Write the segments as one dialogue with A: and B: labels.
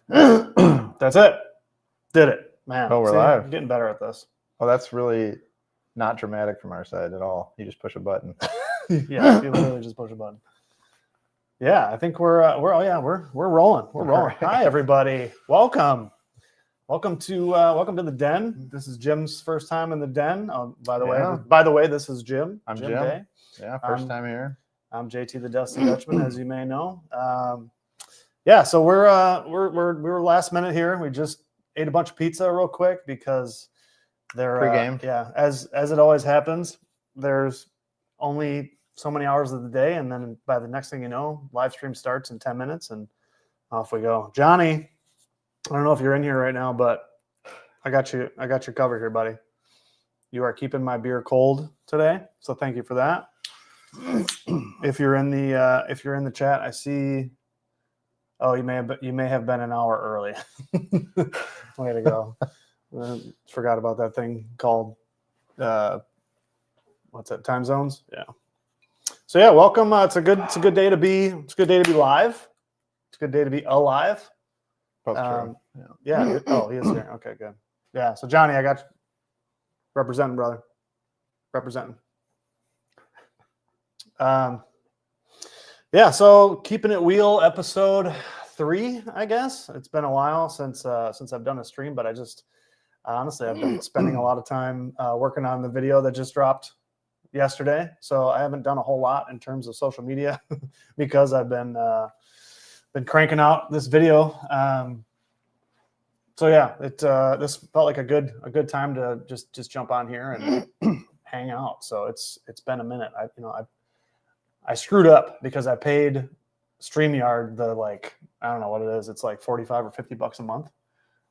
A: That's it. Did it, man.
B: Oh, we're live.
A: I'm getting better at this.
B: Well, that's really not dramatic from our side at all. You just push a button.
A: Yeah, you literally just push a button. Yeah, I think we're rolling. We're rolling.
B: Right.
A: Hi, everybody. Welcome to the den. This is Jim's first time in the den. By the way, this is Jim.
B: I'm Jim.
A: Day.
B: Yeah, first time here.
A: I'm JT the Dusty Dutchman, as you may know. So we were last minute here. We just ate a bunch of pizza real quick because they're
B: pre-game.
A: As it always happens, there's only so many hours of the day, and then by the next thing you know, live stream starts in 10 minutes, and off we go. Johnny, I don't know if you're in here right now, but I got you covered here, buddy. You are keeping my beer cold today, so thank you for that. If you're in the chat, I see. Oh, you may have been an hour early. Way to go! Forgot about that thing called what's that? Time zones. Yeah. So yeah, welcome. It's a good day to be. It's a good day to be live. It's a good day to be alive.
B: Both true.
A: Yeah. Oh, he is here. Okay, good. Yeah. So Johnny, I got you. Representing, brother. Representing. So keeping it wheel episode 3, I guess. It's been a while since I've done a stream, but honestly I've been spending a lot of time working on the video that just dropped yesterday. So I haven't done a whole lot in terms of social media because I've been cranking out this video. This felt like a good time to just jump on here and hang out. So it's been a minute. I screwed up because I paid StreamYard I don't know what it is. It's like $45 or $50 a month,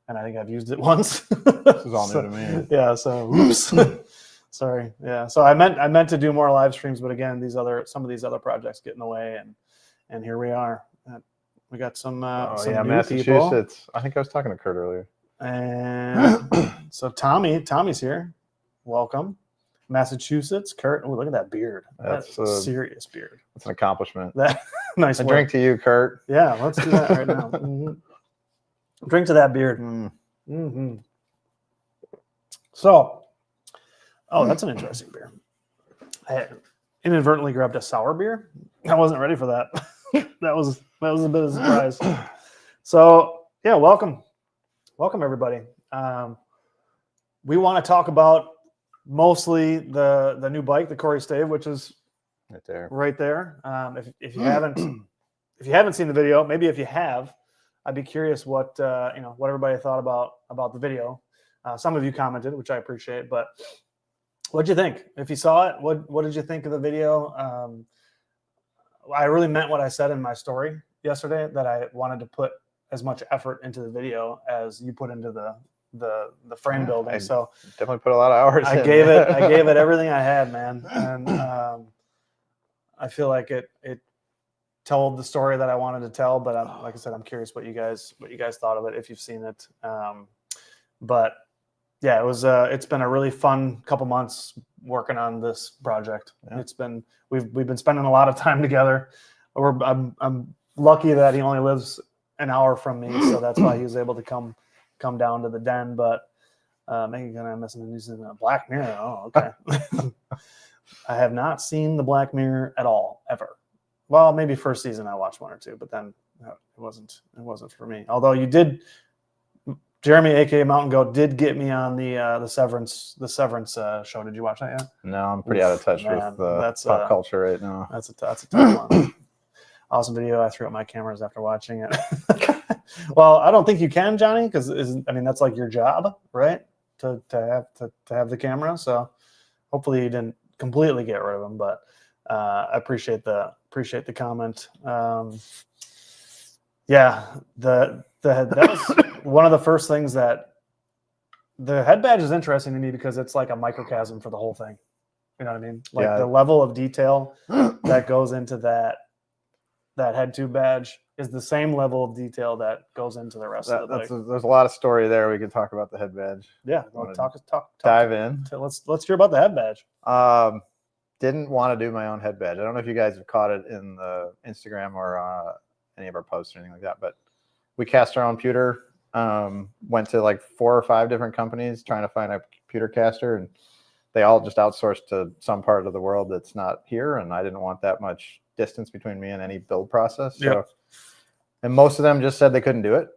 A: and I think I've used it once.
B: This is all new to me.
A: Yeah. So oops. Sorry. Yeah. So I meant to do more live streams, but again, some of these other projects get in the way, and here we are. We got some new
B: Massachusetts.
A: people.
B: I think I was talking to Kurt earlier.
A: And so Tommy's here. Welcome. Massachusetts, Kurt. Oh, look at that beard. That's a serious beard.
B: That's an accomplishment.
A: Nice.
B: A drink to you, Kurt.
A: Yeah, let's do that right now. Mm-hmm. Drink to that beard. Mm-hmm. So, that's an interesting beer. I inadvertently grabbed a sour beer. I wasn't ready for that. that was a bit of a surprise. So, yeah, welcome everybody. We want to talk about mostly the new bike, the Quarry STAVE, which is right there. If you haven't seen the video, maybe if you have, I'd be curious what everybody thought about the video. Some of you commented, which I appreciate, but what'd you think? If you saw it, what did you think of the video? I really meant what I said in my story yesterday, that I wanted to put as much effort into the video as you put into the frame building. So
B: definitely put a lot of hours.
A: I gave it everything I had, man, and I feel like it told the story that I wanted to tell. But like I said, I'm curious what you guys thought of it, if you've seen it. But yeah, it's been a really fun couple months working on this project. Yeah. We've been spending a lot of time together. I'm lucky that he only lives an hour from me, so that's why he was able to come down to the den. But Megan and I missing the Black Mirror. Oh, okay. I have not seen the Black Mirror at all, ever. Well, maybe first season I watched 1 or 2, but then it wasn't for me. Although you did, Jeremy, aka Mountain Goat, did get me on the Severance show. Did you watch that yet?
B: No, I'm pretty out of touch with pop culture right now.
A: That's a tough one. Awesome video. I threw up my cameras after watching it. Well, I don't think you can, Johnny, because that's like your job, right? To have the camera. So hopefully you didn't completely get rid of them, but I appreciate the comment. That was one of the first things that the head badge is interesting to me, because it's like a microcosm for the whole thing. You know what I mean? Like the level of detail that goes into that head tube badge is the same level of detail that goes into the rest of the bike.
B: There's a lot of story there. We could talk about the head badge.
A: Yeah, talk.
B: Dive in.
A: Let's hear about the head badge.
B: Didn't want to do my own head badge. I don't know if you guys have caught it in the Instagram or any of our posts or anything like that, but we cast our own pewter. Went to like 4 or 5 different companies trying to find a pewter caster, and they all just outsourced to some part of the world that's not here. And I didn't want that much distance between me and any build process. So,
A: Yep.
B: and most of them just said they couldn't do it.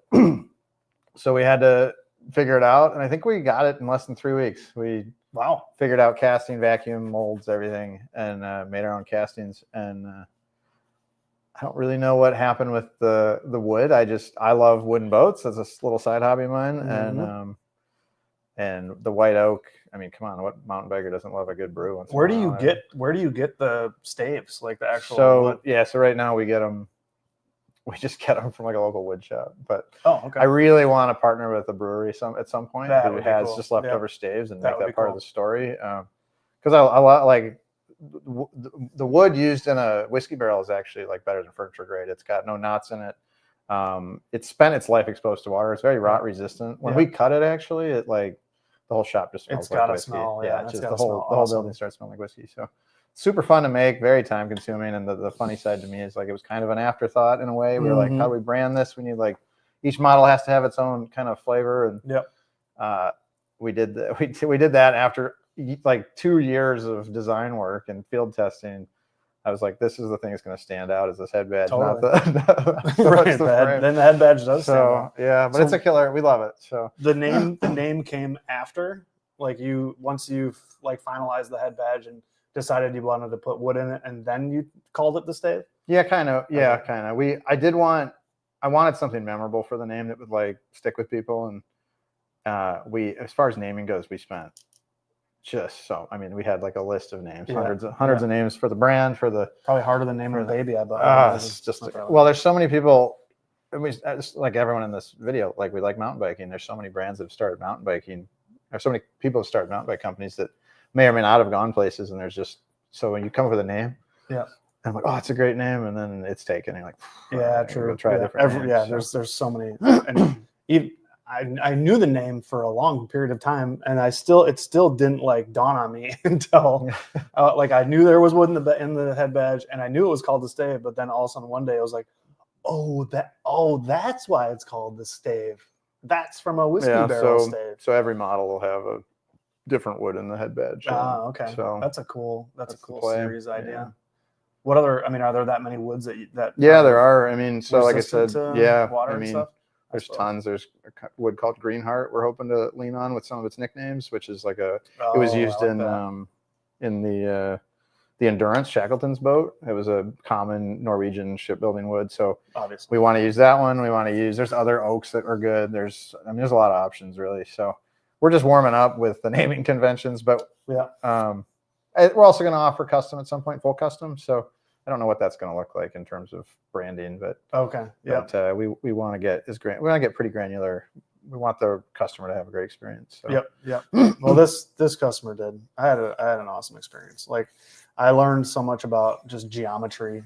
B: So we had to figure it out. And I think we got it in less than 3 weeks. We figured out casting, vacuum, molds, everything, and made our own castings. And I don't really know what happened with the wood. I love wooden boats. That's a little side hobby of mine.
A: Mm-hmm.
B: And the white oak. I mean, come on, what mountain biker doesn't love a good brew?
A: Where do you get the staves, like the actual?
B: So yeah, so right now we get them. We just get them from like a local wood shop. But
A: okay.
B: I really want to partner with a brewery at some point who has
A: cool.
B: just leftover staves and
A: That
B: make that part
A: cool.
B: of the story. Because I like the wood used in a whiskey barrel is actually like better than furniture grade. It's got no knots in it. It's spent its life exposed to water. It's very rot resistant. When we cut it, actually, it like the whole shop just smells like whiskey.
A: Smell,
B: it's just the whole building starts smelling like whiskey. So super fun to make, very time consuming. And the funny side to me is like it was kind of an afterthought in a way. We were like, how do we brand this? We need like each model has to have its own kind of flavor. And we did that after like 2 years of design work and field testing. I was like, this is the thing that's going to stand out is this head badge, not the
A: then the head badge does stand out.
B: Yeah, but it's a killer. We love it. So
A: the name came after, like once you've like finalized the head badge and decided you wanted to put wood in it, and then you called it the Stave?
B: Yeah, kind of. Yeah, kind of. I wanted something memorable for the name that would like stick with people. And as far as naming goes, we spent we had like a list of names, hundreds of names for the brand, for the
A: probably harder than naming a baby. I bet.
B: It's just there's so many people. I mean, like everyone in this video, like we like mountain biking. There's so many brands that have started mountain biking. There's so many people have started mountain bike companies that may or may not have gone places. And there's just so when you come up with a name, and I'm like, oh, it's a great name, and then it's taken. And you're like,
A: true.
B: We'll try different names.
A: There's so many. And even, I knew the name for a long period of time, and it still didn't like dawn on me until like I knew there was wood in the head badge, and I knew it was called the Stave. But then all of a sudden one day I was like, that's why it's called the Stave. That's from a whiskey barrel stave.
B: So every model will have a different wood in the head badge.
A: Okay.
B: So
A: that's a cool series idea.
B: Yeah.
A: What other? I mean, are there that many woods that?
B: Yeah, there are. I mean, so like I said,
A: water
B: I mean,
A: stuff?
B: there's tons. There's a wood called Greenheart we're hoping to lean on with some of its nicknames, which is like it was used in the Endurance, Shackleton's boat. It was a common Norwegian shipbuilding wood. So
A: obviously
B: we want to use that one. There's other oaks that are good. There's a lot of options really. So we're just warming up with the naming conventions, but we're also going to offer custom at some point, full custom. So I don't know what that's going to look like in terms of branding, but we want to get we want to get pretty granular. We want the customer to have a great experience. So.
A: Yep. Well, this customer did. I had an awesome experience. Like I learned so much about just geometry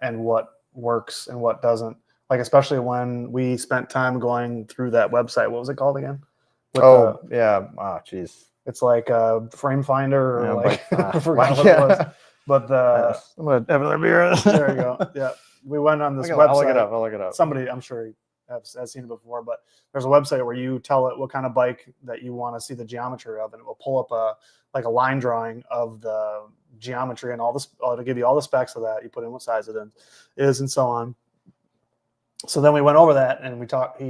A: and what works and what doesn't. Like especially when we spent time going through that website. What was it called again?
B: Geez.
A: It's like a frame finder or I forgot what it was. But
B: I'm gonna have another beer.
A: There you go. Yeah, we went on this website.
B: I'll look it up.
A: Somebody, I'm sure, has seen it before. But there's a website where you tell it what kind of bike that you want to see the geometry of, and it will pull up a line drawing of the geometry and all this. It'll give you all the specs of that. You put in what size it is, and so on. So then we went over that, and we talked.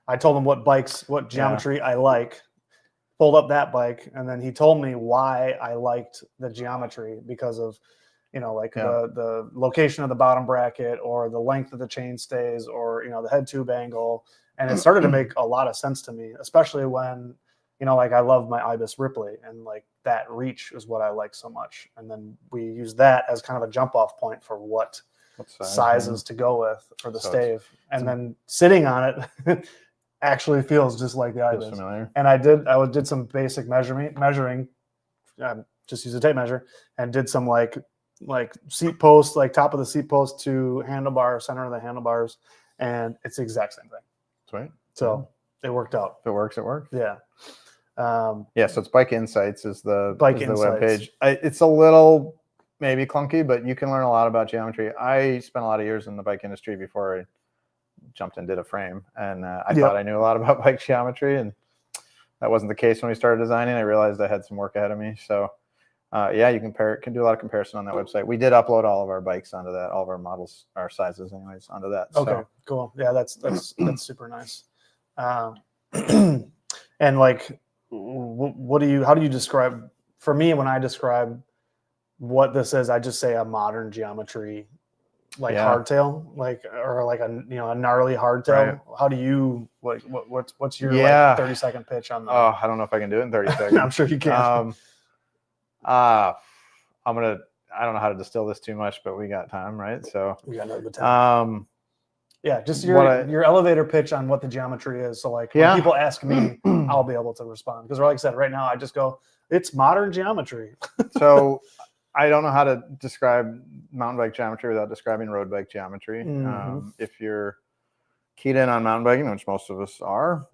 A: I told him what geometry I like. Pulled up that bike, and then he told me why I liked the geometry because of, the location of the bottom bracket or the length of the chain stays or, the head tube angle. And it started to make a lot of sense to me, especially when, I love my Ibis Ripley and like that reach is what I like so much. And then we use that as kind of a jump off point for what sizes to go with for the Stave. And then sitting on it, actually feels just like the Ibis. And I did some basic measuring, just use a tape measure, and did some like seat post, like top of the seat post to handlebar, center of the handlebars, and it's the exact same thing.
B: Sweet.
A: So it worked out.
B: If it works, it works.
A: Yeah.
B: So it's Bike Insights is the webpage. It's a little maybe clunky, but you can learn a lot about geometry. I spent a lot of years in the bike industry before I jumped and did a frame. And I thought I knew a lot about bike geometry, and that wasn't the case when we started designing. I realized I had some work ahead of me. So yeah, you can do a lot of comparison on that website. We did upload all of our bikes onto that, all of our models, our sizes anyways, onto that.
A: Okay,
B: so.
A: cool. Yeah, that's super nice. And like, how do you describe, for me, when I describe what this is, I just say a modern geometry, like hardtail, like, or like a gnarly hardtail.
B: Right.
A: How do you what's your like 30-second pitch on that?
B: Oh, I don't know if I can do it in 30 seconds.
A: I'm sure you can.
B: I don't know how to distill this too much, but we got time, right? So
A: we got another time. Yeah, just your elevator pitch on what the geometry is. So like when people ask me, I'll be able to respond, because like I said, right now I just go, it's modern geometry.
B: So I don't know how to describe mountain bike geometry without describing road bike geometry. If you're keyed in on mountain biking, which most of us are,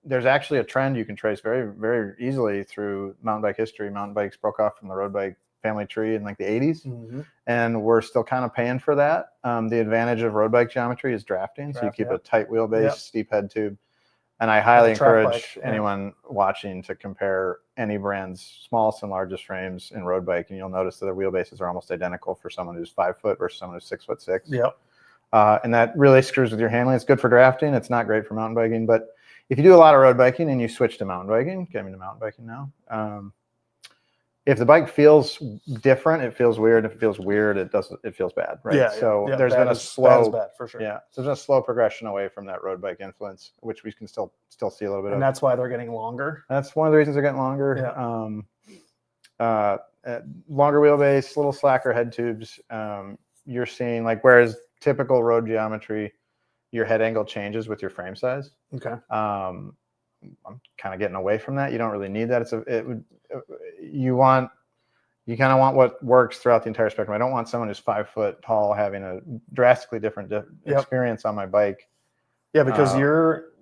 B: there's actually a trend you can trace very, very easily through mountain bike history. Mountain bikes broke off from the road bike family tree in like the 80s, and we're still kind of paying for that. The advantage of road bike geometry is drafting, so you keep a tight wheelbase, steep head tube, and I highly encourage anyone watching to compare any brand's smallest and largest frames in road bike, and you'll notice that their wheelbases are almost identical for someone who's 5 foot versus someone who's 6'6".
A: Yep.
B: And that really screws with your handling. It's good for drafting. It's not great for mountain biking, but if you do a lot of road biking and you switch to mountain biking, get me to mountain biking now. If the bike feels different, it feels weird. If it feels weird, it feels bad, right?
A: Yeah.
B: So
A: yeah.
B: there's been a slow,
A: bad for sure.
B: Yeah. So there's a slow progression away from that road bike influence, which we can still see a little bit of.
A: And that's why they're getting longer.
B: That's one of the reasons they're getting longer. Longer wheelbase, little slacker head tubes. You're seeing, like, whereas typical road geometry, your head angle changes with your frame size.
A: Okay.
B: I'm kind of getting away from that. You don't really need that. You kind of want what works throughout the entire spectrum. I don't want someone who's 5 foot tall having a drastically different experience on my bike. Yeah,
A: because your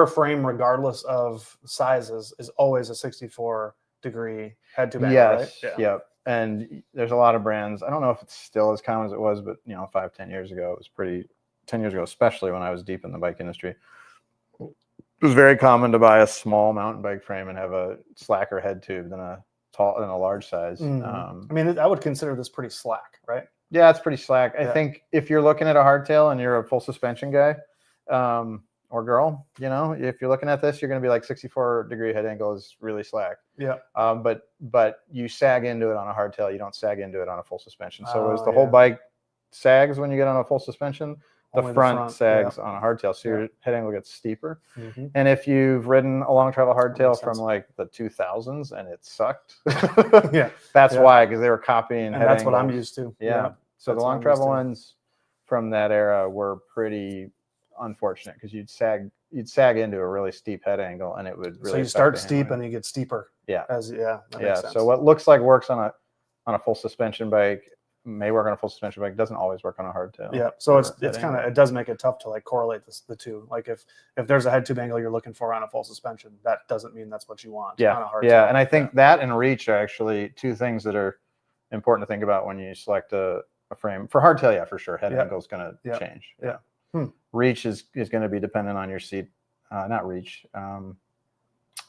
A: frame, regardless of sizes, is always a 64-degree head tube angle, right?
B: Yep. And there's a lot of brands. I don't know if it's still as common as it was, but 5-10 years ago, it was pretty. 10 years ago, especially when I was deep in the bike industry, it was very common to buy a small mountain bike frame and have a slacker head tube than a large size.
A: I mean, I would consider this pretty slack, right?
B: Yeah, it's pretty slack. I think if you're looking at a hardtail and you're a full suspension guy or girl, if you're looking at this, you're going to be like 64-degree head angle is really slack.
A: Yeah.
B: But you sag into it on a hardtail. You don't sag into it on a full suspension. So as the whole bike sags when you get on a full suspension, the front sags on a hardtail, so your head angle gets steeper. And if you've ridden a long travel hardtail from like the 2000s and it sucked, that's why, because they were copying.
A: And that's what I'm used to.
B: Yeah. So the long travel ones from that era were pretty unfortunate, because you'd sag into a really steep head angle, and it would really.
A: So you start steep and you get steeper.
B: Yeah.
A: That makes sense.
B: So what looks like works on a full suspension bike may work on a full suspension bike, doesn't always work on a hardtail. Yeah.
A: So it's kind of, it does make it tough to like correlate the two. Like if there's a head tube angle you're looking for on a full suspension, that doesn't mean that's what you want on a hardtail.
B: Yeah. And I think that and reach are actually two things that are important to think about when you select a frame for hardtail. Yeah, for sure. Head angle is going to change. Yeah. Reach is going to be dependent on your seat, not reach,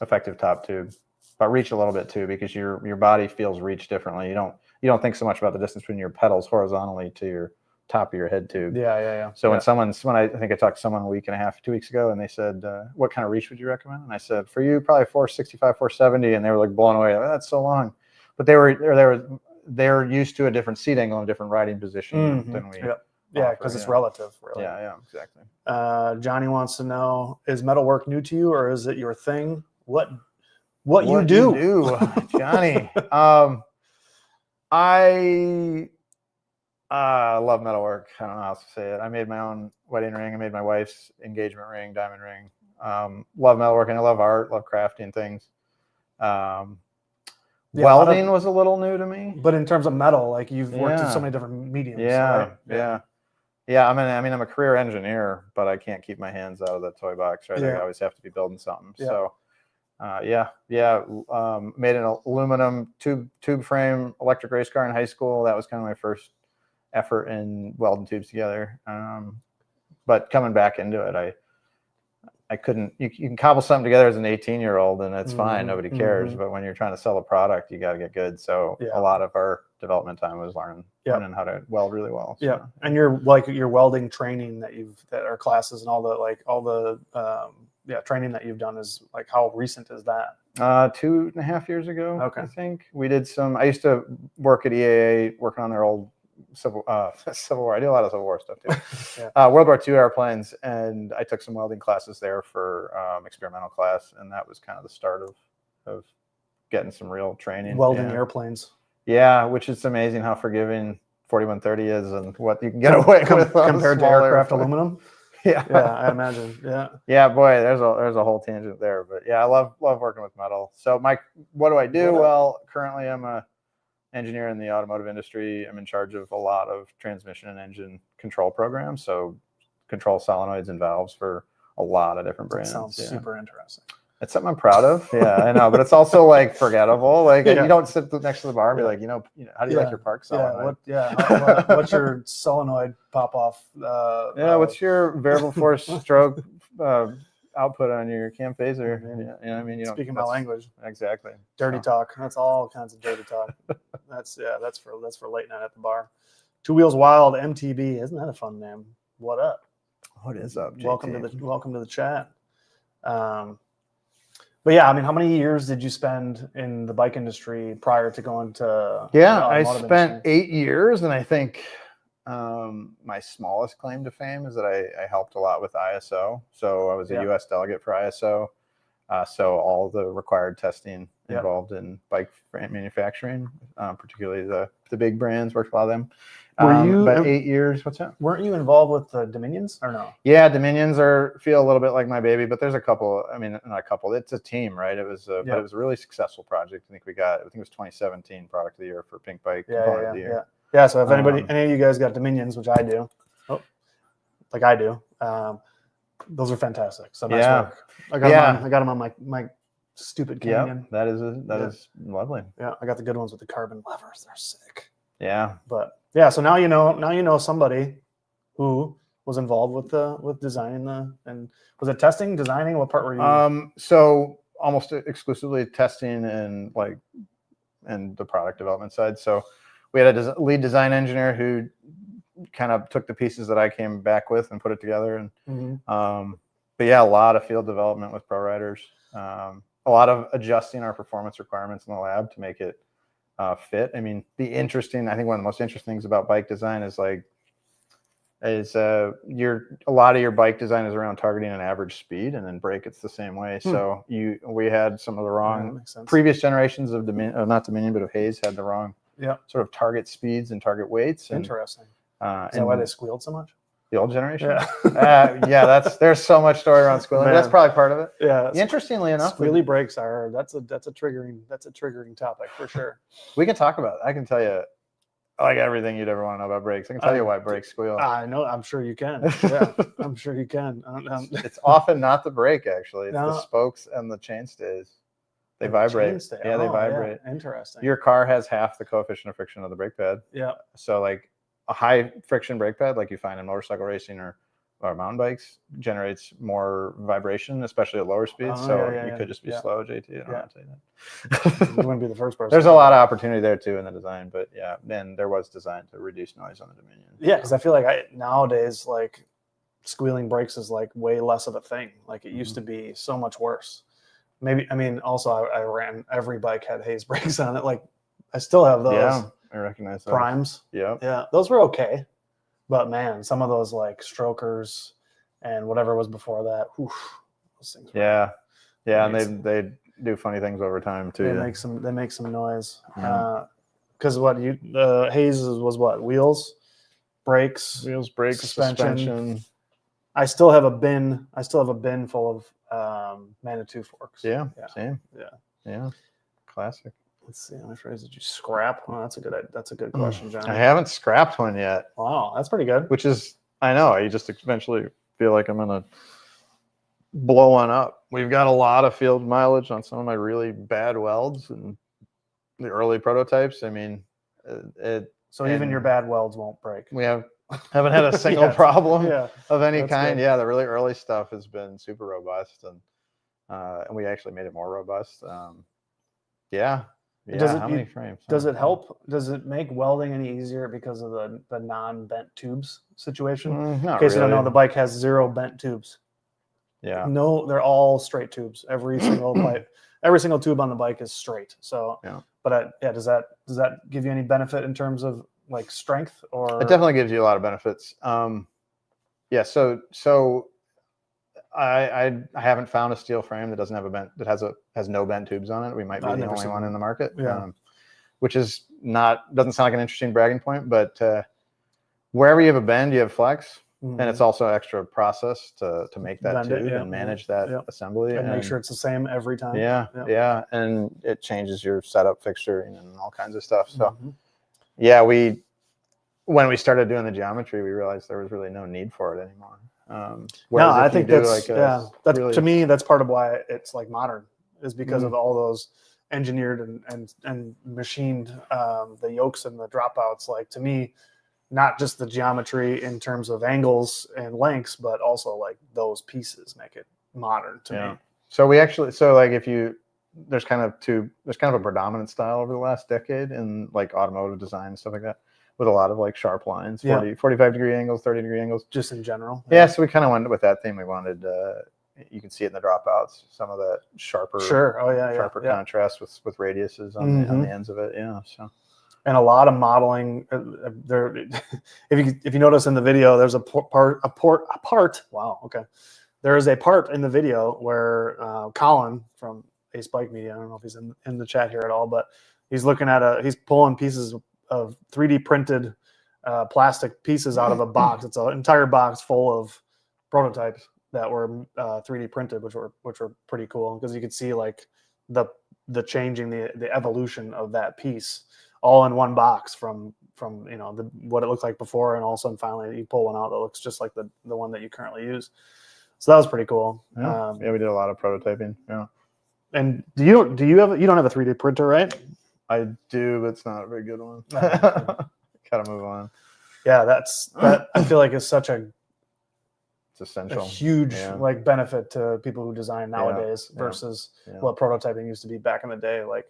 B: effective top tube, but reach a little bit too, because your body feels reach differently. You don't think so much about the distance between your pedals horizontally to your top of your head tube.
A: Yeah.
B: So when I think I talked to someone a week and a half, 2 weeks ago, and they said, what kind of reach would you recommend? And I said, for you, probably 465, 470. And they were like blown away. Oh, that's so long. But they're used to a different seat angle and a different riding position than we.
A: Yeah, because it's relative, really.
B: Yeah, exactly.
A: Johnny wants to know, is metalwork new to you, or is it your thing? What you do,
B: Johnny? I love metalwork. I don't know how else to say it. I made my own wedding ring. I made my wife's engagement ring, diamond ring. Love metalworking. I love art, love crafting things. Welding was a little new to me.
A: But in terms of metal, like you've worked in so many different mediums.
B: Yeah. I mean, I'm a career engineer, but I can't keep my hands out of the toy box, right? I always have to be building something. So made an aluminum tube frame electric race car in high school. That was kind of my first effort in welding tubes together. But coming back into it, I couldn't. You can cobble something together as an 18-year-old, and it's fine. Nobody cares. But when you're trying to sell a product, you got to get good. So a lot of our development time was learning how to weld really well. So.
A: Yeah, and your welding training that are classes and all the training that you've done is like, how recent is that?
B: 2.5 years ago. Okay. I think we did some. I used to work at EAA working on their old Civil War. I do a lot of Civil War stuff too. World War II airplanes, and I took some welding classes there for experimental class, and that was kind of the start of getting some real training.
A: Welding airplanes.
B: Yeah, which is amazing how forgiving 4130 is and what you can get away with
A: compared to aircraft aluminum. Yeah, I imagine.
B: Yeah, boy, there's a whole tangent there, but yeah, I love working with metal. So what do I do? Well, currently I'm a engineer in the automotive industry. I'm in charge of a lot of transmission and engine control programs. So control solenoids and valves for a lot of different brands.
A: That sounds super interesting.
B: It's something I'm proud of. Yeah, I know, but it's also like forgettable. Like you don't sit next to the bar and be like, how do you like your park solenoid?
A: What's your solenoid pop off?
B: What's your variable force stroke output on your cam phaser? I mean,
A: speaking my language.
B: Exactly.
A: Dirty talk. That's all kinds of dirty talk. That's for late night at the bar. Two Wheels Wild MTB. Isn't that a fun name? What up?
B: What is up, JT?
A: Welcome to the chat. But yeah, I mean, how many years did you spend in the bike industry prior to going to?
B: I spent 8 years, and I think my smallest claim to fame is that I helped a lot with ISO. So I was a U.S. delegate for ISO. So all the required testing involved in bike manufacturing, particularly the big brands, worked with a lot of them.
A: Were you
B: about 8 years? What's that?
A: Weren't you involved with the Dominions or no?
B: Yeah, Dominions feel a little bit like my baby, but there's a couple. I mean, not a couple. It's a team, right? It was but it was a really successul project. I think it was 2017 Product of the Year for Pink Bike. Component of the Year.
A: Yeah. So if any of you guys got Dominions, which I do, those are fantastic. So nice work. I got them on my stupid Canyon.
B: Yeah, that is lovely.
A: Yeah, I got the good ones with the carbon levers. They're sick.
B: Yeah,
A: but so now you know somebody who was involved with designing and was it testing, designing? What part were you?
B: So almost exclusively testing and the product development side. So we had a lead design engineer who kind of took the pieces that I came back with and put it together. And but yeah, a lot of field development with pro riders, a lot of adjusting our performance requirements in the lab to make it fit. I mean, I think one of the most interesting things about bike design is a lot of your bike design is around targeting an average speed, and then brake it's the same way. So we had some of the wrong previous generations of not Dominion, but of Hayes had the wrong sort of target speeds and target weights.
A: Interesting. Is that why they squealed so much?
B: The old generation? Yeah. There's so much story around squealing. That's probably part of it.
A: Yeah.
B: Interestingly enough,
A: squealy brakes that's a triggering topic for sure.
B: We can talk about it. I can tell you like everything you'd ever want to know about brakes. I can tell you why brakes squeal.
A: I know. I'm sure you can. Yeah, I'm sure you can.
B: It's often not the brake, actually. It's the spokes and the chainstays. They vibrate.
A: Yeah,
B: they vibrate.
A: Yeah. Interesting.
B: Your car has half the coefficient of friction of the brake pad.
A: Yeah.
B: So a high friction brake pad, like you find in motorcycle racing or mountain bikes, generates more vibration, especially at lower speeds. You could just be slow, JT. I don't know how to tell you that.
A: You wouldn't be the first person.
B: There's a lot of opportunity there too in the design, but then there was design to reduce noise on the Dominion.
A: Yeah, because I feel like nowadays, squealing brakes is way less of a thing. Like it used to be so much worse. Also I ran, every bike had Hayes brakes on it. I still have those. Yeah.
B: I recognize those.
A: Primes.
B: Yeah.
A: Those were okay. But man, some of those strokers and whatever was before that, those things
B: were and they do funny things over time too.
A: They make some noise. Because Hayes was what? Wheels, brakes, suspension. I still have a bin full of Manitou forks.
B: Yeah. Same. Yeah. Classic.
A: Let's see, how much phrase did you scrap? Well, that's a good question, John.
B: I haven't scrapped one yet.
A: Wow, that's pretty good.
B: Which is, I know, I just eventually feel like I'm gonna blow one up. We've got a lot of field mileage on some of my really bad welds and the early prototypes. I mean,
A: so even your bad welds won't break.
B: We have Haven't had a single
A: Yeah,
B: problem
A: yeah,
B: of any
A: that's
B: kind.
A: good.
B: Yeah, the really early stuff has been super robust, and we actually made it more robust. Yeah,
A: Does
B: How many
A: it
B: frames?
A: does
B: Huh?
A: it help? Does it make welding any easier because of the non-bent tubes situation? In
B: Not
A: case you don't know,
B: really.
A: the bike has 0 bent tubes.
B: Yeah.
A: No, they're all straight tubes. Every single pipe, every single tube on the bike is straight. So,
B: Yeah.
A: but yeah, does that give you any benefit in terms of like strength or?
B: It definitely gives you a lot of benefits. Yeah. So I haven't found a steel frame that doesn't have a bent that has no bent tubes on it. We might be
A: I've
B: the
A: never
B: only
A: seen
B: one
A: one.
B: in the market.
A: Yeah.
B: Which is doesn't sound like an interesting bragging point, but wherever you have a bend, you have flex. And it's also extra process to make that
A: Bend it,
B: tube
A: yeah,
B: and manage that
A: yeah.
B: assembly
A: And make sure it's the same every time.
B: Yeah, and it changes your setup, fixturing, and all kinds of stuff. So
A: Mhm.
B: yeah, when we started doing the geometry, we realized there was really no need for it anymore.
A: No,
B: Whereas
A: I
B: if you
A: think
B: do
A: that's
B: like
A: that's
B: really,
A: to me that's part of why it's like modern is because of all those engineered and machined the yokes and the dropouts. Like to me, not just the geometry in terms of angles and lengths, but also like those pieces make it modern to me.
B: So like there's kind of a predominant style over the last decade in like automotive design and stuff like that, with a lot of like sharp lines, 45-degree angles, 30-degree angles,
A: just in general.
B: Yeah, so we kind of went with that theme. We wanted you can see it in the dropouts, some of that sharper, sharper contrast with radiuses on the ends of it. Yeah, so.
A: And a lot of modeling there. If you notice in the video, there's a part. Wow. Okay. There is a part in the video where Colin from Ace Bike Media, I don't know if he's in the chat here at all, but he's looking at he's pulling pieces of 3D printed plastic pieces out of a box. It's an entire box full of prototypes that were 3D printed, which were pretty cool because you could see like the changing the evolution of that piece all in one box from what it looked like before, and all of a sudden finally you pull one out that looks just like the one that you currently use. So that was pretty cool.
B: Yeah, we did a lot of prototyping. Yeah.
A: And you don't have a 3D printer, right?
B: I do, but it's not a very good one. Gotta move on.
A: Yeah, that I feel like is such it's
B: essential.
A: A huge like benefit to people who design nowadays versus what prototyping used to be back in the day. Like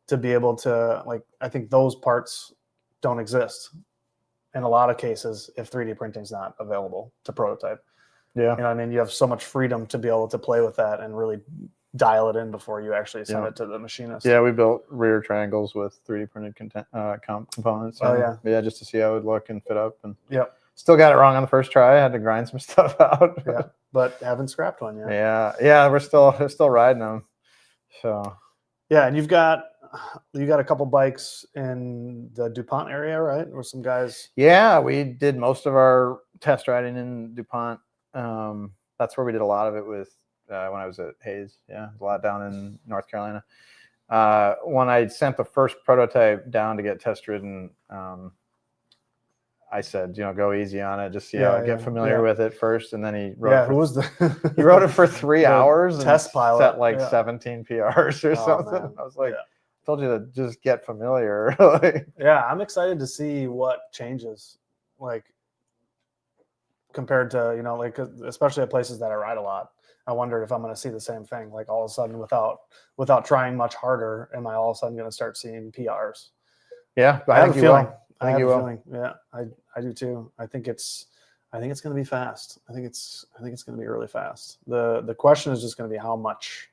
A: to be able to I think those parts don't exist in a lot of cases if 3D printing is not available to prototype.
B: Yeah.
A: You know what I mean? You have so much freedom to be able to play with that and really dial it in before you actually send it to the machinist.
B: Yeah, we built rear triangles with 3D printed components. Yeah, just to see how it would look and fit up. And still got it wrong on the first try. I had to grind some stuff out.
A: Yeah, but haven't scrapped one yet.
B: Yeah, we're still riding them. So
A: yeah, and you got a couple bikes in the DuPont area, right? Or some guys.
B: Yeah, we did most of our test riding in DuPont. That's where we did a lot of it with when I was at Hayes. Yeah, a lot down in North Carolina. When I sent the first prototype down to get test ridden, I said, go easy on it, just get familiar with it first. And then he wrote he wrote it for 3 hours
A: test
B: and
A: pilot.
B: set like 17 PRs or something. Man. I was like, I told you to just get familiar.
A: Yeah, I'm excited to see what changes, like compared to, especially at places that I ride a lot. I wondered if I'm going to see the same thing, like all of a sudden without trying much harder, am I all of a sudden going to start seeing PRs?
B: Yeah,
A: I have a feeling.
B: I think you will.
A: Yeah, I do too. I think it's going to be fast. I think it's going to be really fast. The question is just going to be how much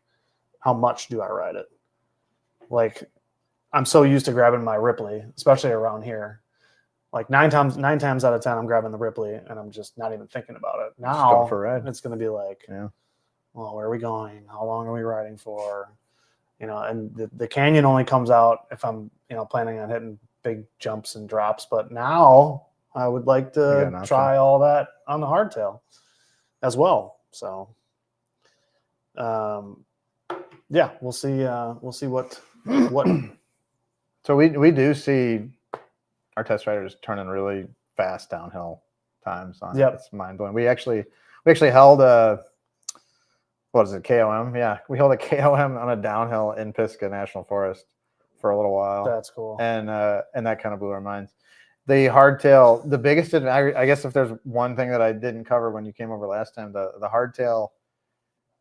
A: do I ride it? Like I'm so used to grabbing my Ripley, especially around here. Like nine times out of 10, I'm grabbing the Ripley and I'm just not even thinking about it. Now it's going to be like, well, where are we going? How long are we riding for? And the Canyon only comes out if I'm, planning on hitting big jumps and drops. But now I would like to try all that on the hardtail as well. So, yeah, we'll see. We'll see what.
B: So we do see our test riders turning really fast downhill times on it. It's mind blowing. We actually held what is it, KOM? Yeah, we held a KOM on a downhill in Pisgah National Forest for a little while.
A: That's cool.
B: And that kind of blew our minds. The hardtail, the biggest, I guess if there's one thing that I didn't cover when you came over last time, the hardtail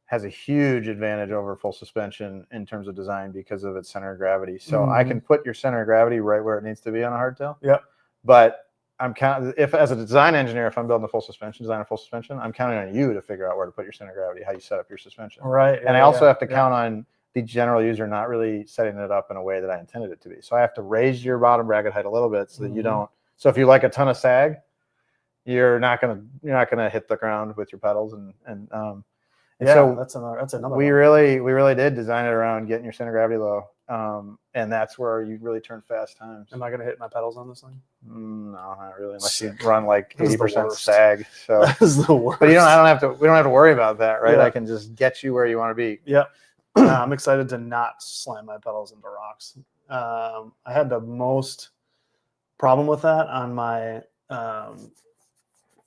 B: has a huge advantage over full suspension in terms of design because of its center of gravity. So I can put your center of gravity right where it needs to be on a hardtail.
A: Yep.
B: But I'm counting, if as a design engineer, if I'm building a full suspension, design a full suspension, I'm counting on you to figure out where to put your center of gravity, how you set up your suspension.
A: Right.
B: And I also have to count on the general user not really setting it up in a way that I intended it to be. So I have to raise your bottom bracket height a little bit so that you don't. So if you like a ton of sag, you're not gonna hit the ground with your pedals and so
A: that's another.
B: We really did design it around getting your center of gravity low, and that's where you really turn fast times.
A: Am I gonna hit my pedals on this thing?
B: No, not really, unless you run like 80%
A: worst.
B: sag. So
A: That is the worst.
B: but we don't have to worry about that, right?
A: Yeah.
B: I can just get you where you want to be.
A: Yep. I'm excited to not slam my pedals into rocks. I had the most problem with that on my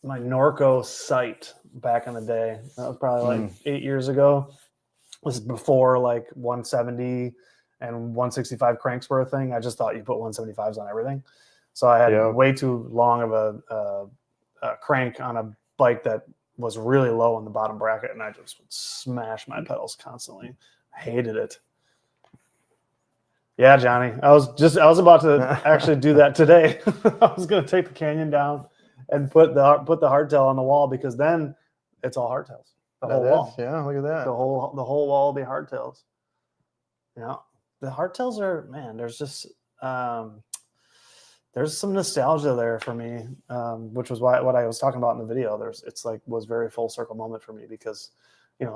A: my Norco site back in the day. That was probably like 8 years ago. This is before like 170 and 165 cranks were a thing. I just thought you put 175s on everything. So I had way too long of a crank on a bike that was really low in the bottom bracket, and I just would smash my pedals constantly. I hated it. Yeah, Johnny. I was about to actually do that today. I was going to take the Canyon down and put the hardtail on the wall, because then it's all hardtails. The whole wall.
B: Yeah, look at that.
A: The whole wall will be hardtails. Yeah. The hardtails are, man, there's just there's some nostalgia there for me, which was what I was talking about in the video. It's like was very full circle moment for me, because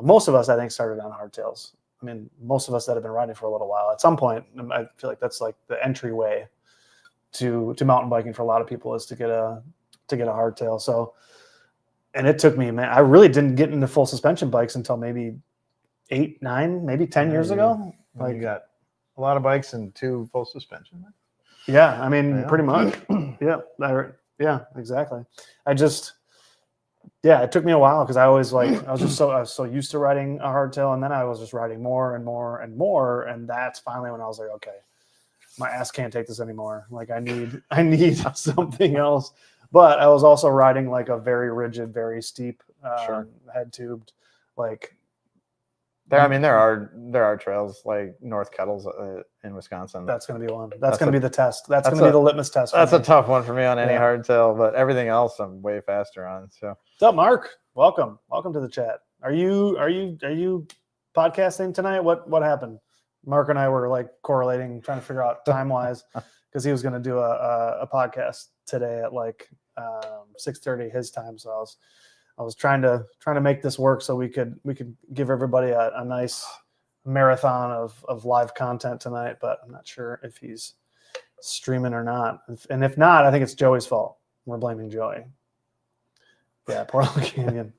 A: most of us, I think, started on hardtails. I mean, most of us that have been riding for a little while, at some point, I feel like that's like the entryway to mountain biking for a lot of people, is to get a hardtail. So, and it took me, man, I really didn't get into full suspension bikes until maybe 8, 9, maybe 10 years ago.
B: Like, you got a lot of bikes and 2 full suspension.
A: Yeah, I mean, pretty much. Yeah, exactly. It took me a while, because I was so used to riding a hardtail, and then I was just riding more and more and more, and that's finally when I was like, okay, my ass can't take this anymore. Like, I need something else. But I was also riding like a very rigid, very steep, head tubed, like.
B: There are trails like North Kettles in Wisconsin.
A: That's going to be one. That's going to be the test. That's going to be the litmus test.
B: That's a tough one for me on any hardtail, but everything else I'm way faster on. So,
A: what's up, Mark? Welcome to the chat. Are you podcasting tonight? What happened? Mark and I were like correlating, trying to figure out time wise, because he was going to do a podcast today at like 6:30 his time. So I was trying to make this work so we could give everybody a nice marathon of live content tonight, but I'm not sure if he's streaming or not. And if not, I think it's Joey's fault. We're blaming Joey. Yeah, poor little Canyon.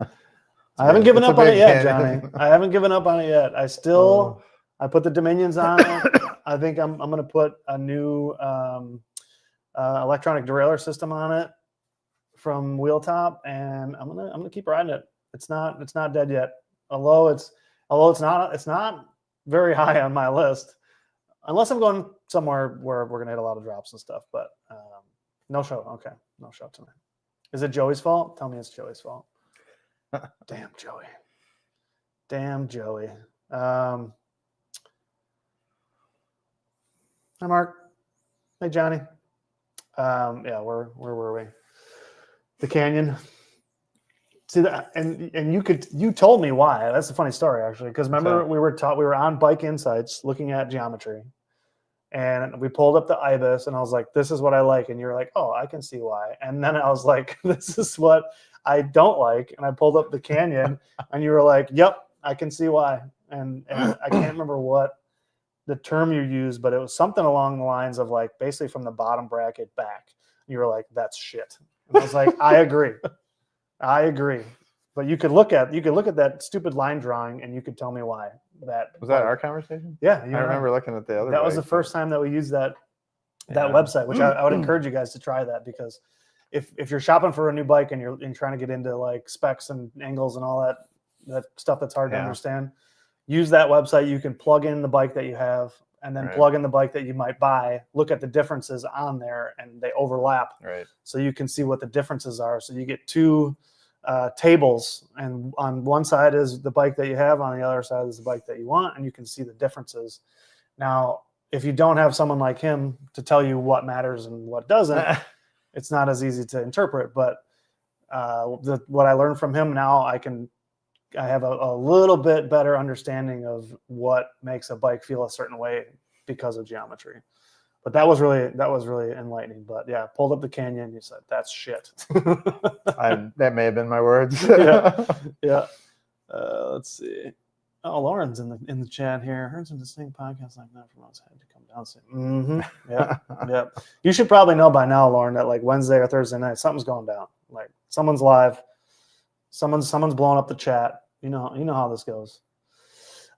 A: I haven't given up on it yet, Johnny. I haven't given up on it yet. I put the Dominions on it. I think I'm going to put a new electronic derailleur system on it from Wheeltop, and I'm gonna keep riding it. It's not dead yet. Although it's not very high on my list, unless I'm going somewhere where we're gonna hit a lot of drops and stuff. But no show. Okay, no show tonight. Is it Joey's fault? Tell me it's Joey's fault. Damn Joey. Hi, Mark. Hey, Johnny. Where were we? The Canyon. See that, and you told me why. That's a funny story, actually, because remember we were on Bike Insights looking at geometry, and we pulled up the IBIS, and I was like, "This is what I like," and you're like, "Oh, I can see why." And then I was like, "This is what I don't like," and I pulled up the Canyon, and you were like, "Yep, I can see why." And I can't remember what the term you used, but it was something along the lines of like basically from the bottom bracket back. You were like, "That's shit." And I was like, I agree. But you could look at that stupid line drawing, and you could tell me why. That
B: was that our conversation?
A: Yeah,
B: I remember looking at the other.
A: That was the first time that we used that website, which I would encourage you guys to try that, because if you're shopping for a new bike and you're trying to get into like specs and angles and all that stuff that's hard to understand, use that website. You can plug in the bike that you have, and then
B: Right.
A: plug in the bike that you might buy, look at the differences on there, and they overlap.
B: Right.
A: So you can see what the differences are. So you get two tables, and on one side is the bike that you have, on the other side is the bike that you want, and you can see the differences. Now, if you don't have someone like him to tell you what matters and what doesn't, it's not as easy to interpret. But what I learned from him now, I have a little bit better understanding of what makes a bike feel a certain way because of geometry. But that was really enlightening. But yeah, pulled up the canyon. You said, "That's shit."
B: That may have been my words.
A: Yeah. Let's see. Oh, Lauren's in the chat here. Heard some distinct podcasts like that from us. Had to come down soon. Mm-hmm. Yeah. Yeah. You should probably know by now, Lauren, that like Wednesday or Thursday night, something's going down. Like someone's live. Someone's blowing up the chat. You know how this goes.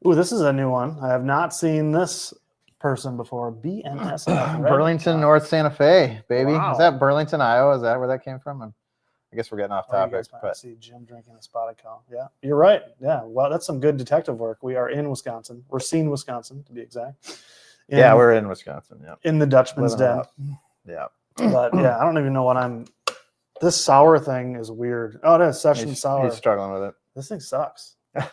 A: Ooh, this is a new one. I have not seen this person before. BNSF.
B: Burlington, North Santa Fe, baby.
A: Wow.
B: Is that Burlington, Iowa? Is that where that came from? I guess we're getting off
A: Oh, you
B: topic.
A: guys might
B: But
A: see Jim drinking a spotted cow. Yeah, you're right. Yeah, well, that's some good detective work. We are in Wisconsin. We're seen Wisconsin, to be exact.
B: yeah, we're in Wisconsin. Yeah,
A: in the Dutchman's
B: Living it
A: den.
B: up. Yeah.
A: But yeah, I don't even know what I'm. This sour thing is weird. Oh, it is session sour.
B: He's struggling with it.
A: This thing sucks. I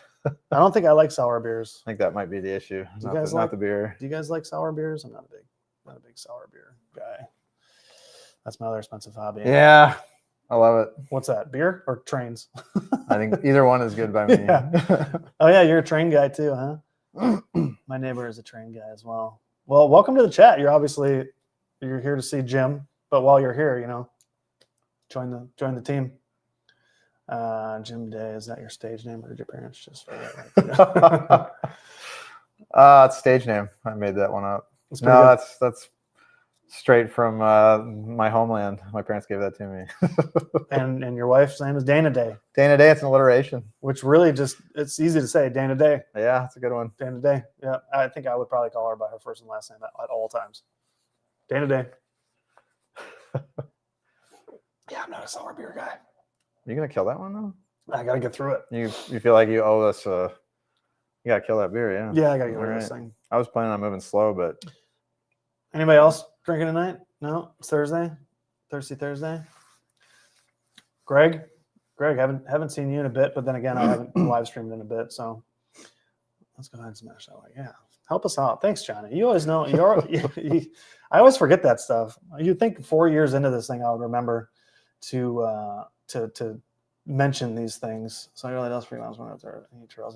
A: don't think I like sour beers.
B: I think that might be the issue.
A: You guys
B: Not the beer.
A: Do you guys like sour beers? I'm not a big sour beer guy. That's my other expensive hobby.
B: Yeah, I love it.
A: What's that? Beer or trains?
B: I think either one is good by me.
A: Yeah. Oh yeah, you're a train guy too, huh? My neighbor is a train guy as well. Well, welcome to the chat. You're here to see Jim, but while you're here, join the team. Jim Day, is that your stage name, or did your parents just write that?
B: It's stage name. I made that one up.
A: That's
B: No,
A: pretty
B: that's straight from my homeland. My parents gave that to me.
A: good. And your wife's name is Dana Day,
B: Dana Day. It's an alliteration.
A: which really it's easy to say. Dana Day.
B: Yeah, it's a good one.
A: Dana Day. Yeah, I think I would probably call her by her first and last name at all times. Dana Day. Yeah, I'm not a sour beer guy.
B: You gonna kill that one though?
A: I gotta get through it.
B: You feel like you owe us you gotta kill that beer, yeah.
A: Yeah, I gotta get rid of
B: All
A: this
B: right.
A: thing.
B: I was planning on moving slow, but
A: Anybody else drinking tonight? No, it's Thursday. Thirsty Thursday. Greg, haven't seen you in a bit, but then again, I haven't live streamed in a bit, so let's go ahead and smash that like, yeah. Help us out. Thanks, Johnny. You always know. I always forget that stuff. You'd think 4 years into this thing, I would remember to mention these things. So I really does 3 miles one out there.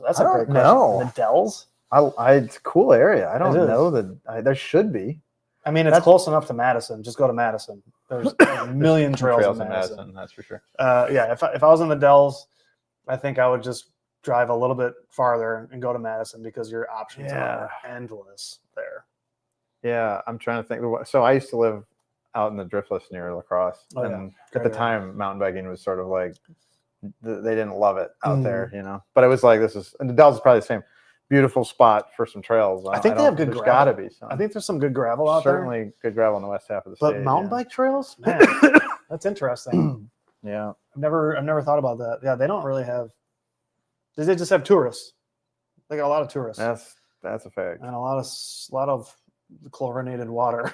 A: That's a great question.
B: know.
A: The Dells.
B: it's a cool area. I don't
A: It is.
B: know that there should be
A: I mean, it's close enough to Madison. Just go to Madison. There's a million trails in Madison.
B: That's for sure.
A: Yeah, if I was in the Dells, I think I would just drive a little bit farther and go to Madison because your options are endless there.
B: Yeah, I'm trying to think. So I used to live out in the driftless near La Crosse,
A: Oh, yeah.
B: and at the time, mountain biking was sort of like they didn't love it out there, But it was like and the Dells is probably the same. Beautiful spot for some trails.
A: I think they have good
B: There's
A: gravel.
B: got to be some.
A: I think there's some good gravel out there.
B: Certainly good gravel in the west half of the
A: But
B: state.
A: mountain bike trails, man, that's interesting.
B: Yeah.
A: I've never thought about that. Yeah, they don't really have. They just have tourists. They got a lot of tourists
B: That's a fact.
A: and a lot of chlorinated water.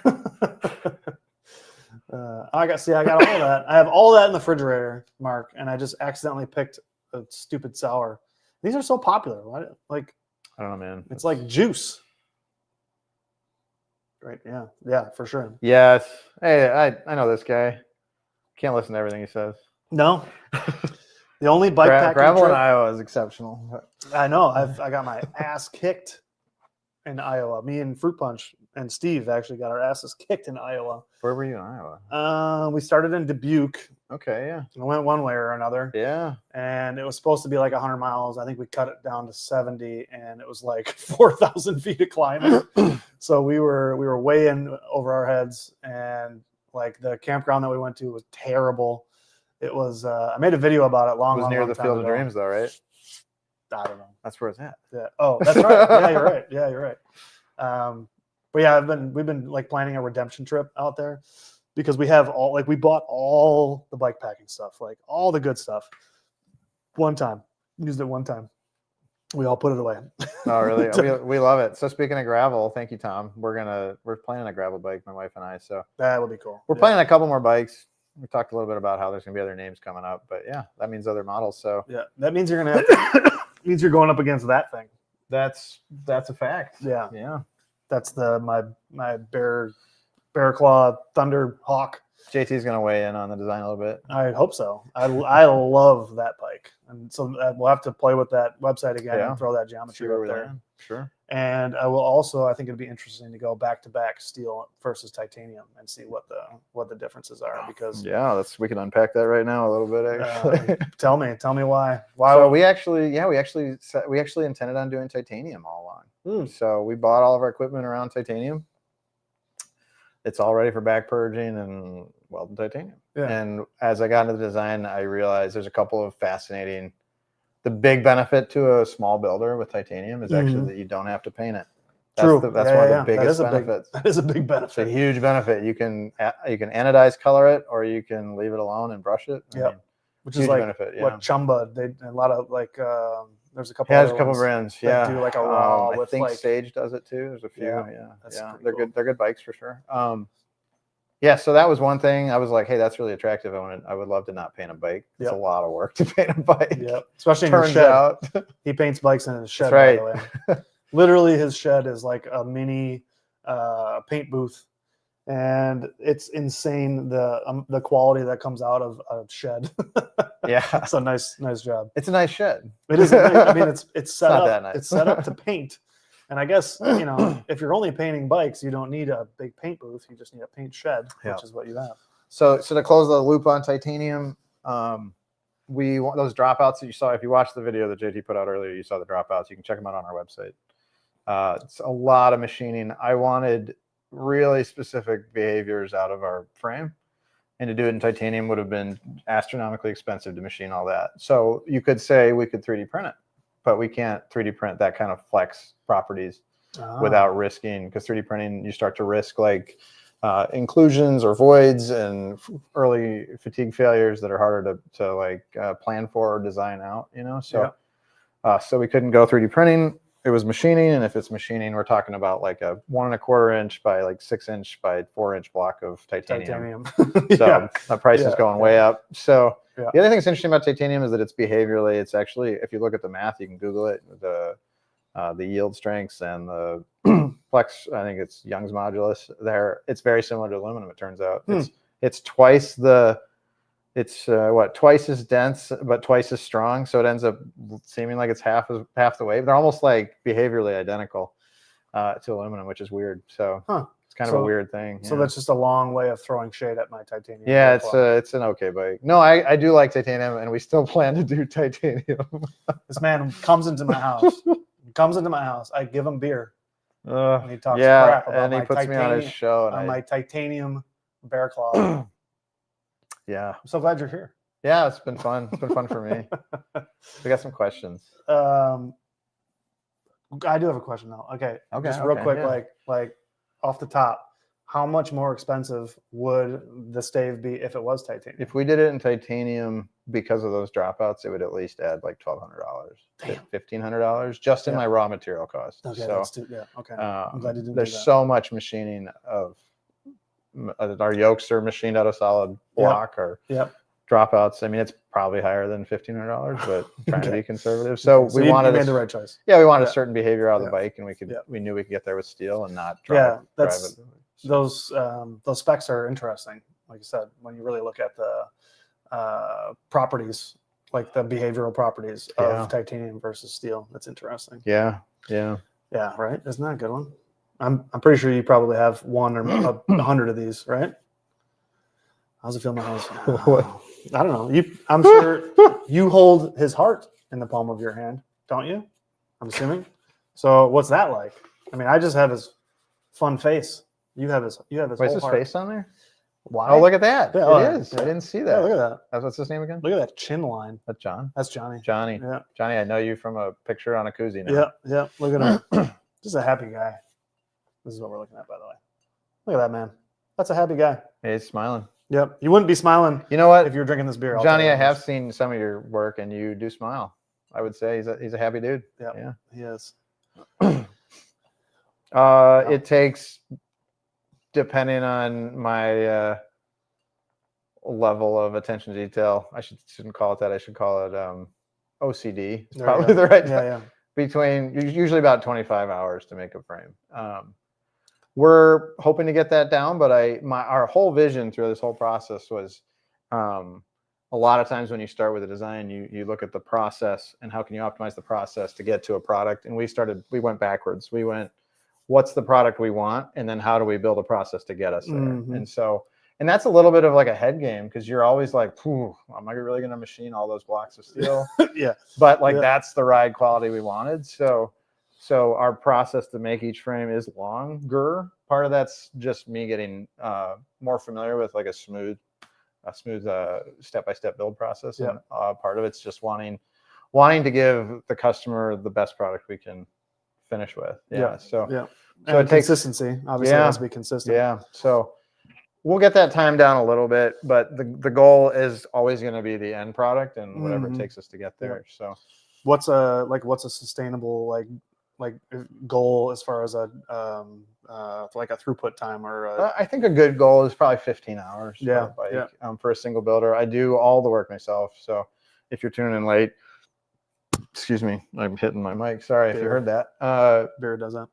A: I got all that. I have all that in the refrigerator, Mark, and I just accidentally picked a stupid sour. These are so popular. Why, like,
B: I don't know, man.
A: it's like juice. Right? Yeah, for sure.
B: Yes. Hey, I know this guy. Can't listen to everything he says.
A: No. The only bike packing
B: gravel
A: trip,
B: in Iowa is exceptional.
A: I know. I got my ass kicked in Iowa. Me and Fruit Punch and Steve actually got our asses kicked in Iowa.
B: Where were you in Iowa?
A: We started in Dubuque.
B: Okay, yeah.
A: We went one way or another.
B: Yeah.
A: And it was supposed to be like 100 miles. I think we cut it down to 70, and it was like 4,000 feet of climbing. So we were way in over our heads, and like the campground that we went to was terrible. It was. I made a video about it long.
B: It was near the Field of Dreams, though, right?
A: I don't know.
B: That's where it's at.
A: Yeah. Oh, that's right. Yeah, you're right. Yeah, you're right. But yeah, we've been like planning a redemption trip out there because we bought all the bike packing stuff, like all the good stuff. One time, used it one time. We all put it away.
B: Oh, really? We love it. So speaking of gravel, thank you, Tom. We're planning a gravel bike, my wife and I. So
A: That would be cool.
B: we're planning a couple more bikes. We talked a little bit about how there's gonna be other names coming up, but yeah, that means other models. So
A: Yeah, that means you're gonna have means you're going up against that thing.
B: that's a fact.
A: Yeah,
B: Yeah.
A: that's my bear claw thunder hawk.
B: JT's gonna weigh in on the design a little bit.
A: I hope so. I love that bike, and so we'll have to play with that website again
B: Yeah.
A: and throw that
B: See
A: geometry
B: where
A: up
B: we
A: there.
B: land. Sure.
A: And I will also, I think it'd be interesting to go back to back steel versus titanium and see what the differences are, because
B: Yeah, we can unpack that right now a little bit. Actually,
A: tell me why.
B: So we actually intended on doing titanium all along. So we bought all of our equipment around titanium. It's all ready for back purging and welded titanium.
A: Yeah.
B: And as I got into the design, I realized there's a couple of fascinating. The big benefit to a small builder with titanium is actually that you don't have to paint it.
A: True.
B: That's one of the biggest benefits.
A: That is a big benefit.
B: It's a huge benefit. You can anodize color it, or you can leave it alone and brush it.
A: Yeah. Which is
B: huge
A: like
B: benefit, yeah.
A: what Chumba, a lot of like there's a couple.
B: Yeah, there's a couple brands.
A: that
B: Yeah,
A: do like a raw
B: I
A: with
B: think
A: like
B: Sage does it too. There's a few.
A: Yeah,
B: Yeah,
A: that's
B: yeah.
A: pretty
B: They're
A: cool.
B: good. They're good bikes for sure. Yeah. So that was one thing. I was like, hey, that's really attractive. I would love to not paint a bike. It's
A: Yep.
B: a lot of work to paint a bike.
A: Yep. Especially in his
B: Turns
A: shed.
B: out.
A: He paints bikes in his shed.
B: That's
A: By the way. Literally, his shed is like a mini paint booth, and it's insane the quality that comes out of a shed.
B: Yeah.
A: It's a nice job.
B: It's a nice shed.
A: It is. I mean, it's set
B: not
A: up.
B: that nice.
A: It's set up to paint. And I guess, if you're only painting bikes, you don't need a big paint booth. You just need a paint shed,
B: Yeah.
A: which is what you have.
B: So to close the loop on titanium, we want those dropouts that you saw. If you watched the video that JT put out earlier, you saw the dropouts. You can check them out on our website. It's a lot of machining. I wanted really specific behaviors out of our frame, and to do it in titanium would have been astronomically expensive to machine all that. So you could say we could 3D print it, but we can't 3D print that kind of flex properties without risking, because 3D printing, you start to risk like inclusions or voids and early fatigue failures that are harder to plan for or design out, So, so we couldn't go 3D printing. It was machining, and if it's machining, we're talking about like a 1 1/4 inch by like 6 inch by 4 inch block of titanium. So the price is going way up. So the other thing that's interesting about titanium is that it's behaviorally, it's actually, if you look at the math, you can Google it, the yield strengths and the flex, I think it's Young's modulus there. It's very similar to aluminum, it turns out. It's twice twice as dense, but twice as strong. So it ends up seeming like it's half the weight. They're almost like behaviorally identical to aluminum, which is weird. So it's kind of a weird thing.
A: So that's just a long way of throwing shade at my titanium.
B: Yeah, it's an okay bike. No, I do like titanium, and we still plan to do titanium.
A: This man comes into my house. I give him beer. And he talks
B: yeah,
A: crap about
B: and he puts me on his show. And
A: my titanium bear claw.
B: Yeah.
A: I'm so glad you're here.
B: Yeah, it's been fun. It's been fun for me. We got some questions.
A: I do have a question though. Okay. Just real quick,
B: yeah.
A: like off the top, how much more expensive would the stave be if it was titanium?
B: If we did it in titanium, because of those dropouts, it would at least add like $1,200, $1,500 just in my raw material cost.
A: Okay.
B: So,
A: okay. I'm glad you didn't
B: there's
A: do that.
B: so much machining of our yokes are machined out of solid block or dropouts. I mean, it's probably higher than $1,500, but trying to be conservative. So we wanted
A: made the right choice.
B: Yeah, we wanted a certain behavior out of the bike, and we knew we could get there with steel and not drive it.
A: Those specs are interesting. Like I said, when you really look at the properties, like the behavioral properties of titanium versus steel, that's interesting.
B: Yeah.
A: Right? Isn't that a good one? I'm pretty sure you probably have 1 or 100 of these, right? How's it feel in my hands? I don't know. I'm sure you hold his heart in the palm of your hand, don't you? I'm assuming. So what's that like? I mean, I just have his fun face. You have his.
B: Wait, is his
A: heart.
B: face on there?
A: Why?
B: Oh, look at that!
A: Yeah,
B: it is.
A: yeah.
B: I didn't see
A: Yeah,
B: that.
A: look at that.
B: What's his name again?
A: Look at that chin line.
B: That's John.
A: That's Johnny.
B: Johnny.
A: Yeah.
B: Johnny, I know you from a picture on a koozie now.
A: Yeah. Look at him. Just a happy guy. This is what we're looking at, by the way. Look at that man. That's a happy guy.
B: Hey, he's smiling.
A: Yep. You wouldn't be smiling.
B: You know what?
A: If you were drinking this beer,
B: Johnny, I have seen some of your work, and you do smile. I would say he's a happy dude.
A: Yeah, he is.
B: It takes, depending on my level of attention to detail, shouldn't call it that. I should call it OCD. It's probably the right time.
A: Yeah.
B: Between usually about 25 hours to make a frame. We're hoping to get that down, but our whole vision through this whole process was a lot of times when you start with a design, you look at the process and how can you optimize the process to get to a product. And we went backwards. We went, what's the product we want? And then how do we build a process to get us there? And that's a little bit of like a head game, because you're always like, am I really going to machine all those blocks of steel?
A: Yeah.
B: But that's the ride quality we wanted. So our process to make each frame is longer. Part of that's just me getting more familiar with like a smooth step-by-step build process. And part of it's just wanting to give the customer the best product we can finish with. So
A: it takes consistency. Obviously, it has to be consistent.
B: Yeah. So we'll get that time down a little bit, but the goal is always going to be the end product and whatever it takes us to get there. So
A: what's a sustainable like goal as far as like a throughput time or
B: I think a good goal is probably 15 hours for a single builder. I do all the work myself. So if you're tuning in late, excuse me, I'm hitting my mic. Sorry if you heard that.
A: Bear does that.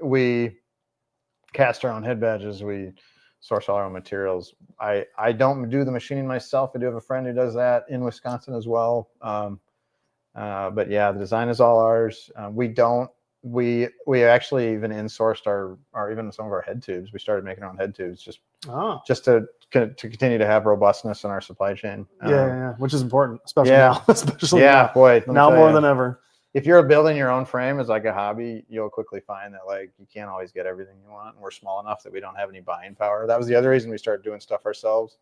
B: We cast our own head badges. We source all our own materials. I don't do the machining myself. I do have a friend who does that in Wisconsin as well. But yeah, the design is all ours. We actually even insourced our even some of our head tubes. We started making our own head tubes just to continue to have robustness in our supply chain.
A: Which is important, especially now. Now more than ever.
B: If you're building your own frame as like a hobby, you'll quickly find that like you can't always get everything you want. And we're small enough that we don't have any buying power. That was the other reason we started doing stuff ourselves.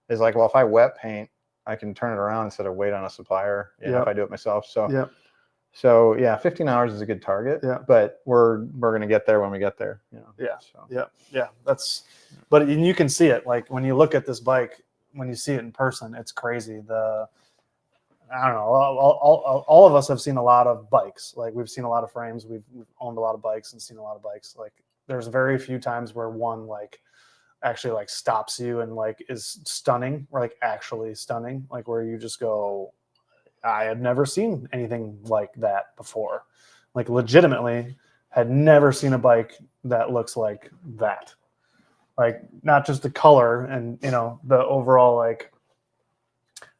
B: Is like, well, if I wet paint, I can turn it around instead of wait on a supplier. If I do it myself. So 15 hours is a good target. But we're going to get there when we get there.
A: But you can see it, like when you look at this bike, when you see it in person, it's crazy. I don't know. All of us have seen a lot of bikes. Like we've seen a lot of frames. We've owned a lot of bikes and seen a lot of bikes. Like there's very few times where one like actually like stops you and like is stunning, or like actually stunning, like where you just go, I have never seen anything like that before. Like legitimately had never seen a bike that looks like that. Like not just the color and the overall like,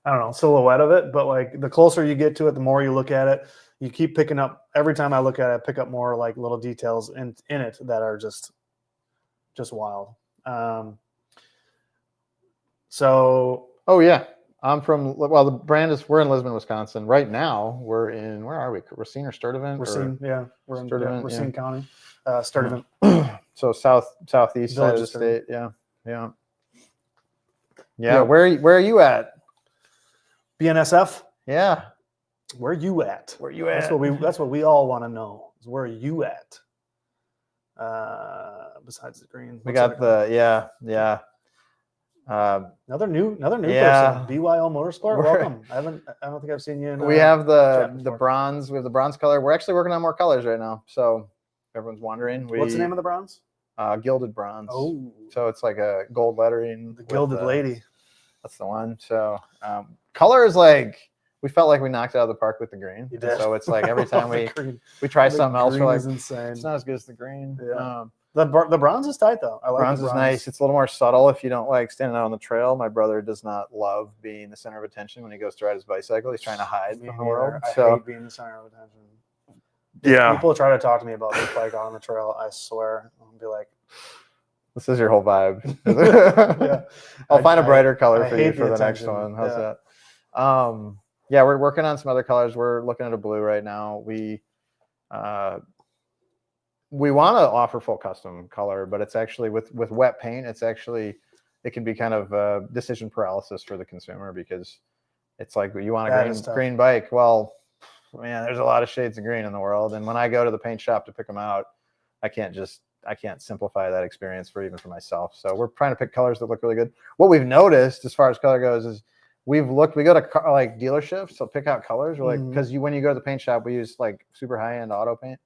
A: I don't know, silhouette of it, but like the closer you get to it, the more you look at it, you keep picking up. Every time I look at it, I pick up more like little details in it that are just wild.
B: I'm from, the brand is, we're in Lisbon, Wisconsin. Right now, we're in, where are we? Racine or Sturtevant?
A: We're in Racine County, Sturtevant.
B: So southeast side of the state. Yeah. Where are you at?
A: BNSF?
B: Yeah.
A: Where you at? That's what we all want to know. Is where are you at? Besides the green.
B: We got
A: another new person. BYO Motorsport. Welcome. I don't think I've seen you in
B: we have the bronze. We have the bronze color. We're actually working on more colors right now. So everyone's wondering.
A: What's the name of the bronze?
B: Gilded bronze.
A: Oh.
B: So it's like a gold lettering.
A: The Gilded Lady.
B: That's the one. So color is like, we felt like we knocked it out of the park with the green.
A: You did.
B: So it's like every time we try something else, we're like,
A: insane.
B: It's not as good as the green.
A: Yeah. The bronze is tight though. I like
B: bronze is nice. It's a little more subtle if you don't like standing out on the trail. My brother does not love being the center of attention when he goes to ride his bicycle. He's trying to hide from the world.
A: I hate being the center of attention. If people try to talk to me about this bike on the trail, I swear I'll be like,
B: this is your whole vibe. I'll find a brighter color for you for the next one. How's that? We're working on some other colors. We're looking at a blue right now. We want to offer full custom color, but it's actually with wet paint, it can be kind of decision paralysis for the consumer, because it's like, you want a green bike. Well, man, there's a lot of shades of green in the world. And when I go to the paint shop to pick them out, I can't simplify that experience for myself. So we're trying to pick colors that look really good. What we've noticed as far as color goes is we go to like dealerships, so pick out colors. We're like, because when you go to the paint shop, we use like super high-end auto paint.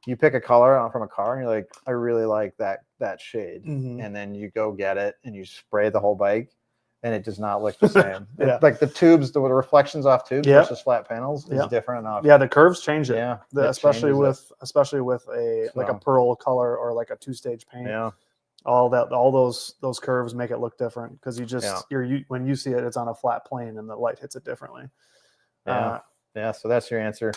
B: you pick a color from a car and you're like, I really like that shade.
A: Mhm.
B: And then you go get it and you spray the whole bike and it does not look the same.
A: Yeah.
B: Like the tubes, the reflections off tubes
A: Yep.
B: versus flat panels is
A: Yep.
B: different enough.
A: Yeah, the curves change it.
B: Yeah.
A: Especially with a like a
B: So.
A: pearl color or like a 2-stage paint.
B: Yeah.
A: All those curves make it look different because when you see it, it's on a flat plane and the light hits it differently.
B: Yeah. So that's your answer.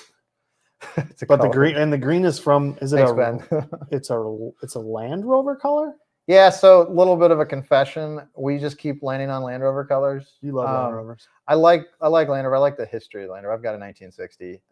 A: But the green is from, is it
B: Thanks, Ben.
A: it's a Land Rover color?
B: Yeah, so a little bit of a confession. We just keep landing on Land Rover colors.
A: You love Land Rovers.
B: I like Land Rover. I like the history of Land Rover. I've got a 1960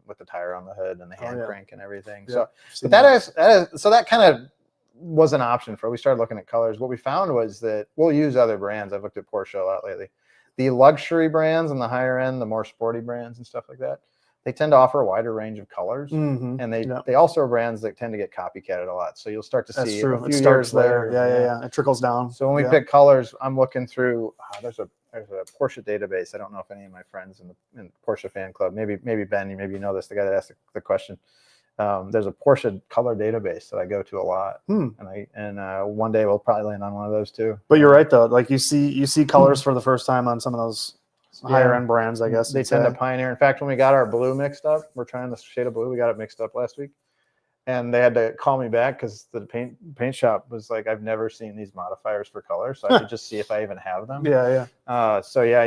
B: with the tire on the hood and the hand crank and everything.
A: Yeah,
B: so, that kind of was an option for. We started looking at colors. What we found was that we'll use other brands. I've looked at Porsche a lot lately. The luxury brands and the higher end, the more sporty brands and stuff like that, they tend to offer a wider range of colors, and they also are brands that tend to get copycatted a lot. So you'll start to see a few years later.
A: Yeah. It trickles down.
B: So when we pick colors, I'm looking through. There's a Porsche database. I don't know if any of my friends in the Porsche fan club, maybe Ben, maybe you know this, the guy that asked the question. There's a Porsche color database that I go to a lot, and one day we'll probably land on one of those too.
A: But you're right though. Like you see colors for the first time on some of those higher end brands, I guess.
B: They tend to pioneer. In fact, when we got our blue mixed up, we're trying the shade of blue. We got it mixed up last week, and they had to call me back because the paint shop was like, I've never seen these modifiers for color, so I could just see if I even have them.
A: Yeah.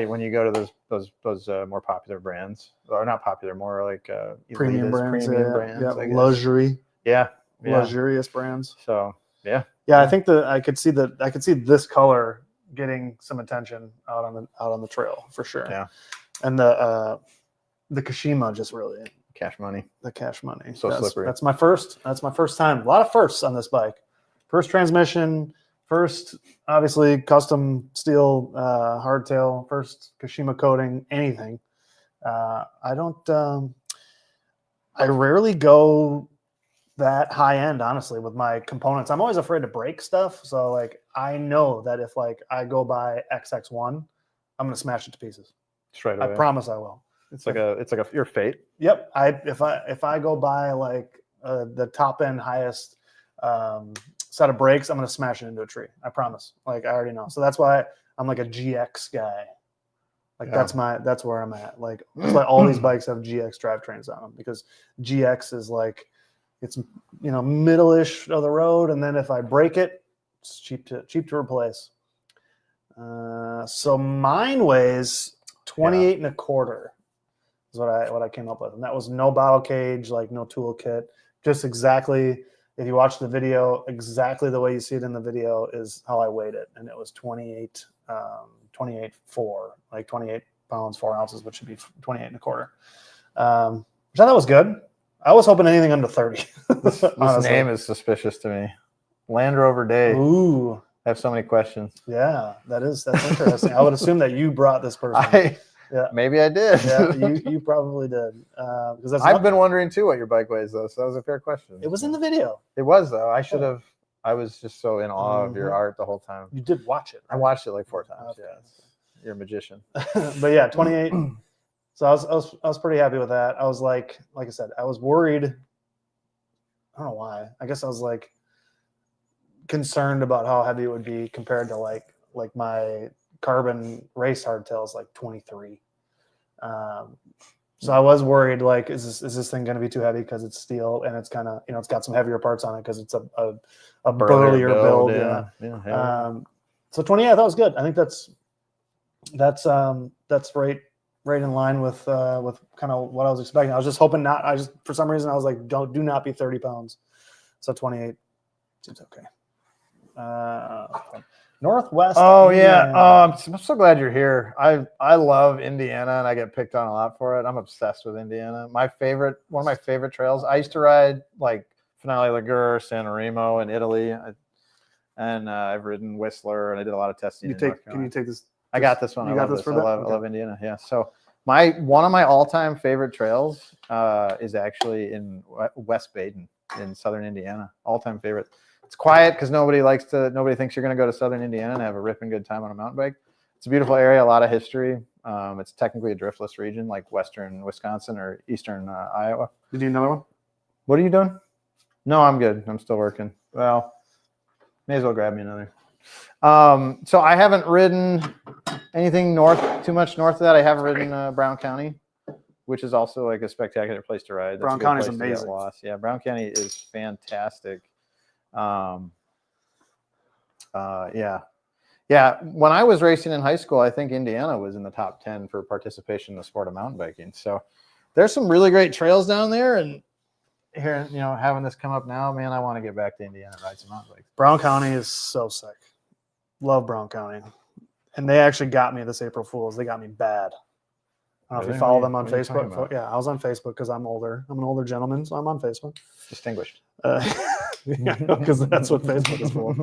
B: When you go to those more popular brands, or not popular, more like
A: premium brands,
B: luxury,
A: luxurious brands.
B: So
A: I think I could see this color getting some attention out on the trail for sure.
B: Yeah.
A: And the Kashima just really
B: cash money.
A: The cash money.
B: So slippery.
A: That's my first time. A lot of firsts on this bike. First transmission, first obviously custom steel hardtail, first Kashima coating, anything. I rarely go that high end, honestly, with my components. I'm always afraid to break stuff. So like I know that if like I go buy XX1, I'm gonna smash it to pieces.
B: Straight away.
A: I promise I will.
B: It's like your fate.
A: Yep. If I go buy like the top end highest set of brakes, I'm gonna smash it into a tree. I promise. Like I already know. So that's why I'm like a GX guy. Like that's where I'm at. Like that's why all these bikes have GX drivetrains on them, because GX is like, it's middle-ish of the road, and then if I break it, it's cheap to replace. So mine weighs 28 and a quarter is what I came up with, and that was no bottle cage, like no toolkit, just exactly. If you watch the video, exactly the way you see it in the video is how I weighed it, and it was 28, like 28 pounds 4 ounces, which should be 28 and a quarter. Which I thought was good. I was hoping anything under 30.
B: This name is suspicious to me. Land Rover Day.
A: Ooh.
B: I have so many questions.
A: Yeah, that's interesting. I would assume that you brought this person.
B: Maybe I did.
A: Yeah, you probably did. Because
B: I've been wondering too what your bike weighs, though. So that was a fair question.
A: It was in the video.
B: It was, though. I should have. I was just so in awe of your art the whole time.
A: You did watch it.
B: Right? I watched it like 4 times.
A: Okay.
B: Yeah, you're a magician.
A: But yeah, 28. So I was pretty happy with that. I was like I said, I was worried. I don't know why. I guess I was like concerned about how heavy it would be compared to like my carbon race hardtails, like 23. So I was worried, like, is this thing going to be too heavy because it's steel and it's kind of, it's got some heavier parts on it because it's a burlier build. Yeah. So 28, I thought was good. I think that's right in line with kind of what I was expecting. I was just hoping not. For some reason I was like, do not be 30 pounds. So 28 seems okay. Northwest.
B: Oh yeah. I'm so glad you're here. I love Indiana, and I get picked on a lot for it. I'm obsessed with Indiana. One of my favorite trails. I used to ride like Finale Ligure, San Remo in Italy, and I've ridden Whistler, and I did a lot of testing.
A: Can you take this?
B: I got this one.
A: You got this for that?
B: I love Indiana. Yeah. So one of my all-time favorite trails is actually in West Baden in southern Indiana. All-time favorite. It's quiet because nobody thinks you're going to go to southern Indiana and have a ripping good time on a mountain bike. It's a beautiful area, a lot of history. It's technically a driftless region, like western Wisconsin or eastern Iowa.
A: Did you do another one?
B: What are you doing? No, I'm good. I'm still working. Well, may as well grab me another. So I haven't ridden anything too much north of that. I haven't ridden Brown County, which is also like a spectacular place to ride. That's
A: Brown
B: a good
A: County's
B: place to get
A: amazing.
B: lost. Yeah, Brown County is fantastic. Yeah. When I was racing in high school, I think Indiana was in the top 10 for participation in the sport of mountain biking. So there's some really great trails down there. And here, having this come up now, man, I want to get back to Indiana and ride some mountain bikes.
A: Brown County is so sick. Love Brown County. And they actually got me this April Fool's. They got me bad. I don't know if you follow them on Facebook. Yeah, I was on Facebook because I'm older. I'm an older gentleman, so I'm on Facebook.
B: Distinguished.
A: Because that's what Facebook is for.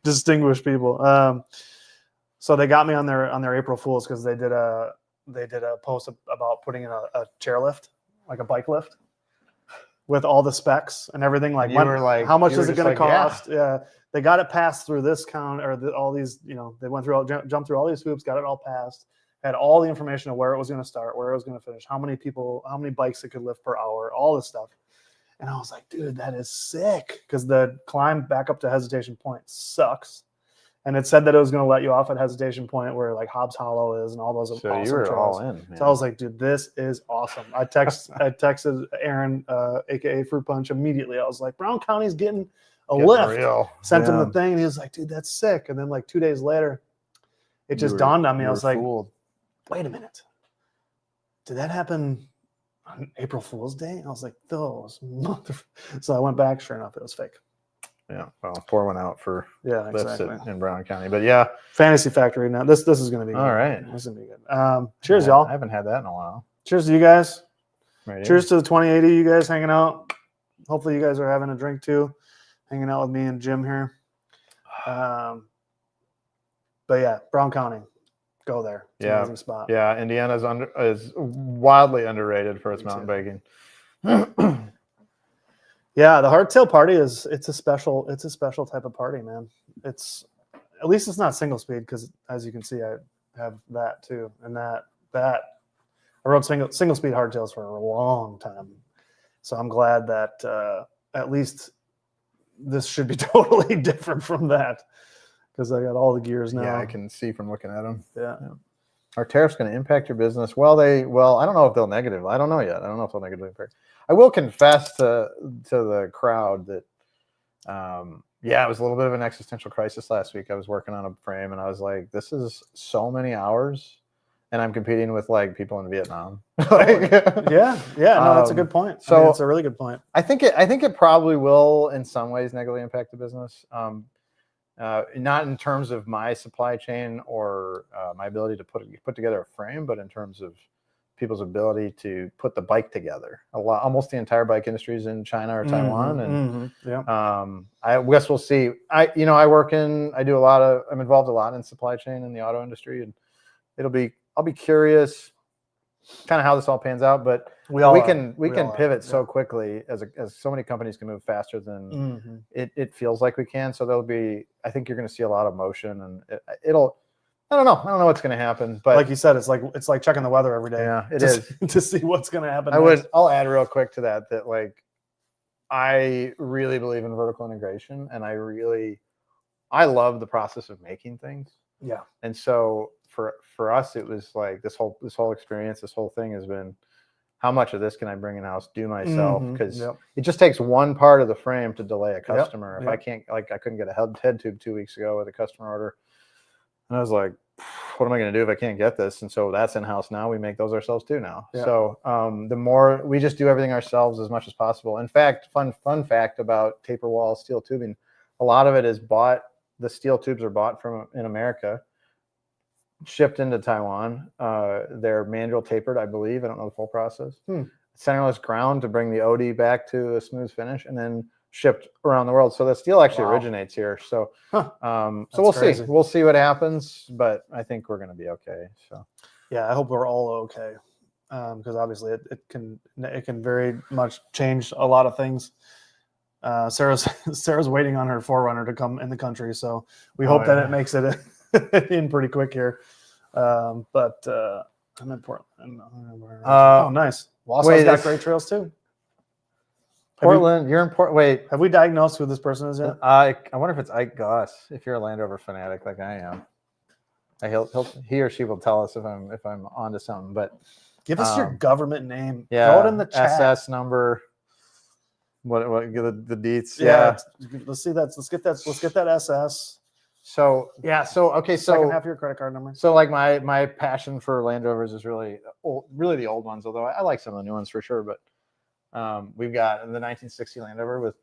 A: Distinguished people. So they got me on their April Fool's because they did a post about putting in a chairlift, like a bike lift, with all the specs and everything. Like, how much is it going to cost? Yeah. They got it passed through this all these, they went through, jumped through all these hoops, got it all passed, had all the information of where it was going to start, where it was going to finish, how many bikes it could lift per hour, all this stuff. And I was like, dude, that is sick. Because the climb back up to Hesitation Point sucks. And it said that it was going to let you off at Hesitation Point where like Hobbs Hollow is and all those
B: so
A: awesome
B: you were
A: trails.
B: all in, man.
A: So I was like, dude, this is awesome. I texted Aaron, aka Fruit Punch, immediately. I was like, Brown County's getting a lift. Sent him the thing, and he was like, dude, that's sick. And then like 2 days later, it just dawned on me. I was like, wait a minute. Did that happen on April Fool's Day? And I was like, those motherfuckers. So I went back. Sure enough, it was fake.
B: Yeah, well, pour one out for
A: exactly.
B: in Brown County. But yeah,
A: Fantasy Factory. Now this is going to be
B: all
A: good.
B: right.
A: This is going to be good. Cheers, y'all.
B: I haven't had that in a while.
A: Cheers to you guys.
B: Right
A: Cheers to the 2080. You guys hanging out. Hopefully, you guys are having a drink too, hanging out with me and Jim here. But yeah, Brown County, go there. It's an amazing spot.
B: Yeah, Indiana is wildly underrated for its mountain biking.
A: Yeah, the hardtail party it's a special type of party, man. It's at least it's not single speed because as you can see, I have that too, and that I rode single speed hardtails for a long time, so I'm glad that at least this should be totally different from that because I got all the gears now.
B: Yeah, I can see from looking at them.
A: Yeah.
B: Are tariffs going to impact your business? Well, I don't know if they'll negatively. I don't know yet. I don't know if they'll negatively impact. I will confess to the crowd that, it was a little bit of an existential crisis last week. I was working on a frame, and I was like, this is so many hours, and I'm competing with like people in Vietnam.
A: Yeah. No, that's a good point.
B: So
A: it's a really good point.
B: I think it probably will in some ways negatively impact the business. Not in terms of my supply chain or my ability to put together a frame, but in terms of people's ability to put the bike together. Almost the entire bike industry is in China or Taiwan, and I guess we'll see. I'm involved a lot in supply chain in the auto industry, and I'll be curious kind of how this all pans out, but we can pivot so quickly as so many companies can move faster than it feels like we can. So I think you're going to see a lot of motion, and I don't know what's going to happen, but
A: like you said, it's like checking the weather every day.
B: Yeah, it is
A: to see what's going to happen.
B: I'll add real quick to that like I really believe in vertical integration, and I love the process of making things.
A: Yeah. And
B: so for us, it was like this whole experience, this whole thing has been, how much of this can I bring in house, do myself? Because it just takes one part of the frame to delay a customer. If I can't, I couldn't get a head tube 2 weeks ago with a customer order. And I was like, what am I going to do if I can't get this? And so that's in-house now. We make those ourselves too now. Yeah. So the more we just do everything ourselves as much as possible. In fact, fun fact about taper wall steel tubing, a lot of it is bought. The steel tubes are bought in America, shipped into Taiwan. They're manual tapered, I believe. I don't know the full process. Centerless ground to bring the OD back to a smooth finish, and then shipped around the world. So the steel actually originates here. So, so we'll see. We'll see what happens, but I think we're going to be okay. So,
A: yeah, I hope we're all okay, because obviously it can very much change a lot of things. Sarah's waiting on her 4Runner to come in the country, so we hope that it makes it in pretty quick here. But I'm in Portland. Oh, nice. Wausau's got great trails too.
B: Portland, you're in Port. Wait,
A: Have we diagnosed who this person is yet?
B: I wonder if it's Ike Goss. If you're a Land Rover fanatic like I am, he or she will tell us if I'm onto something. But
A: Give us your government name.
B: yeah,
A: Throw it in the chat.
B: SS number. What the deets?
A: Yeah. Let's see that. Let's get that SS.
B: So yeah. So okay. So
A: second half of your credit card number.
B: So like my passion for Land Rovers is really the old ones. Although I like some of the new ones for sure. But we've got the 1960 Land Rover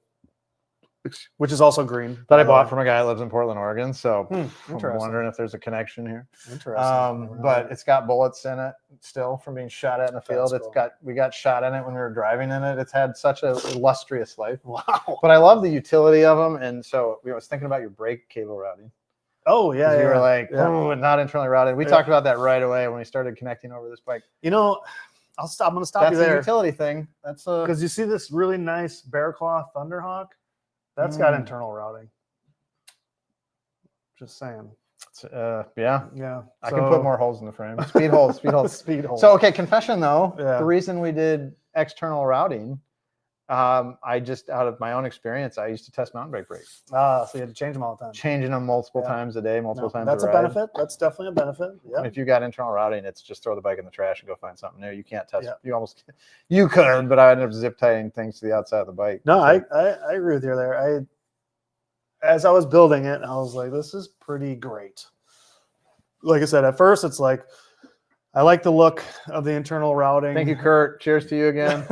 A: which is also green
B: that I bought from a guy that lives in Portland, Oregon. So I'm
A: interesting.
B: wondering if there's a connection here.
A: Interesting.
B: But it's got bullets in it still from being shot at in the field.
A: That's cool.
B: We got shot in it when we were driving in it. It's had such a illustrious life.
A: Wow.
B: But I love the utility of them. And so I was thinking about your brake cable routing.
A: Oh yeah.
B: You were like, oh, not internally routed. We talked about that right away when we started connecting over this bike.
A: You know, I'm going to stop you there.
B: That's a utility thing. That's
A: because you see this really nice Bear Claw Thunderhawk. That's got internal routing. Just saying.
B: Yeah. I can put more holes in the frame. Speed holes.
A: Speed holes.
B: So okay, confession though. Yeah. The reason we did external routing, I just out of my own experience, I used to test mountain bike brakes.
A: So you had to change them all the time.
B: Changing them multiple times a day, multiple times.
A: That's a benefit. That's definitely a benefit. Yeah.
B: If you got internal routing, it's just throw the bike in the trash and go find something new. You can't test. Yeah. You could, but I ended up zip tying things to the outside of the bike.
A: No, I agree with you there. As I was building it, I was like, this is pretty great. Like I said, at first it's like, I like the look of the internal routing.
B: Thank you, Kurt. Cheers to you again.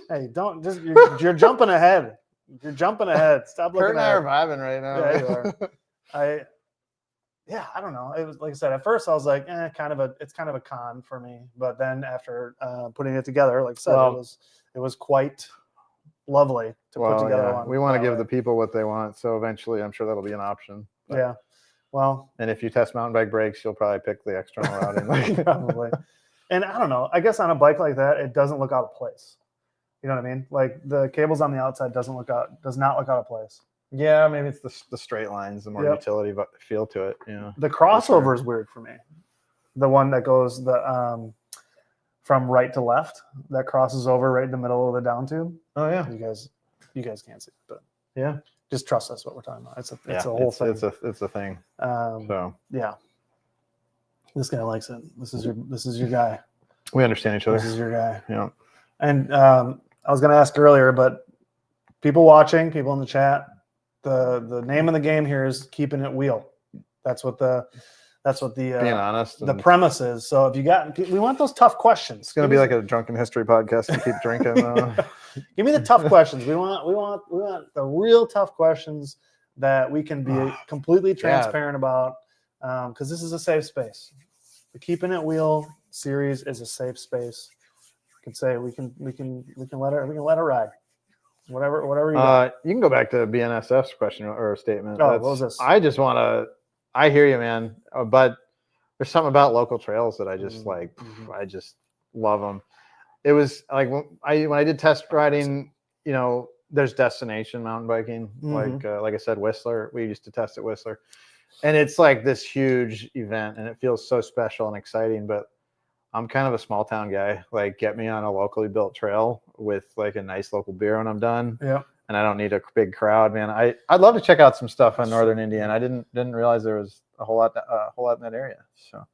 A: Hey, don't just you're jumping ahead. You're jumping ahead. Stop looking.
B: Kurt and I are vibing right now.
A: Yeah, you are. I don't know. It was like I said, at first I was like, it's kind of a con for me. But then after putting it together, like I said, it was quite lovely to put together.
B: Yeah. We want to give the people what they want, so eventually I'm sure that'll be an option. But,
A: yeah. Well,
B: and if you test mountain bike brakes, you'll probably pick the external routing.
A: Probably. And I don't know. I guess on a bike like that, it doesn't look out of place. You know what I mean? Like the cables on the outside does not look out of place.
B: Yeah, maybe it's the straight lines, the more utility feel to it. Yeah.
A: The crossover is weird for me. The one that goes from right to left that crosses over right in the middle of the down tube.
B: Oh yeah.
A: You guys can't see it, but
B: yeah.
A: Just trust us what we're talking about. It's a whole thing.
B: It's a thing. So
A: yeah. This guy likes it. This is your guy.
B: We understand each other.
A: This is your guy.
B: Yeah.
A: And I was going to ask earlier, but people watching, people in the chat, the name of the game here is keeping it wheel. That's what the being
B: honest.
A: The premise is. So if we want those tough questions.
B: It's going to be like a drunken history podcast. You keep drinking.
A: Give me the tough questions. We want the real tough questions that we can be completely transparent about. Because this is a safe space. The Keeping It Wheel series is a safe space. We can say we can let it ride. Whatever
B: you can go back to BNSF's question or statement.
A: What was this?
B: I hear you, man. But there's something about local trails that I just like.
A: Mm-hmm.
B: I just love them. It was like when I did test riding, there's destination mountain biking.
A: Mm-hmm.
B: Like I said, Whistler. We used to test at Whistler. And it's like this huge event and it feels so special and exciting, but I'm kind of a small town guy. Like get me on a locally built trail with like a nice local beer when I'm done.
A: Yeah.
B: And I don't need a big crowd, man. I'd love to check out some stuff on Northern Indiana. I didn't realize there was a whole lot in that area. So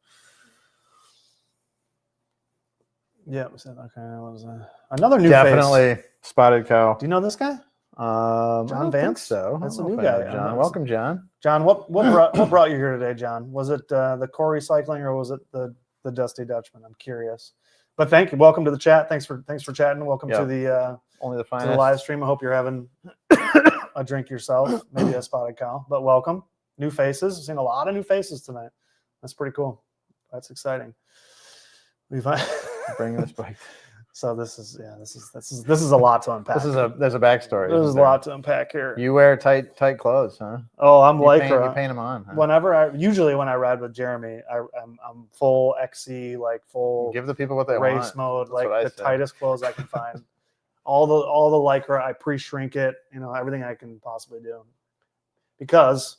A: yeah, okay. What was that? Another new
B: definitely
A: face.
B: Spotted Cow.
A: Do you know this guy?
B: John Vance. So
A: that's a new guy.
B: John, welcome, John.
A: John, what brought you here today, John? Was it the Quarry Cycling or was it the Dusty Dutchman? I'm curious. But thank you. Welcome to the chat. Thanks for chatting. Welcome to the
B: only the finest.
A: To the live stream. I hope you're having a drink yourself, maybe a Spotted Cow. But welcome, new faces. I've seen a lot of new faces tonight. That's pretty cool. That's exciting. We've
B: bringing this bike.
A: So this is a lot to unpack.
B: There's a backstory.
A: There's a lot to unpack here.
B: You wear tight clothes, huh?
A: Oh, I'm
B: you paint them on. Huh?
A: Usually when I ride with Jeremy, I'm full XC, like full.
B: Give the people what they
A: want. Race mode, like the tightest clothes I can find. all the Lycra, I pre-shrink it. Everything I can possibly do, because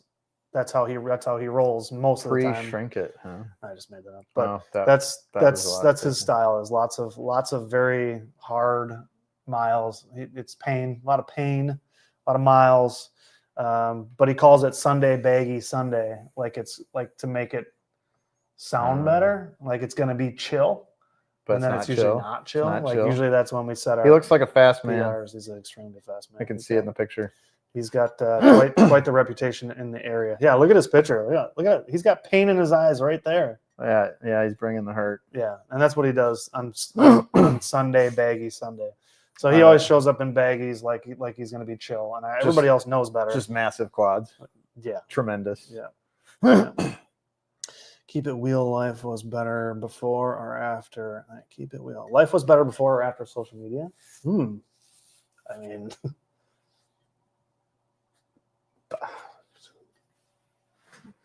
A: that's how he rolls most of the time.
B: Pre-shrink it, huh?
A: I just made that up, but that's his style. Is lots of very hard miles. It's pain, a lot of pain, a lot of miles. But he calls it Sunday baggy Sunday, like it's like to make it sound better, like it's going to be chill.
B: But
A: and then it's usually not chill. Like usually that's when we set our.
B: He looks like a fast man.
A: PRs. He's an extremely fast man.
B: I can see it in the picture.
A: He's got quite the reputation in the area. Yeah, look at his picture. Look at it. He's got pain in his eyes right there.
B: Yeah, he's bringing the hurt.
A: Yeah, and that's what he does on Sunday, baggy Sunday. So he always shows up in baggies like he's going to be chill, and everybody else knows better.
B: Just massive quads.
A: Yeah,
B: tremendous.
A: Yeah. Keep it wheel. Life was better before or after. Keep it wheel. Life was better before or after social media. I mean.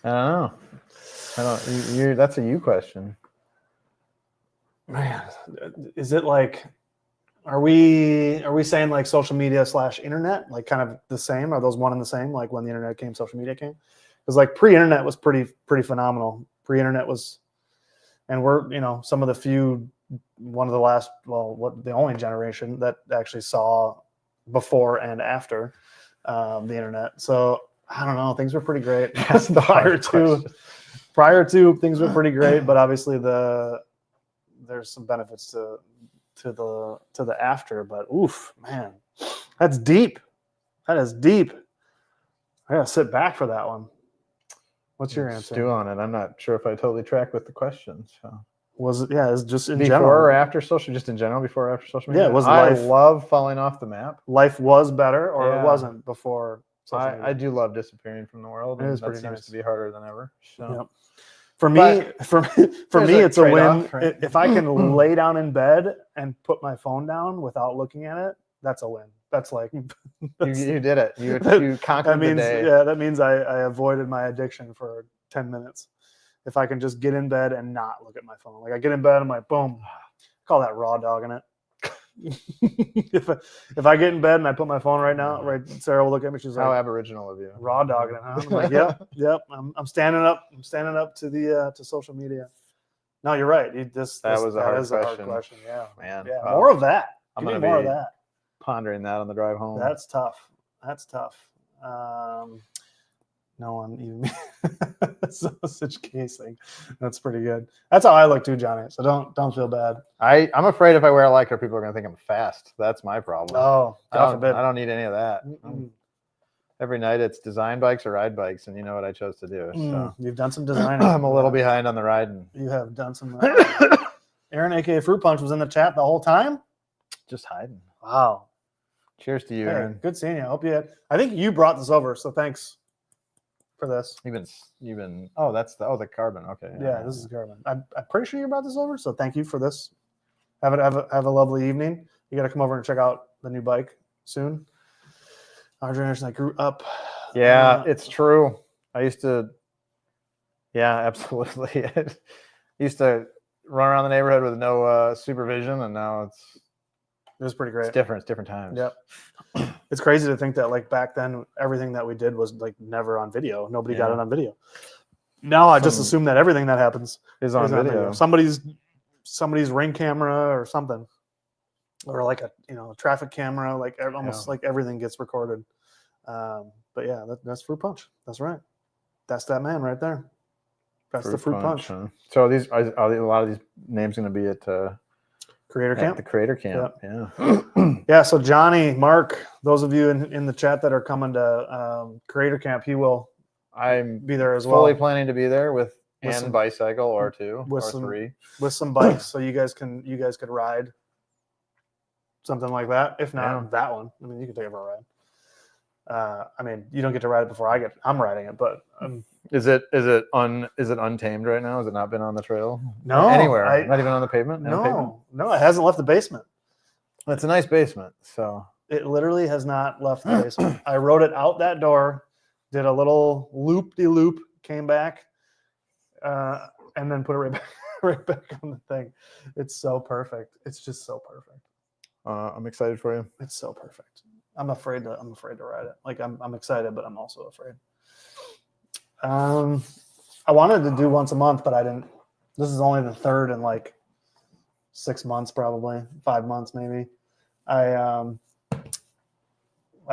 B: I don't know. That's a you question.
A: Man, is it like, are we saying like social media / internet, like kind of the same? Are those one and the same? Like when the internet came, social media came? Because like pre-internet was pretty phenomenal. Pre-internet was, and we're some of the one of the last, the only generation that actually saw before and after the internet. So I don't know. Things were pretty great.
B: That's the
A: prior to things were pretty great, but obviously there's some benefits to the after. But oof, man, that's deep. That is deep. I gotta sit back for that one. What's your answer?
B: Stew on it. I'm not sure if I totally track with the question. So
A: was it? Yeah, it's just in
B: before
A: general.
B: Or after social? Just in general, before or after social media.
A: Yeah, was
B: I
A: life.
B: love falling off the map.
A: Life was better, or it wasn't before.
B: I do love disappearing from the world.
A: It is
B: that
A: pretty
B: seems
A: nice.
B: to be harder than ever. So.
A: Yep. For me, it's a win.
B: Right?
A: If I can lay down in bed and put my phone down without looking at it, that's a win. That's like
B: you did it. You conquered the day.
A: Yeah, that means I avoided my addiction for 10 minutes. If I can just get in bed and not look at my phone, like I get in bed, I'm like, boom, call that raw dogging it. if I get in bed and I put my phone right, Sarah will look at me. She's like,
B: "How Aboriginal of you."
A: Raw dogging it, huh? I'm like, yep. I'm standing up. I'm standing up to the to social media. No, you're right. That is a hard question. Yeah,
B: man.
A: Yeah, wow. More of that.
B: I'm gonna
A: be more of that.
B: Pondering that on the drive home.
A: That's tough. No one even such casing. That's pretty good. That's how I look too, Johnny. So don't feel bad.
B: I'm afraid if I wear a Lycra, people are gonna think I'm fast. That's my problem.
A: Oh, God forbid.
B: I don't need any of that. Every night it's design bikes or ride bikes, and you know what I chose to do. So
A: you've done some designing.
B: I'm a little behind on the riding.
A: You have done some. Aaron, aka Fruit Punch, was in the chat the whole time.
B: Just hiding.
A: Wow.
B: Cheers to you, Aaron.
A: Good seeing you. I hope you had. I think you brought this over, so thanks for this.
B: You've been. Oh, that's the carbon. Okay.
A: Yeah, this is carbon. I'm pretty sure you brought this over, so thank you for this. Have a lovely evening. You got to come over and check out the new bike soon. Our generation that grew up.
B: Yeah, it's true. I used to. Yeah, absolutely. I used to run around the neighborhood with no supervision, and now it
A: was pretty great.
B: It's different. It's different times.
A: Yep. It's crazy to think that like back then, everything that we did was like never on video. Nobody got it on video. Now I just assume that everything that happens
B: is on video.
A: Somebody's ring camera or something, or like a traffic camera. Like almost like everything gets recorded. But yeah, that's Fruit Punch. That's right. That's that man right there. That's the Fruit Punch.
B: Huh? So these are a lot of these names going to be at
A: Creator Camp.
B: The Creator Camp.
A: Yep. Yeah. Yeah. So Johnny, Mark, those of you in the chat that are coming to Creator Camp, he will.
B: I'm
A: be there as well.
B: Fully planning to be there with some bicycle or two or three
A: with some bikes, so you guys could ride something like that. If not that one, I mean, you can take it for a ride. I mean, you don't get to ride it before I'm riding it, but
B: is it untamed right now? Has it not been on the trail?
A: No,
B: anywhere. Not even on the pavement.
A: No, it hasn't left the basement.
B: It's a nice basement, so
A: it literally has not left the basement. I rode it out that door, did a little loop-de-loop, came back, and then put it right back on the thing. It's so perfect. It's just so perfect.
B: I'm excited for you.
A: It's so perfect. I'm afraid to ride it. Like I'm excited, but I'm also afraid. I wanted to do once a month, but I didn't. This is only the third in like 6 months, probably 5 months, maybe. I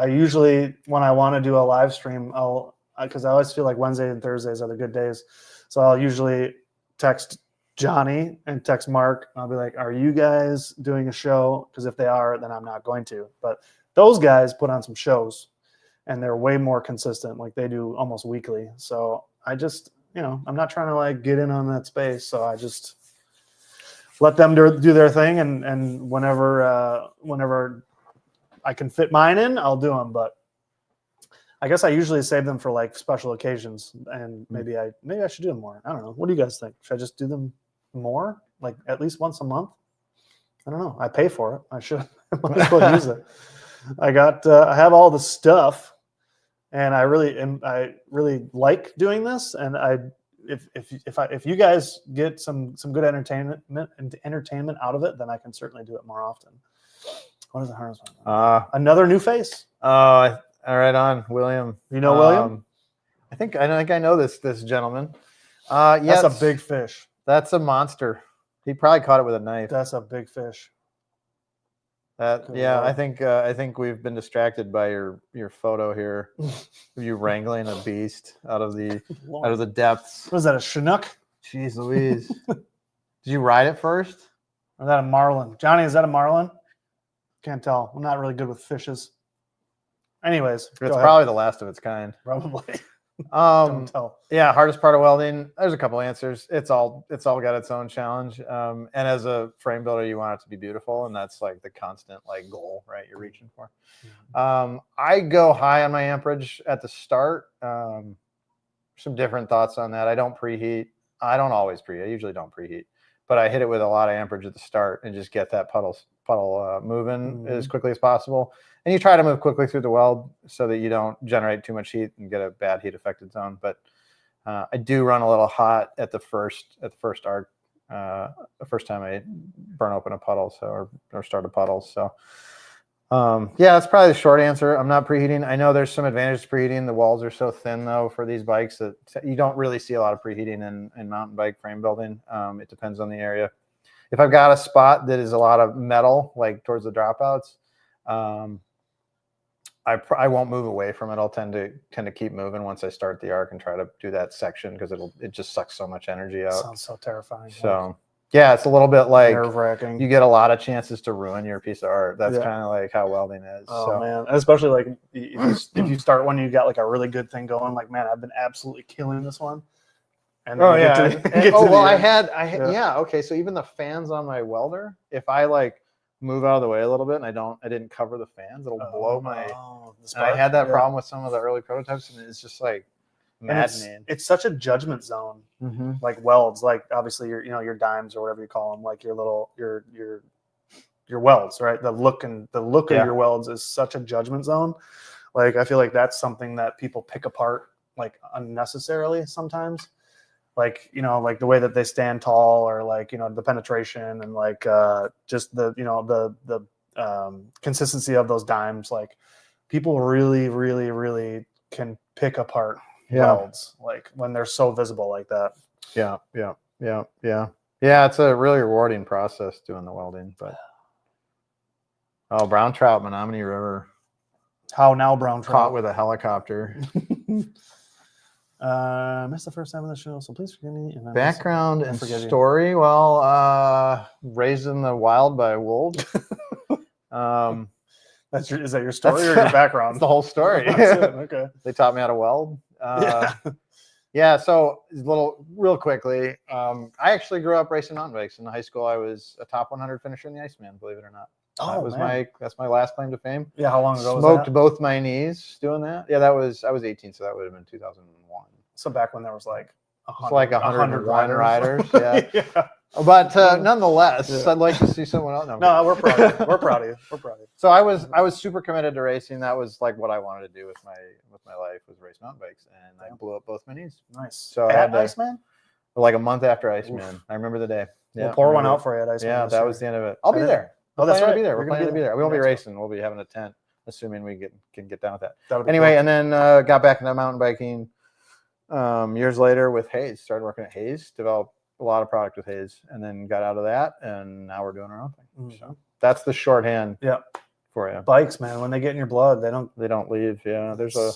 A: usually, when I want to do a live stream, because I always feel like Wednesdays and Thursdays are the good days. So I'll usually text Johnny and text Mark. And I'll be like, are you guys doing a show? Because if they are, then I'm not going to. But those guys put on some shows and they're way more consistent. Like they do almost weekly. So I just, I'm not trying to like get in on that space. So I just let them do their thing. And whenever I can fit mine in, I'll do them. But I guess I usually save them for like special occasions, and maybe I should do them more. I don't know. What do you guys think? Should I just do them more, like at least once a month? I don't know. I pay for it. I should. I might as well use it. I have all the stuff, and I really like doing this. And if you guys get some good entertainment out of it, then I can certainly do it more often. What is the hardest one? Another new face.
B: All right, on William.
A: You know William?
B: I think I know this gentleman.
A: That's a big fish.
B: That's a monster. He probably caught it with a knife.
A: That's a big fish.
B: I think we've been distracted by your photo here of you wrangling a beast out of the depths.
A: What is that, a Chinook?
B: Jeez Louise. Did you ride it first?
A: Or is that a marlin? Johnny, is that a marlin? Can't tell. I'm not really good with fishes. Anyways,
B: it's probably the last of its kind.
A: Probably. Don't tell.
B: Yeah, hardest part of welding. There's a couple answers. It's all got its own challenge. And as a frame builder, you want it to be beautiful, and that's like the constant like goal, right? You're reaching for. Mm-hmm. I go high on my amperage at the start. Some different thoughts on that. I don't preheat. I don't always preheat. I usually don't preheat, but I hit it with a lot of amperage at the start and just get that puddle moving as quickly as possible. And you try to move quickly through the weld so that you don't generate too much heat and get a bad heat affected zone. But I do run a little hot at the first arc, the first time I burn open a puddle, or start a puddle. So that's probably the short answer. I'm not preheating. I know there's some advantage to preheating. The walls are so thin though for these bikes that you don't really see a lot of preheating in mountain bike frame building. It depends on the area. If I've got a spot that is a lot of metal, like towards the dropouts, I won't move away from it. I'll tend to keep moving once I start the arc and try to do that section because it just sucks so much energy out.
A: Sounds so terrifying.
B: So yeah, it's a little bit like
A: nerve-wracking.
B: You get a lot of chances to ruin your piece of art. That's kind of like how welding is.
A: Oh man, especially like if you start one, you got like a really good thing going. Like, man, I've been absolutely killing this one. And
B: okay. So even the fans on my welder, if I like move out of the way a little bit and I didn't cover the fans, it'll blow my. And I had that problem with some of the early prototypes, and it's just like maddening.
A: It's such a judgment zone, like welds. Like obviously your dimes or whatever you call them, like your welds, right? The look of your welds is such a judgment zone. Like I feel like that's something that people pick apart like unnecessarily sometimes. Like, like the way that they stand tall, or like, the penetration and like just the consistency of those dimes. Like people really, really, really can pick apart welds, like when they're so visible like that.
B: Yeah. It's a really rewarding process doing the welding. But brown trout, Menominee River.
A: How now, brown trout?
B: Caught with a helicopter.
A: I missed the first time of the show, so please forgive me.
B: Background and story. Well, raised in the wild by wolves.
A: Is that your story or your background?
B: It's the whole story.
A: Okay.
B: They taught me how to weld. So real quickly, I actually grew up racing mountain bikes. In high school, I was a top 100 finisher in the Iceman, believe it or not. That's my last claim to fame.
A: Yeah, how long ago was
B: Smoked
A: that?
B: both my knees doing that. Yeah, I was 18, so that would have been 2001.
A: So back when there was like
B: 100 riders. Yeah. But nonetheless, I'd like to see someone else.
A: No, we're proud of you. We're proud of you.
B: So I was super committed to racing. That was like what I wanted to do with my life, was race mountain bikes, and I blew up both my knees.
A: Nice.
B: So
A: at Iceman?
B: Like a month after Iceman. Oof. I remember the day.
A: We'll pour one out for you at Iceman.
B: Yeah, that was the end of it. I'll be there.
A: Oh, that's right.
B: We're planning to be there. We won't be racing. We'll be having a tent, assuming we can get down with that.
A: Anyway,
B: cool. And then got back into mountain biking years later with Hayes. Started working at Hayes, developed a lot of product with Hayes, and then got out of that, and now we're doing our own thing. So That's the shorthand.
A: Yeah.
B: For you.
A: Bikes, man, when they get in your blood, they don't
B: leave. Yeah. There's a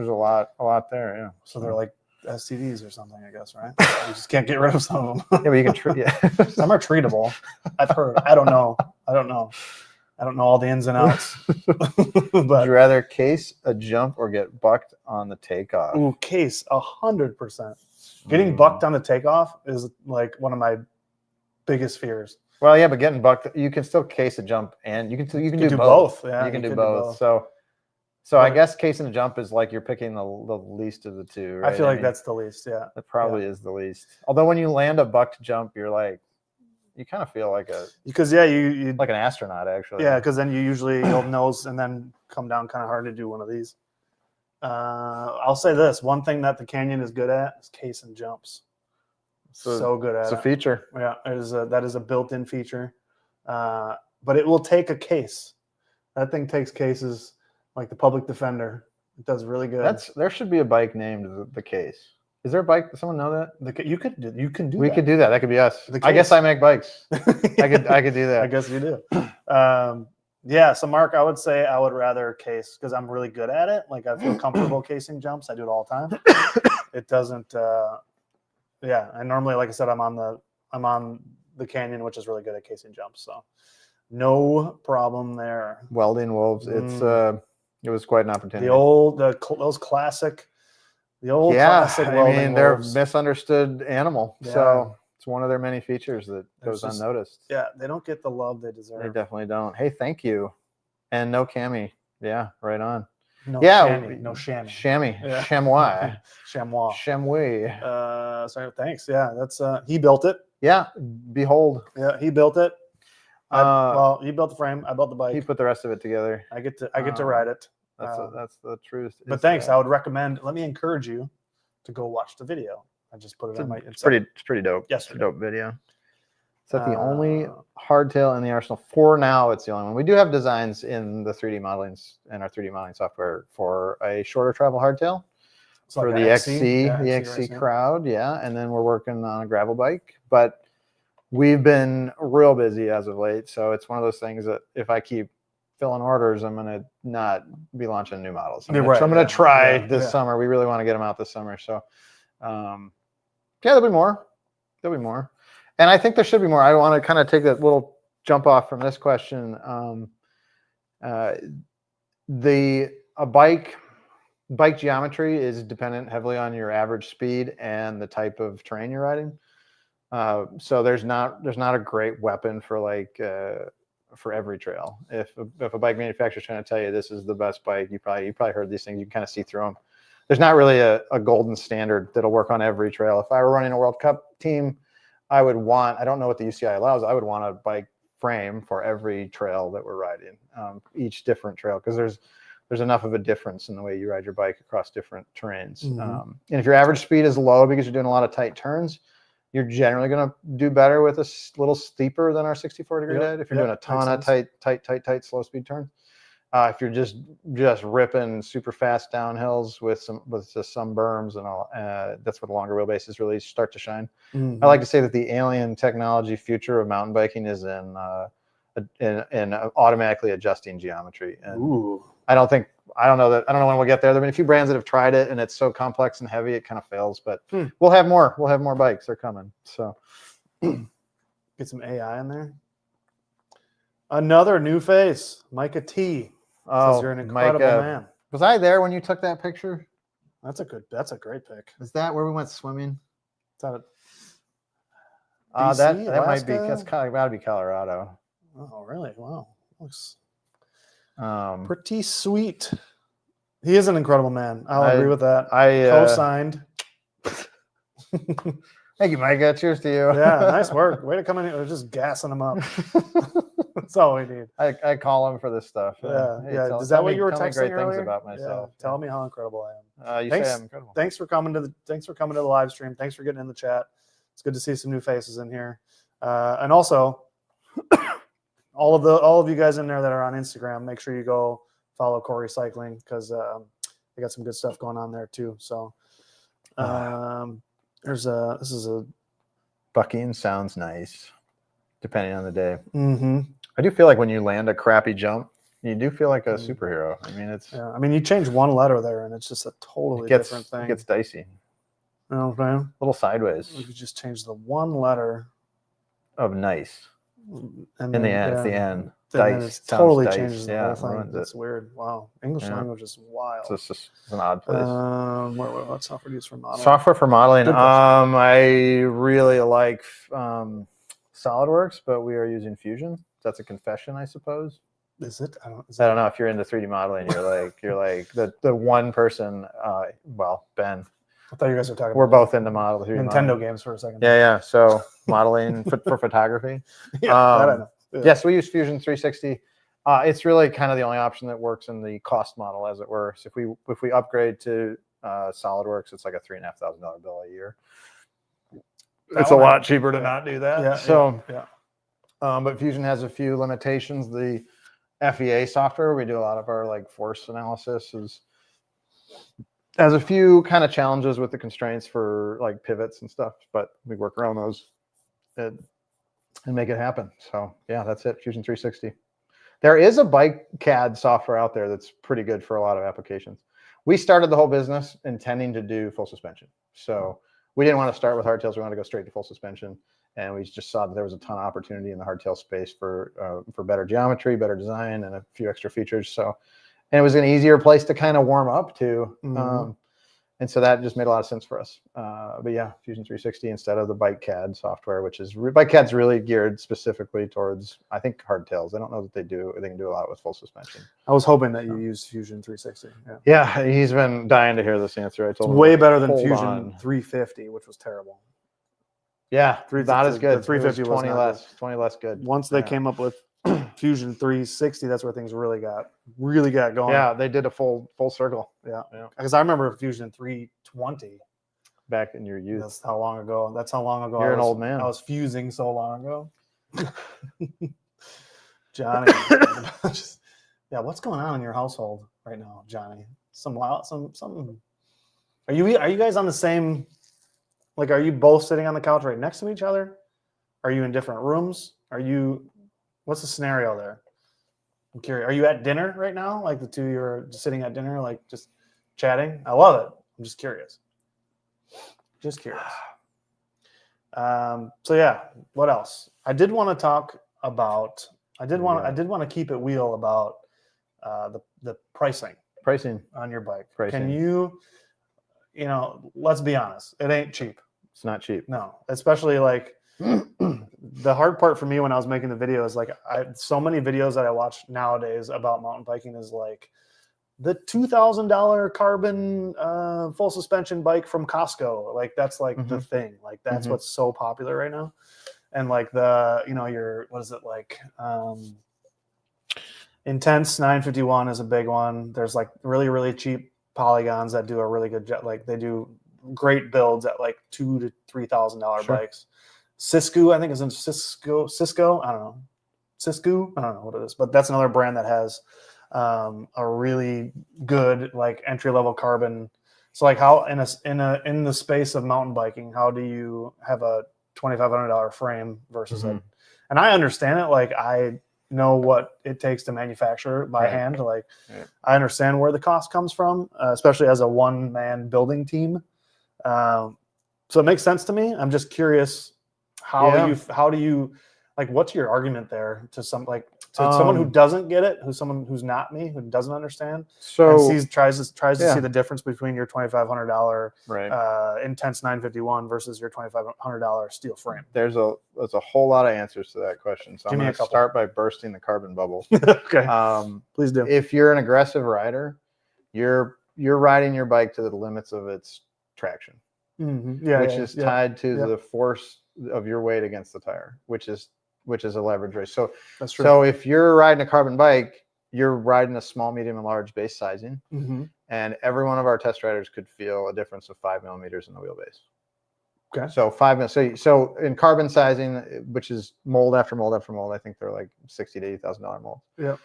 B: lot there. Yeah.
A: So they're like STDs or something, I guess, right? You just can't get rid of some of them.
B: Yeah, but you can treat. Yeah.
A: Some are treatable. I've heard. I don't know all the ins and outs.
B: Would
A: But
B: you rather case a jump or get bucked on the takeoff?
A: ooh, case 100%. Getting bucked on the takeoff is like one of my biggest fears.
B: Well, yeah, but getting bucked, you can still case a jump, and you can do both.
A: Yeah,
B: you can do both. So I guess casing a jump is like you're picking the least of the two, right?
A: I feel like that's the least. Yeah,
B: it probably is the least. Although when you land a bucked jump, you're like, you kind of feel like
A: you
B: like an astronaut actually.
A: Yeah, because then you'll nose and then come down kind of hard to do one of these. I'll say this: one thing that the Canyon is good at is casing jumps. So good at it.
B: It's a feature.
A: Yeah, that is a built-in feature. But it will take a case. That thing takes cases like the public defender. It does really good.
B: There should be a bike named the Case. Is there a bike? Does someone know that?
A: You can do
B: We
A: that.
B: could do that. That could be us. I guess I make bikes. I could do that.
A: I guess you do. Yeah. So Mark, I would say I would rather case because I'm really good at it. Like I feel comfortable casing jumps. I do it all the time. It doesn't. Yeah, and normally, like I said, I'm on the Canyon, which is really good at casing jumps. So no problem there.
B: Welding wolves. It was quite an opportunity.
A: Those classic. The old classic welding
B: they're
A: wolves.
B: a misunderstood animal.
A: Yeah.
B: So it's one of their many features that goes unnoticed.
A: Yeah, they don't get the love they deserve.
B: They definitely don't. Hey, thank you. And no cami. Yeah, right on.
A: No
B: chamois.
A: No chamois.
B: Yeah. Chamois.
A: Chamois.
B: Chamois.
A: Sorry, thanks. Yeah, that's he built it.
B: Yeah, behold.
A: Yeah, he built it. Well, he built the frame. I built the bike.
B: He put the rest of it together.
A: I get to ride it.
B: That's the truth.
A: But thanks. I would recommend. Let me encourage you to go watch the video. I just put it on my.
B: It's pretty dope.
A: Yes,
B: it's a dope video. Is that the only hardtail in the arsenal? For now, it's the only one. We do have designs in the 3D modeling and our 3D modeling software for a shorter travel hardtail for like the XC crowd. Yeah, and then we're working on a gravel bike, but we've been real busy as of late. So it's one of those things that if I keep filling orders, I'm going to not be launching new models. I'm going to try this summer. We really want to get them out this summer. So yeah, there'll be more. And I think there should be more. I want to kind of take that little jump off from this question. Bike geometry is dependent heavily on your average speed and the type of terrain you're riding. So there's not a great weapon for every trail. If a bike manufacturer is trying to tell you this is the best bike, you probably heard these things. You can kind of see through them. There's not really a golden standard that'll work on every trail. If I were running a World Cup team, I don't know what the UCI allows. I would want a bike frame for every trail that we're riding, each different trail, because there's enough of a difference in the way you ride your bike across different terrains. And if your average speed is low because you're doing a lot of tight turns, you're generally going to do better with a little steeper than our 64-degree dead. If you're doing a ton of tight, slow speed turns. If you're just ripping super fast downhills with just some berms and all, that's where the longer wheelbases really start to shine. I like to say that the alien technology future of mountain biking is in automatically adjusting geometry. And I don't know when we'll get there. There have been a few brands that have tried it, and it's so complex and heavy, it kind of fails. But we'll have more. We'll have more bikes. They're coming. So
A: get some AI in there. Another new face, Micah T. Says you're an incredible man.
B: Was I there when you took that picture?
A: That's a great pic.
B: Is that where we went swimming?
A: That
B: might be. That's gotta be Colorado.
A: Oh, really? Wow. Looks
B: pretty
A: sweet. He is an incredible man. I'll agree with that. Co-signed.
B: Thank you, Micah. Cheers to you.
A: Yeah, nice work. Way to come in here. We're just gassing him up. That's all we need.
B: I call him for this stuff.
A: Yeah. Is that what you were texting
B: great
A: earlier?
B: Things about myself.
A: Yeah. Tell me how incredible I am.
B: Say I'm incredible.
A: Thanks for coming to the live stream. Thanks for getting in the chat. It's good to see some new faces in here. And also, all of you guys in there that are on Instagram, make sure you go follow Quarry Cycling because they got some good stuff going on there too. So
B: bucking sounds nice, depending on the day. I do feel like when you land a crappy jump, you do feel like a superhero. I mean, it's
A: Yeah, I mean, you change one letter there, and it's just a totally different thing.
B: It gets dicey.
A: You know what I'm saying?
B: A little sideways.
A: You could just change the one letter
B: of nice.
A: and
B: In the end, at the end.
A: Then
B: Dice.
A: it totally
B: dice.
A: changes the
B: Yeah,
A: whole thing.
B: ruins
A: That's
B: it.
A: weird. Wow. English language is wild.
B: It's an odd place.
A: What software do you use for modeling?
B: Software for modeling.
A: Good question.
B: I really like SolidWorks, but we are using Fusion. That's a confession, I suppose.
A: Is it? I
B: don't know if you're into 3D modeling. You're like the one person. Ben.
A: I thought you guys were talking.
B: We're both into modeling.
A: Nintendo games for a second.
B: Yeah. So modeling for photography.
A: Yeah, that I know. Yeah.
B: Yes, we use Fusion 360. It's really kind of the only option that works in the cost model, as it were. So if we upgrade to SolidWorks, it's like a $3,500 bill a year. It's a lot cheaper to not do that.
A: Yeah.
B: So,
A: yeah.
B: But Fusion has a few limitations. The FEA software, we do a lot of our like force analysis, has a few kind of challenges with the constraints for like pivots and stuff, but we work around those and make it happen. So yeah, that's it. Fusion 360. There is a bike CAD software out there that's pretty good for a lot of applications. We started the whole business intending to do full suspension. So we didn't want to start with hardtails. We wanted to go straight to full suspension. And we just saw that there was a ton of opportunity in the hardtail space for better geometry, better design, and a few extra features. So, and it was an easier place to kind of warm up to. And so that just made a lot of sense for us. But yeah, Fusion 360 instead of the Bike CAD software, which is Bike CAD's really geared specifically towards, I think, hardtails. I don't know that they can do a lot with full suspension.
A: I was hoping that you used Fusion 360.
B: Yeah, he's been dying to hear this answer. I told him
A: way better than Fusion 350, which was terrible.
B: Yeah, not as good.
A: 350 was
B: 20 less good.
A: Once they came up with Fusion 360, that's where things really got going.
B: Yeah, they did a full circle.
A: Yeah. Because I remember Fusion 320
B: back in your youth.
A: That's how long ago.
B: You're an old man.
A: I was fusing so long ago. Johnny. What's going on in your household right now, Johnny? Something. Are you guys on the same? Like, are you both sitting on the couch right next to each other? Are you in different rooms? What's the scenario there? I'm curious. Are you at dinner right now? Like the two you're just sitting at dinner, like just chatting? I love it. I'm just curious. So yeah, what else? I did want to talk about. I did want to keep it wheel about the pricing on your bike. Can you let's be honest, it ain't cheap.
B: It's not cheap.
A: No, especially like the hard part for me when I was making the video is like so many videos that I watch nowadays about mountain biking is like the $2,000 carbon full suspension bike from Costco. Like that's like the thing. Like that's what's so popular right now. And like what is it like? Intense 951 is a big one. There's like really, really cheap polygons that do a really good job. Like they do great builds at like $2,000 to $3,000 bikes. Cisco, I think is in Cisco. I don't know. Cisco, I don't know what it is, but that's another brand that has a really good like entry level carbon. So like how in the space of mountain biking, how do you have a $2,500 frame versus and I understand it. Like I know what it takes to manufacture by hand. Like I understand where the cost comes from, especially as a one-man building team. So it makes sense to me. I'm just curious how do you like what's your argument there to someone who doesn't get it, someone who's not me, who doesn't understand, and tries to see the difference between your $2,500 intense 951 versus your $2,500 steel frame.
B: There's a whole lot of answers to that question. So I'm going to start by bursting the carbon bubble.
A: Okay. Please do.
B: If you're an aggressive rider, you're riding your bike to the limits of its traction, which is tied to the force of your weight against the tire, which is a leverage race. So that's true. So if you're riding a carbon bike, you're riding a small, medium, and large base sizing, and every one of our test riders could feel a difference of 5 millimeters in the wheelbase.
A: Okay.
B: So 5 millimeters. So in carbon sizing, which is mold after mold after mold, I think they're like $60,000 to $80,000 molds.
A: Yeah.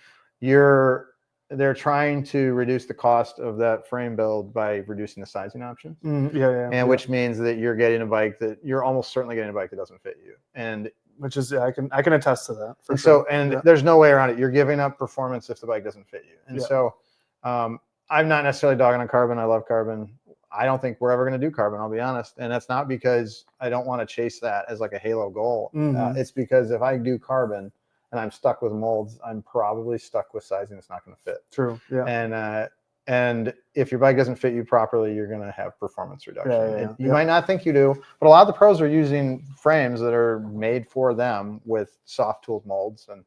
B: They're trying to reduce the cost of that frame build by reducing the sizing options.
A: Which
B: means that you're almost certainly getting a bike that doesn't fit you. And
A: which is I can attest to that. For
B: And
A: sure.
B: so, and there's no way around it. You're giving up performance if the bike doesn't fit you. And so, I'm not necessarily dogging on carbon. I love carbon. I don't think we're ever going to do carbon, I'll be honest. And that's not because I don't want to chase that as like a halo goal. It's because if I do carbon and I'm stuck with molds, I'm probably stuck with sizing that's not going to fit.
A: True. Yeah.
B: And if your bike doesn't fit you properly, you're going to have performance reduction. You
A: Yeah.
B: might not think you do, but a lot of the pros are using frames that are made for them with soft tooled molds. And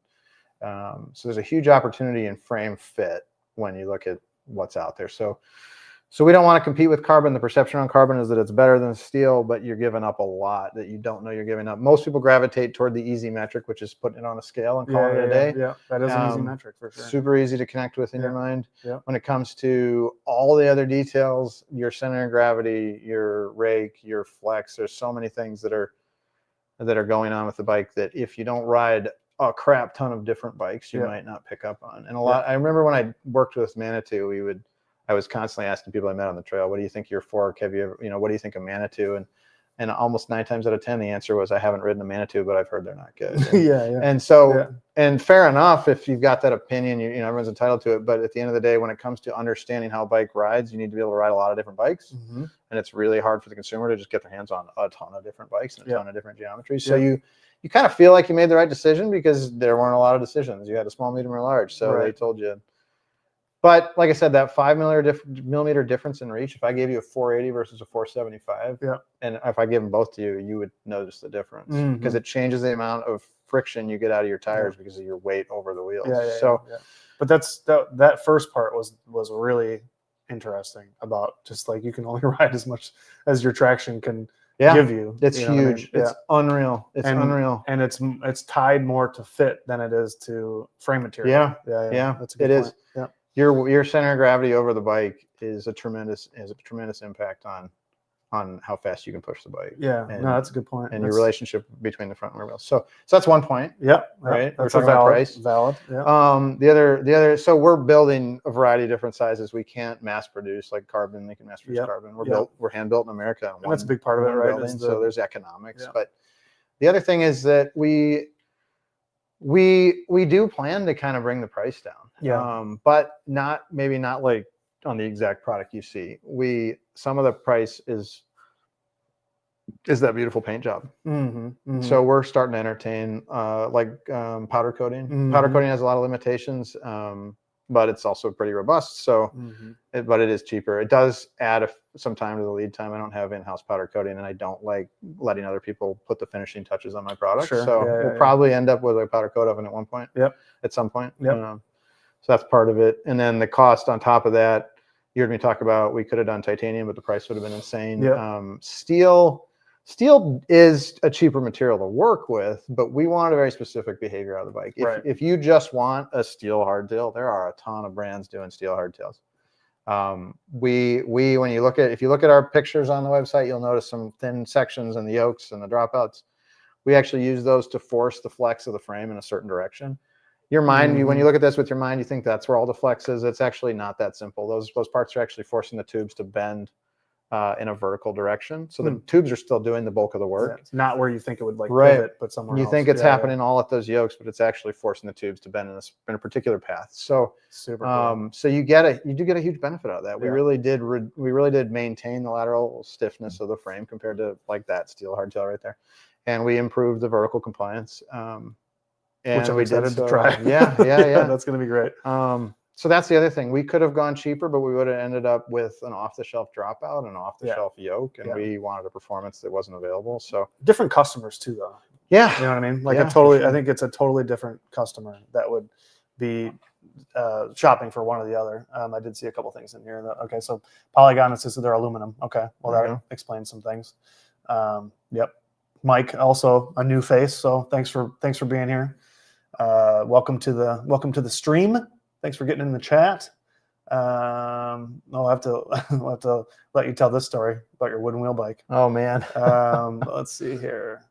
B: so there's a huge opportunity in frame fit when you look at what's out there. So we don't want to compete with carbon. The perception on carbon is that it's better than steel, but you're giving up a lot that you don't know you're giving up. Most people gravitate toward the easy metric, which is putting it on a scale and calling it a day.
A: Yeah, that is an easy metric for sure.
B: Super easy to connect with in your mind.
A: Yeah.
B: When it comes to all the other details, your center of gravity, your rake, your flex, there's so many things that are going on with the bike that if you don't ride a crap ton of different bikes, you might not pick up on. And I remember when I worked with Manitou, I was constantly asking people I met on the trail, what do you think of your fork? Have you ever, what do you think of Manitou? And almost 9 times out of 10, the answer was, I haven't ridden a Manitou, but I've heard they're not good. And, And so, and fair enough, if you've got that opinion, everyone's entitled to it. But at the end of the day, when it comes to understanding how a bike rides, you need to be able to ride a lot of different bikes. And it's really hard for the consumer to just get their hands on a ton of different bikes and a ton of different geometries. So you kind of feel like you made the right decision because there weren't a lot of decisions. You had a small, medium, or large. So they told you. But like I said, that 5 millimeter difference in reach, if I gave you a 480 versus a 475, and if I give them both to you, you would notice the difference because it changes the amount of friction you get out of your tires because of your weight over the wheels.
A: But that first part was really interesting about just like you can only ride as much as your traction can give you.
B: It's huge. It's unreal. It's unreal.
A: And it's tied more to fit than it is to frame material.
B: Yeah.
A: That's a good point.
B: Is. Yeah. Your center of gravity over the bike is a tremendous impact on how fast you can push the bike.
A: No, that's a good point.
B: And your relationship between the front and rear wheels. So that's one point. Right.
A: That's
B: we're talking about price.
A: Valid. Yeah.
B: The other. So we're building a variety of different sizes. We can't mass produce like carbon. They can mass produce carbon. We're hand built in America.
A: And that's a big part of it, right?
B: So there's economics. But the other thing is that we do plan to kind of bring the price down. But maybe not like on the exact product you see. Some of the price is that beautiful paint job. So we're starting to entertain powder coating. Powder coating has a lot of limitations, but it's also pretty robust. So, but it is cheaper. It does add some time to the lead time. I don't have in-house powder coating, and I don't like letting other people put the finishing touches on my product. We'll probably end up with a powder coat oven at one point. At some point. So that's part of it. And then the cost on top of that, you heard me talk about, we could have done titanium, but the price would have been insane. Steel is a cheaper material to work with, but we want a very specific behavior out of the bike. If you just want a steel hardtail, there are a ton of brands doing steel hardtails. If you look at our pictures on the website, you'll notice some thin sections in the yokes and the dropouts. We actually use those to force the flex of the frame in a certain direction. Your mind, when you look at this with your mind, you think that's where all the flex is. It's actually not that simple. Those parts are actually forcing the tubes to bend in a vertical direction. So the tubes are still doing the bulk of the work.
A: It's not where you think it would pivot, but somewhere else.
B: You think it's happening all at those yokes, but it's actually forcing the tubes to bend in a particular path. So
A: super cool.
B: So you do get a huge benefit out of that. We really did maintain the lateral stiffness of the frame compared to like that steel hardtail right there. And we improved the vertical compliance.
A: Which I'm excited to try.
B: Yeah.
A: That's going to be great.
B: So that's the other thing. We could have gone cheaper, but we would have ended up with an off-the-shelf dropout and off-the-shelf yoke, and we wanted a performance that wasn't available. So
A: different customers too, though.
B: Yeah,
A: you know what I mean. Like I think it's a totally different customer that would be shopping for one or the other. I did see a couple things in here. Okay, so Polygon insisted they're aluminum. Okay, well that explains some things. Mike, also a new face, so thanks for being here. Welcome to the stream. Thanks for getting in the chat. I'll have to let you tell this story about your wooden wheel bike.
B: Oh man.
A: Let's see here.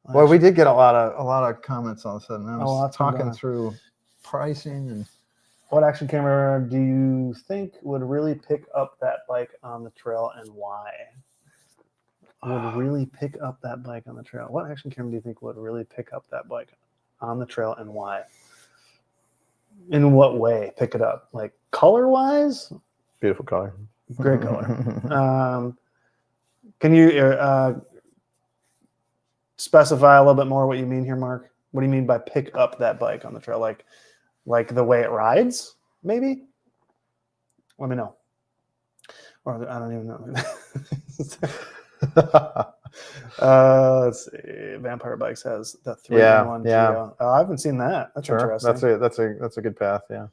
B: Well, we did get a lot of comments all of a sudden. I was talking
A: done.
B: through pricing and
A: what action camera do you think would really pick up that bike on the trail and why? would really pick up that bike on the trail? What action camera do you think would really pick up that bike on the trail, and why? In what way pick it up? Like color-wise?
B: Beautiful color.
A: Great color. Can you specify a little bit more what you mean here, Mark? What do you mean by pick up that bike on the trail? Like the way it rides, maybe? Let me know. Or I don't even know. Let's see. Vampire Bikes has the 3-in-1 Geo. Oh, I haven't seen that. That's interesting.
B: That's a good path. Yeah.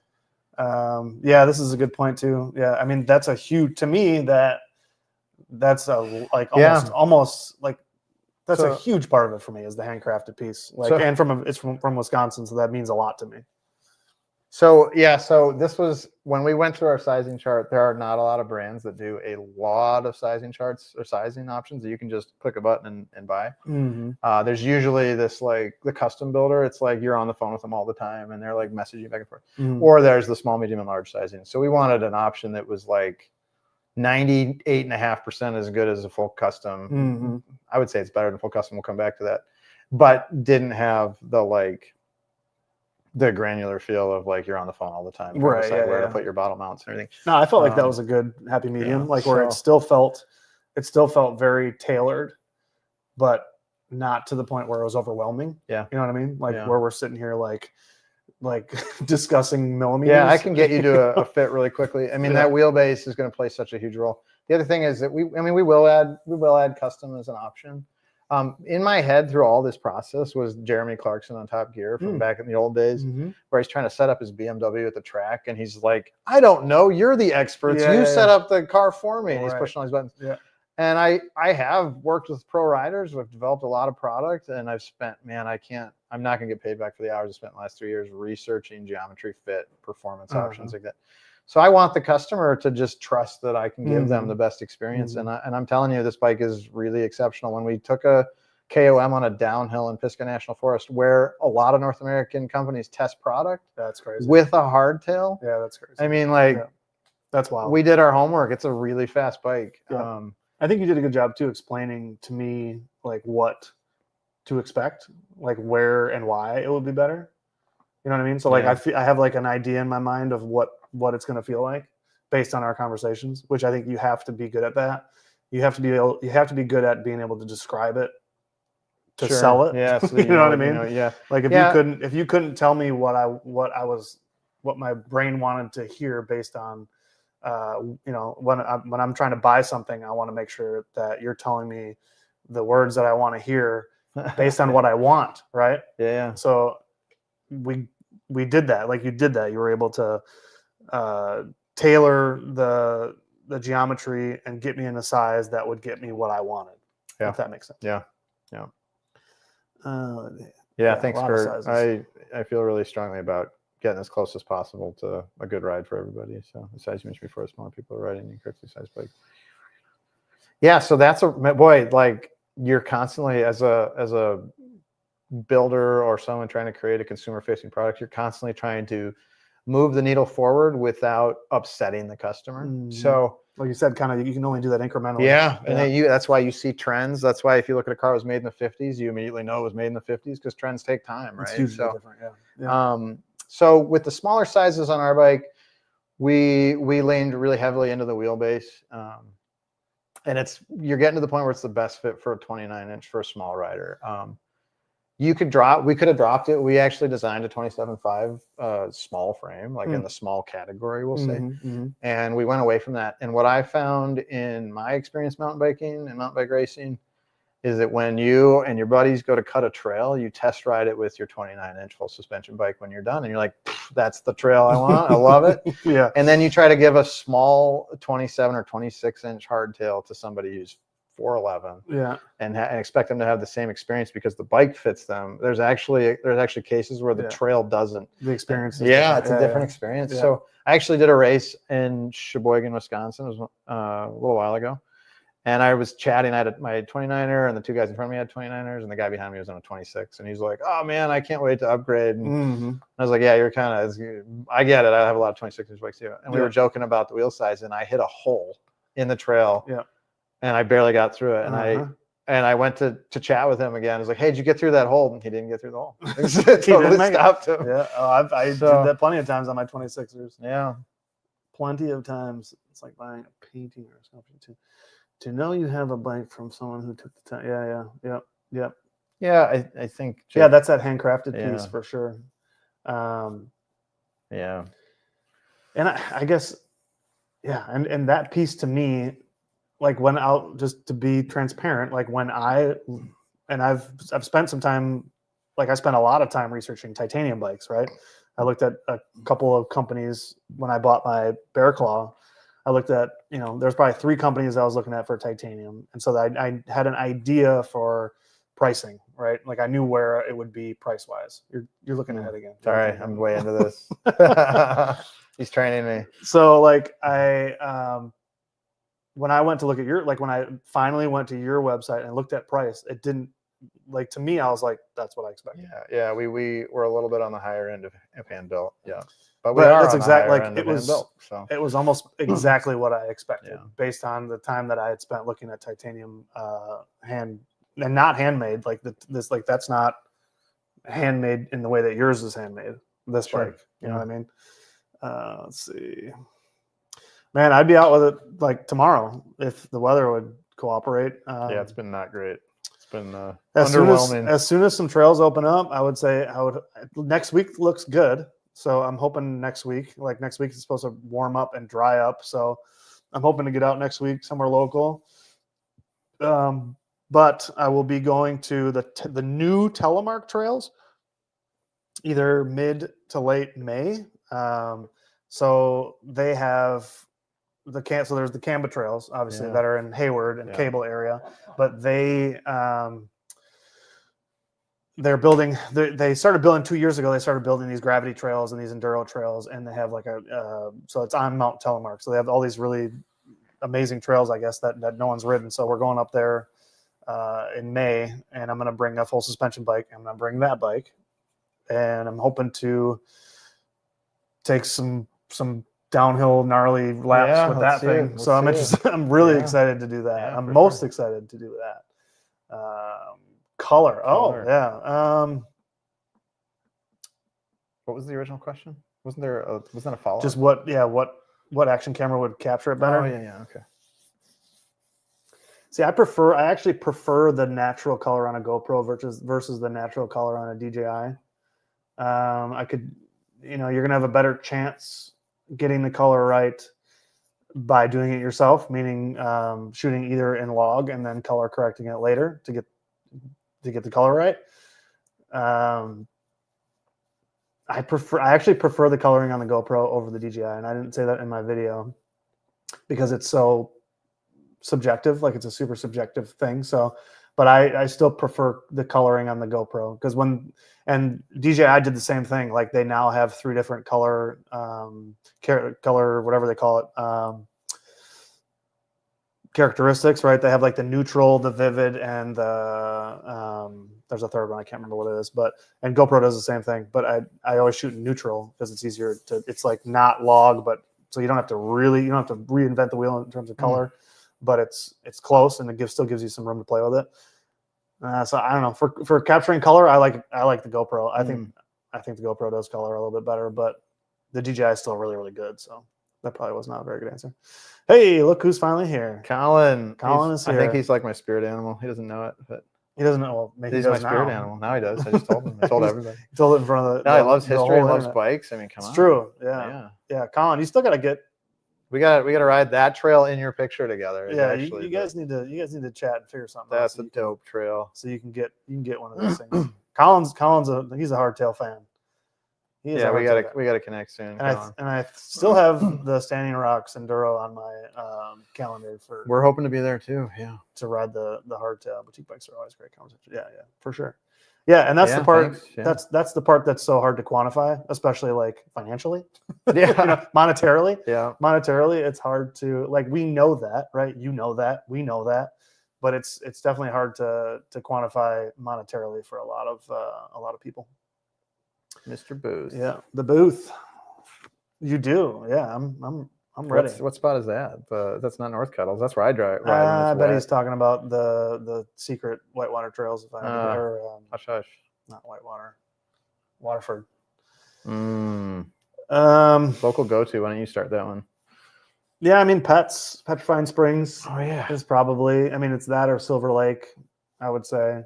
A: Yeah, this is a good point too. Yeah, I mean that's a huge, to me, that's a like almost like that's a huge part of it for me, is the handcrafted piece. Like, and it's from Wisconsin, so that means a lot to me.
B: So this was when we went through our sizing chart. There are not a lot of brands that do a lot of sizing charts or sizing options that you can just click a button and buy. There's usually this, like the custom builder. It's like you're on the phone with them all the time and they're like messaging you back and forth. Or there's the small, medium, and large sizing. So we wanted an option that was like 98.5% as good as a full custom. I would say it's better than full custom. We'll come back to that, but didn't have the granular feel of like you're on the phone all the time,
A: right?
B: Where to put your bottle mounts and everything.
A: No, I felt like that was a good happy medium, where it still felt very tailored, but not to the point where it was overwhelming.
B: Yeah,
A: you know what I mean? Like where we're sitting here like discussing millimeters.
B: Yeah, I can get you to a fit really quickly. I mean, that wheelbase is going to play such a huge role. The other thing is that we will add custom as an option. In my head through all this process was Jeremy Clarkson on Top Gear from back in the old days, where he's trying to set up his BMW at the track, and he's like, I don't know, you're the experts. You set up the car for me. And he's pushing all these buttons. Yeah. And I have worked with pro riders. We've developed a lot of product, and I've spent, I'm not going to get paid back for the hours I spent in the last 3 years researching geometry, fit, performance options like that. So I want the customer to just trust that I can give them the best experience. And I'm telling you, this bike is really exceptional. When we took a KOM on a downhill in Pisgah National Forest, where a lot of North American companies test product,
A: that's crazy,
B: with a hardtail.
A: Yeah, that's crazy.
B: I mean,
A: that's wild.
B: We did our homework. It's a really fast bike.
A: Yeah. I think you did a good job too explaining to me like what to expect, like where and why it would be better. You know what I mean? So like I have like an idea in my mind of what it's going to feel like based on our conversations, which I think you have to be good at that. You have to be good at being able to describe it to sell it.
B: Yeah, so
A: you know what I mean? Like if you couldn't tell me what my brain wanted to hear based on when I'm trying to buy something, I want to make sure that you're telling me the words that I want to hear based on what I want, right?
B: Yeah.
A: So we did that. Like you did that. You were able to tailor the geometry and get me in a size that would get me what I wanted. Yeah. If that makes sense.
B: Yeah. Thanks, Kurt. I feel really strongly about getting as close as possible to a good ride for everybody. So the size you mentioned before, smaller people are riding the correctly sized bike. Yeah, so that's like you're constantly as a builder or someone trying to create a consumer facing product, you're constantly trying to move the needle forward without upsetting the customer. So
A: like you said, you can only do that incrementally.
B: Yeah. And then that's why you see trends. That's why if you look at a car that was made in the 50s, you immediately know it was made in the 50s because trends take time, right?
A: It's hugely different.
B: So with the smaller sizes on our bike, we leaned really heavily into the wheelbase. And you're getting to the point where it's the best fit for a 29-inch for a small rider. We could have dropped it. We actually designed a 27.5 small frame, like in the small category, we'll say. And we went away from that. And what I found in my experience mountain biking and mountain bike racing is that when you and your buddies go to cut a trail, you test ride it with your 29-inch full suspension bike when you're done. And you're like, that's the trail I want. I love it.
A: Yeah.
B: And then you try to give a small 27 or 26-inch hardtail to somebody who's 4'11", and expect them to have the same experience because the bike fits them. There's actually cases where the trail doesn't.
A: The experience.
B: It's a different experience. Yeah. So I actually did a race in Sheboygan, Wisconsin. It was a little while ago, and I was chatting. I had my 29er, and the two guys in front of me had 29ers, and the guy behind me was on a 26. And he's like, "Oh man, I can't wait to upgrade." And I was like, "Yeah, you're kind of. I get it. I have a lot of 26-inch bikes too." And we were joking about the wheel size, and I hit a hole in the trail.
A: Yeah.
B: and I barely got through it. And
A: Uh-huh.
B: I went to chat with him again. I was like, "Hey, did you get through that hole?" And he didn't get through the hole.
A: He
B: It
A: didn't
B: totally
A: make it.
B: stopped him.
A: Yeah, I did
B: So-
A: that plenty of times on my 26ers.
B: Yeah.
A: Plenty of times. It's like buying a painting or something too. To know you have a bike from someone who took the time. Yeah.
B: Yeah, I think.
A: Yeah, that's that handcrafted piece
B: Yeah.
A: for sure.
B: Yeah.
A: And I guess, yeah, and that piece to me, like when I'll just to be transparent, like when I've spent some time, like I spent a lot of time researching titanium bikes, right? I looked at a couple of companies when I bought my Bear Claw. I looked at, there's probably 3 companies I was looking at for titanium. And so I had an idea for pricing, right? Like I knew where it would be price wise. You're looking ahead again.
B: Sorry, I'm way into this. He's training me.
A: So like when I went to look at when I finally went to your website and looked at price, it didn't, like, to me, I was like, that's what I expected.
B: Yeah, we were a little bit on the higher end of hand built. Yeah. But
A: That's
B: on the
A: exactly
B: higher
A: like
B: end
A: it
B: of hand
A: was.
B: built, so.
A: It was almost exactly what I expected,
B: Yeah.
A: based on the time that I had spent looking at titanium hand and not handmade. Like this, like that's not handmade in the way that yours is handmade. This
B: Sure.
A: bike, you know what I mean? Let's see, man, I'd be out with it like tomorrow if the weather would cooperate.
B: Yeah, it's been not great. It's been
A: underwhelming. As soon as some trails open up, I would say next week looks good. So I'm hoping next week is supposed to warm up and dry up. So I'm hoping to get out next week somewhere local. But I will be going to the new telemark trails either mid to late May. So they have so there's the Canva trails, obviously, that are in Hayward and Cable area, but they're building. They started building 2 years ago. They started building these gravity trails and these enduro trails, and they have like so it's on Mount Telemark. So they have all these really amazing trails, I guess, that no one's ridden. So we're going up there in May, and I'm going to bring a full suspension bike. I'm going to bring that bike, and I'm hoping to take some downhill gnarly laps with that thing. So I'm interested. I'm really excited to do that.
B: Yeah,
A: I'm most excited to do that. Color. Oh, yeah.
B: What was the original question? Wasn't there a follow-up?
A: Just what action camera would capture it better?
B: Oh, yeah, okay.
A: See, I actually prefer the natural color on a GoPro versus the natural color on a DJI. I could, you're going to have a better chance getting the color right by doing it yourself, meaning shooting either in log and then color correcting it later to get the color right. I actually prefer the coloring on the GoPro over the DJI, and I didn't say that in my video because it's so subjective, like it's a super subjective thing. So, but I still prefer the coloring on the GoPro because and DJI did the same thing. Like they now have 3 different color, whatever they call it, characteristics, right? They have like the neutral, the vivid, and there's a third one, I can't remember what it is, and GoPro does the same thing, but I always shoot in neutral because it's easier it's like not log, but so you don't have to reinvent the wheel in terms of color, but it's close, and it still gives you some room to play with it. So I don't know, for capturing color, I like the GoPro. I think the GoPro does color a little bit better, but the DJI is still really, really good. So that probably was not a very good answer. Hey, look who's finally here.
B: Colin.
A: Colin is here.
B: I think he's like my spirit animal. He doesn't know it, but
A: he doesn't know. Well, maybe
B: he's my spirit animal. Now he does. I just told him. I told everybody.
A: He told it in front of the.
B: No, he loves history. He loves
A: internet.
B: bikes. I mean, come on.
A: It's true. Yeah. Colin, you still got to get.
B: We got to ride that trail in your picture together.
A: Yeah, you guys need to chat and figure something out.
B: That's a dope trail.
A: So you can get one of those things. Colin's he's a hardtail fan.
B: Yeah, we gotta connect soon.
A: And I still have the Standing Rocks Enduro on my calendar for.
B: We're hoping to be there too. Yeah,
A: to ride the hardtail. Boutique bikes are always great conversation. Yeah, for sure. Yeah, and that's the part. Thanks. That's the part that's so hard to quantify, especially like financially.
B: Yeah,
A: monetarily.
B: Yeah,
A: monetarily, it's hard to like. We know that, right? You know that. We know that. But it's definitely hard to quantify monetarily for a lot of people.
B: Mr. Booth.
A: Yeah, the booth. You do. Yeah, I'm I'm ready.
B: What spot is that? That's not North Kettles. That's where I ride. When
A: I
B: it's
A: bet
B: wet.
A: he's talking about the secret whitewater trails. If I had to, or
B: Hush, hush.
A: not whitewater, Waterford.
B: Local go-to. Why don't you start that one?
A: Yeah, I mean, Petrifying Springs
B: Oh yeah.
A: is probably. I mean, it's that or Silver Lake. I would say.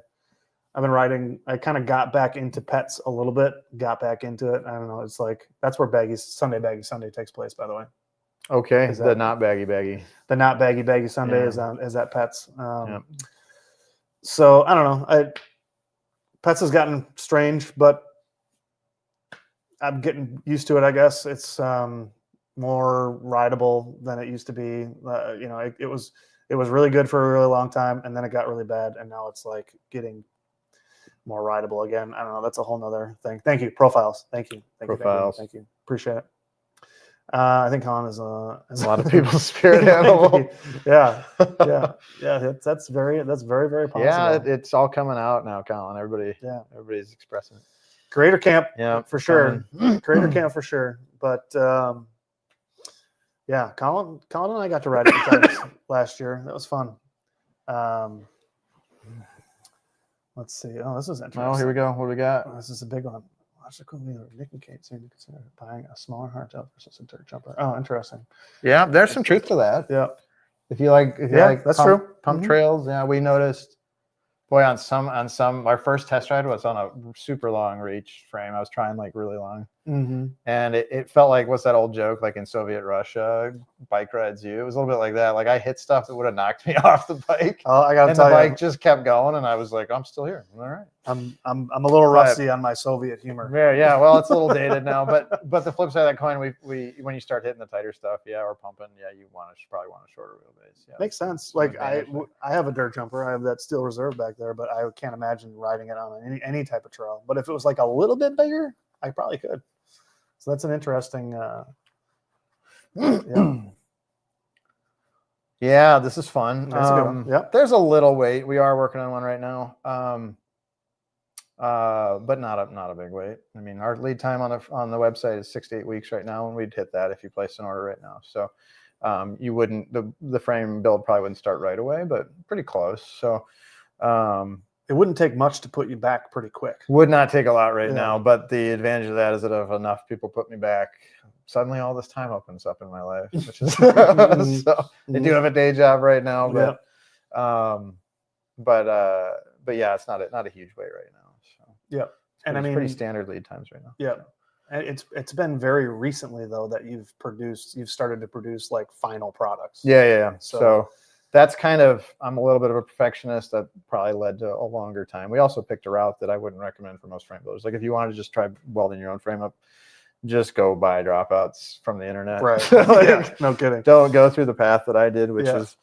A: I've been riding. I kind of got back into pets a little bit. Got back into it. I don't know. It's like that's where Baggy Sunday takes place. By the way.
B: Okay.
A: Is
B: The
A: that-
B: not baggy.
A: The not baggy Sunday
B: Yeah.
A: is at Pets.
B: Yep.
A: So I don't know. Pets has gotten strange, but I'm getting used to it. I guess it's more rideable than it used to be. It was really good for a really long time, and then it got really bad, and now it's like getting more rideable again. I don't know. That's a whole nother thing. Thank you, profiles. Thank you.
B: Profiles.
A: Thank you. Appreciate it. I think Colin is
B: A lot of people's spirit
A: He might
B: animal.
A: be. Yeah. That's very possible.
B: Yeah, it's all coming out now, Colin. Everybody's expressing it.
A: Creator Camp,
B: Yeah,
A: for sure. Creator Camp for sure. But yeah, Colin and I got to ride some times last year. That was fun. Let's see. Oh, this is interesting.
B: Oh, here we go. What do we got?
A: Oh, this is a big one. Logically, Nick and Kate seem to consider buying a smaller hardtail versus a dirt jumper. Oh, interesting.
B: Yeah, there's some truth to that.
A: Yeah.
B: If you like
A: That's true.
B: Pump trails, yeah, we noticed. Boy, on some, our first test ride was on a super long reach frame. I was trying like really long, and it felt like, what's that old joke? Like in Soviet Russia, bike rides you. It was a little bit like that. Like I hit stuff that would have knocked me off the bike.
A: Oh, I gotta
B: and
A: tell
B: the bike
A: you,
B: just kept going, and I was like, I'm still here. All right.
A: I'm a little rusty on my Soviet humor.
B: Yeah. Well, it's a little dated now, but the flip side of that coin, we when you start hitting the tighter stuff, or pumping, you probably want a shorter wheelbase. Yeah,
A: makes sense. Like I have a dirt jumper. I have that Steel Reserve back there, but I can't imagine riding it on any type of trail. But if it was like a little bit bigger, I probably could. So that's an interesting.
B: Yeah, this is fun.
A: That's a good one. Yep.
B: There's a little weight. We are working on one right now. But not a big weight. I mean, our lead time on the website is 6 to 8 weeks right now, and we'd hit that if you placed an order right now. So you wouldn't, the frame build probably wouldn't start right away, but pretty close. So
A: it wouldn't take much to put you back pretty quick.
B: Would not take a lot right now, but the advantage of that is that if enough people put me back, suddenly all this time opens up in my life, which is so I do have a day job right now, but yeah, it's not a huge weight right now. So
A: yeah, and I mean,
B: pretty standard lead times right now.
A: Yeah, and it's been very recently though that you've started to produce like final products.
B: Yeah. So that's kind of, I'm a little bit of a perfectionist. That probably led to a longer time. We also picked a route that I wouldn't recommend for most frame builders. Like if you wanted to just try welding your own frame up, just go buy dropouts from the internet.
A: Right.
B: Like,
A: no kidding.
B: Don't go through the path that I did, which is,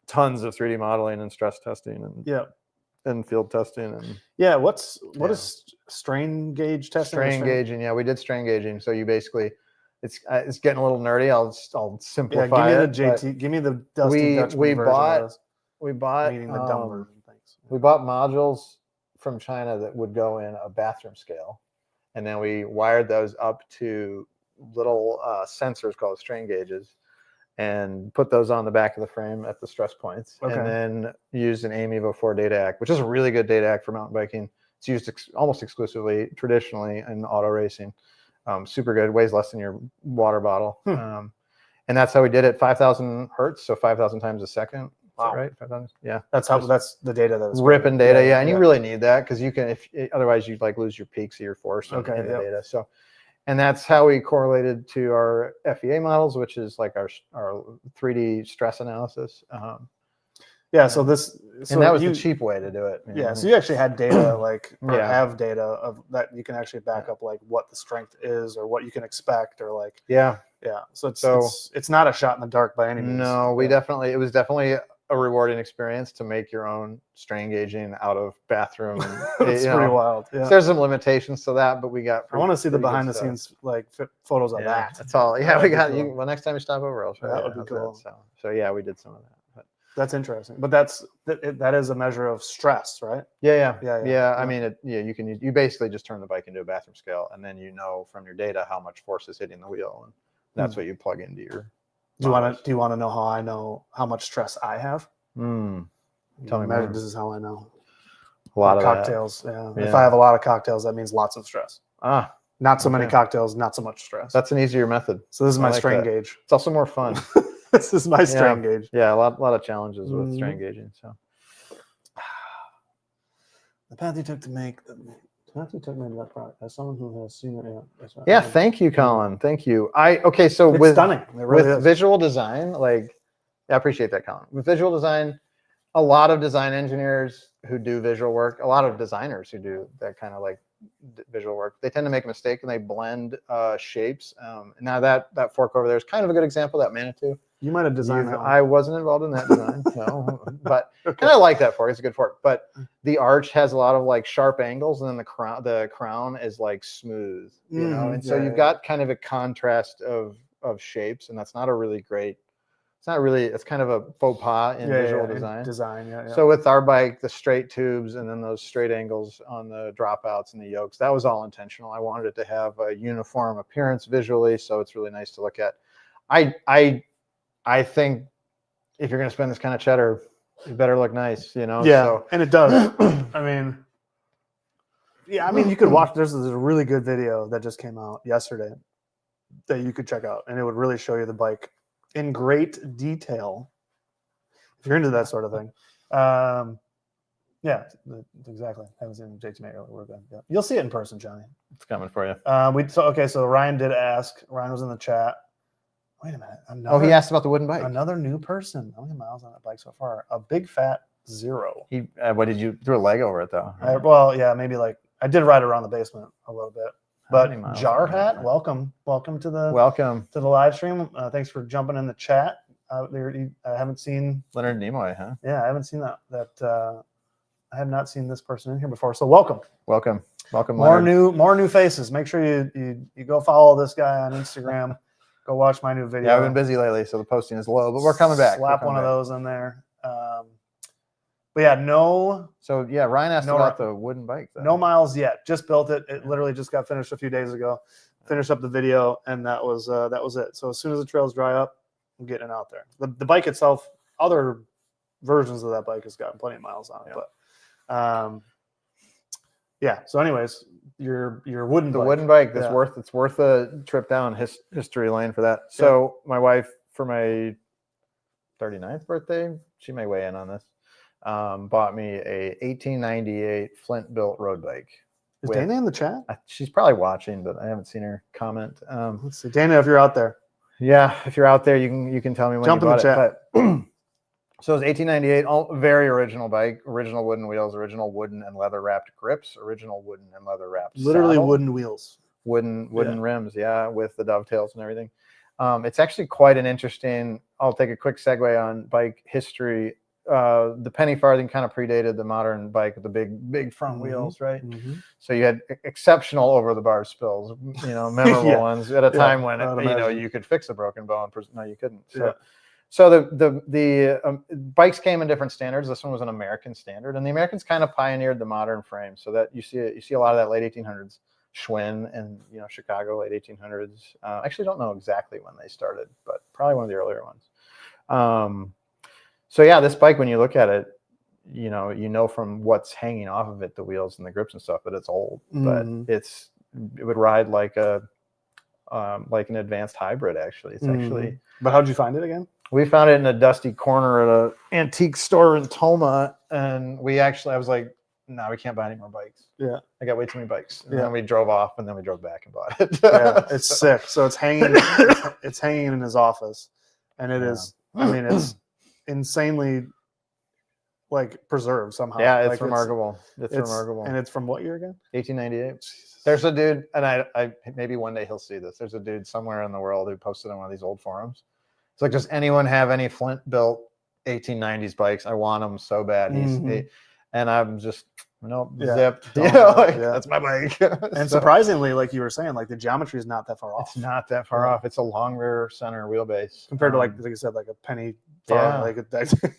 B: tons of 3D modeling and stress testing and field testing and
A: what is strain gauge testing?
B: Strain gauging. Yeah, we did strain gauging. So you basically, it's getting a little nerdy. I'll simplify it.
A: Give me the Dusty Dutchman
B: we
A: version
B: bought
A: of this.
B: we bought
A: Meaning the dumb version. Thanks.
B: We bought modules from China that would go in a bathroom scale, and then we wired those up to little sensors called strain gauges, and put those on the back of the frame at the stress points, and then used an AIM-EVO 4 data act, which is a really good data act for mountain biking. It's used almost exclusively traditionally in auto racing. Super good, weighs less than your water bottle. And that's how we did it, 5,000 hertz, so 5,000 times a second. Wow. Right? 5,000? Yeah.
A: That's the data that's
B: ripping data. Yeah. And you really need that because you can, otherwise you'd like lose your peaks of your force in the data. So, and that's how we correlated to our FEA models, which is like our 3D stress analysis. So that was the cheap way to do it.
A: So you actually had data have data of that you can actually back up like what the strength is or what you can expect or like So it's not a shot in the dark by any means.
B: No, it was definitely a rewarding experience to make your own strain gauging out of bathroom.
A: It's pretty wild. Yeah.
B: There's some limitations to that, but we got.
A: I want to see the behind the scenes like photos of that.
B: That's all. Yeah, we got you. Well, next time you stop over, I'll show you.
A: That would be cool.
B: So yeah, we did some of that. But.
A: That's interesting, but that is a measure of stress, right?
B: Yeah. I mean, you basically just turn the bike into a bathroom scale, and then from your data how much force is hitting the wheel, and That's what you plug into your.
A: Do you want to know how I know how much stress I have?
B: Tell me more.
A: This is how I know.
B: A lot of
A: cocktails.
B: that.
A: Yeah. If I have a lot of cocktails, that means lots of stress. Not so many
B: Okay.
A: cocktails, not so much stress.
B: That's an easier method.
A: So this is
B: I
A: my
B: like
A: strain
B: that.
A: gauge.
B: It's also more fun.
A: This is my strain gauge.
B: Yeah, a lot of challenges with strain gauging. So
A: the path you took to make the path you took to make that product. As someone who has seen it,
B: yeah, thank you, Colin. Thank you. So
A: it's
B: with
A: stunning. It really
B: with
A: is.
B: visual design, like I appreciate that, Colin. With visual design, a lot of design engineers who do visual work, a lot of designers who do that kind of like visual work, they tend to make a mistake and they blend shapes. Now that fork over there is kind of a good example. That Manitou.
A: You might have designed that one.
B: I wasn't involved in that design, no, but and I like that fork. It's a good fork. But the arch has a lot of like sharp angles, and then the crown is like smooth, you know. And so you've got kind of a contrast of shapes, and that's not a really great. It's not really. It's kind of a faux pas in visual design. So with our bike, the straight tubes and then those straight angles on the dropouts and the yokes, that was all intentional. I wanted it to have a uniform appearance visually, so it's really nice to look at. I think if you're going to spend this kind of cheddar, it better look nice, you know?
A: Yeah,
B: so.
A: and it does. I mean, you could watch. There's a really good video that just came out yesterday that you could check out, and it would really show you the bike in great detail if you're into that sort of thing. Yeah, exactly. I haven't seen JT make earlier. We're good. Yeah. You'll see it in person, Johnny.
B: It's coming for you.
A: So Ryan did ask. Ryan was in the chat. Wait a minute.
B: He asked about the wooden bike.
A: Another new person. How many miles on that bike so far? A big fat 0.
B: What did you threw a leg over it though?
A: Maybe like I did ride around the basement a little bit. But Jar Hat, welcome to the live stream. Thanks for jumping in the chat. I haven't seen
B: Leonard Nimoy, huh?
A: Yeah, I haven't seen that. I have not seen this person in here before. So welcome. More new faces. Make sure you go follow this guy on Instagram. Go watch my new video.
B: Yeah, I've been busy lately, so the posting is low, but we're coming back.
A: Slap one of those in there. But yeah, no.
B: So yeah, Ryan asked about the wooden bike. Though.
A: No miles yet. Just built it. It literally just got finished a few days ago. Finished up the video, and that was it. So as soon as the trails dry up, I'm getting it out there. The bike itself, other versions of that bike has gotten plenty of miles on it, but yeah. So anyways, your wooden bike.
B: Wooden bike. It's worth a trip down history lane for that. So my wife, for my 39th birthday, she may weigh in on this. Bought me a 1898 Flint built road bike.
A: Is Dana in the chat?
B: She's probably watching, but I haven't seen her comment.
A: Let's see, Dana, if you're out there.
B: Yeah, if you're out there, you can tell me when
A: Jump
B: you bought
A: in the chat.
B: But so it was 1898, all very original bike, original wooden wheels, original wooden and leather wrapped grips, original wooden and leather wrapped
A: literally
B: saddle,
A: wooden wheels,
B: wooden rims, with the dovetails and everything. It's actually quite an interesting. I'll take a quick segue on bike history. The penny farthing kind of predated the modern bike with the big front wheels, right? So you had exceptional over the bar spills, memorable ones at a time when you could fix a broken bone. No, you couldn't. So the bikes came in different standards. This one was an American standard, and the Americans kind of pioneered the modern frame. So that you see a lot of that late 1800s Schwinn and Chicago late 1800s. Actually, don't know exactly when they started, but probably one of the earlier ones. So yeah, this bike, when you look at it, you know from what's hanging off of it, the wheels and the grips and stuff, that it's old. But it would ride like an advanced hybrid. Actually, it's actually.
A: But how'd you find it again?
B: We found it in a dusty corner at an antique store in Toma, and I was like, no, we can't buy any more bikes. Yeah, I got way too many bikes. And then we drove off, and then we drove back and bought it.
A: Yeah, it's sick. So it's hanging. It's hanging in his office, and it is. I mean, it's insanely preserved somehow.
B: Yeah, it's remarkable. It's remarkable.
A: And it's from what year again?
B: 1898. Jesus. There's a dude, and I maybe one day he'll see this. There's a dude somewhere in the world who posted on one of these old forums. It's like, does anyone have any Flint built 1890s bikes? I want them so bad. And I'm just, Nope,
A: Yeah.
B: zipped.
A: Don't
B: You
A: do
B: know,
A: it,
B: like,
A: yeah.
B: that's my bike.
A: And
B: So,
A: surprisingly, like you were saying, like the geometry is not that far off.
B: it's not that far
A: Yeah.
B: off. It's a long rear center wheelbase
A: Compared to like I said, like a penny far.
B: yeah.
A: Like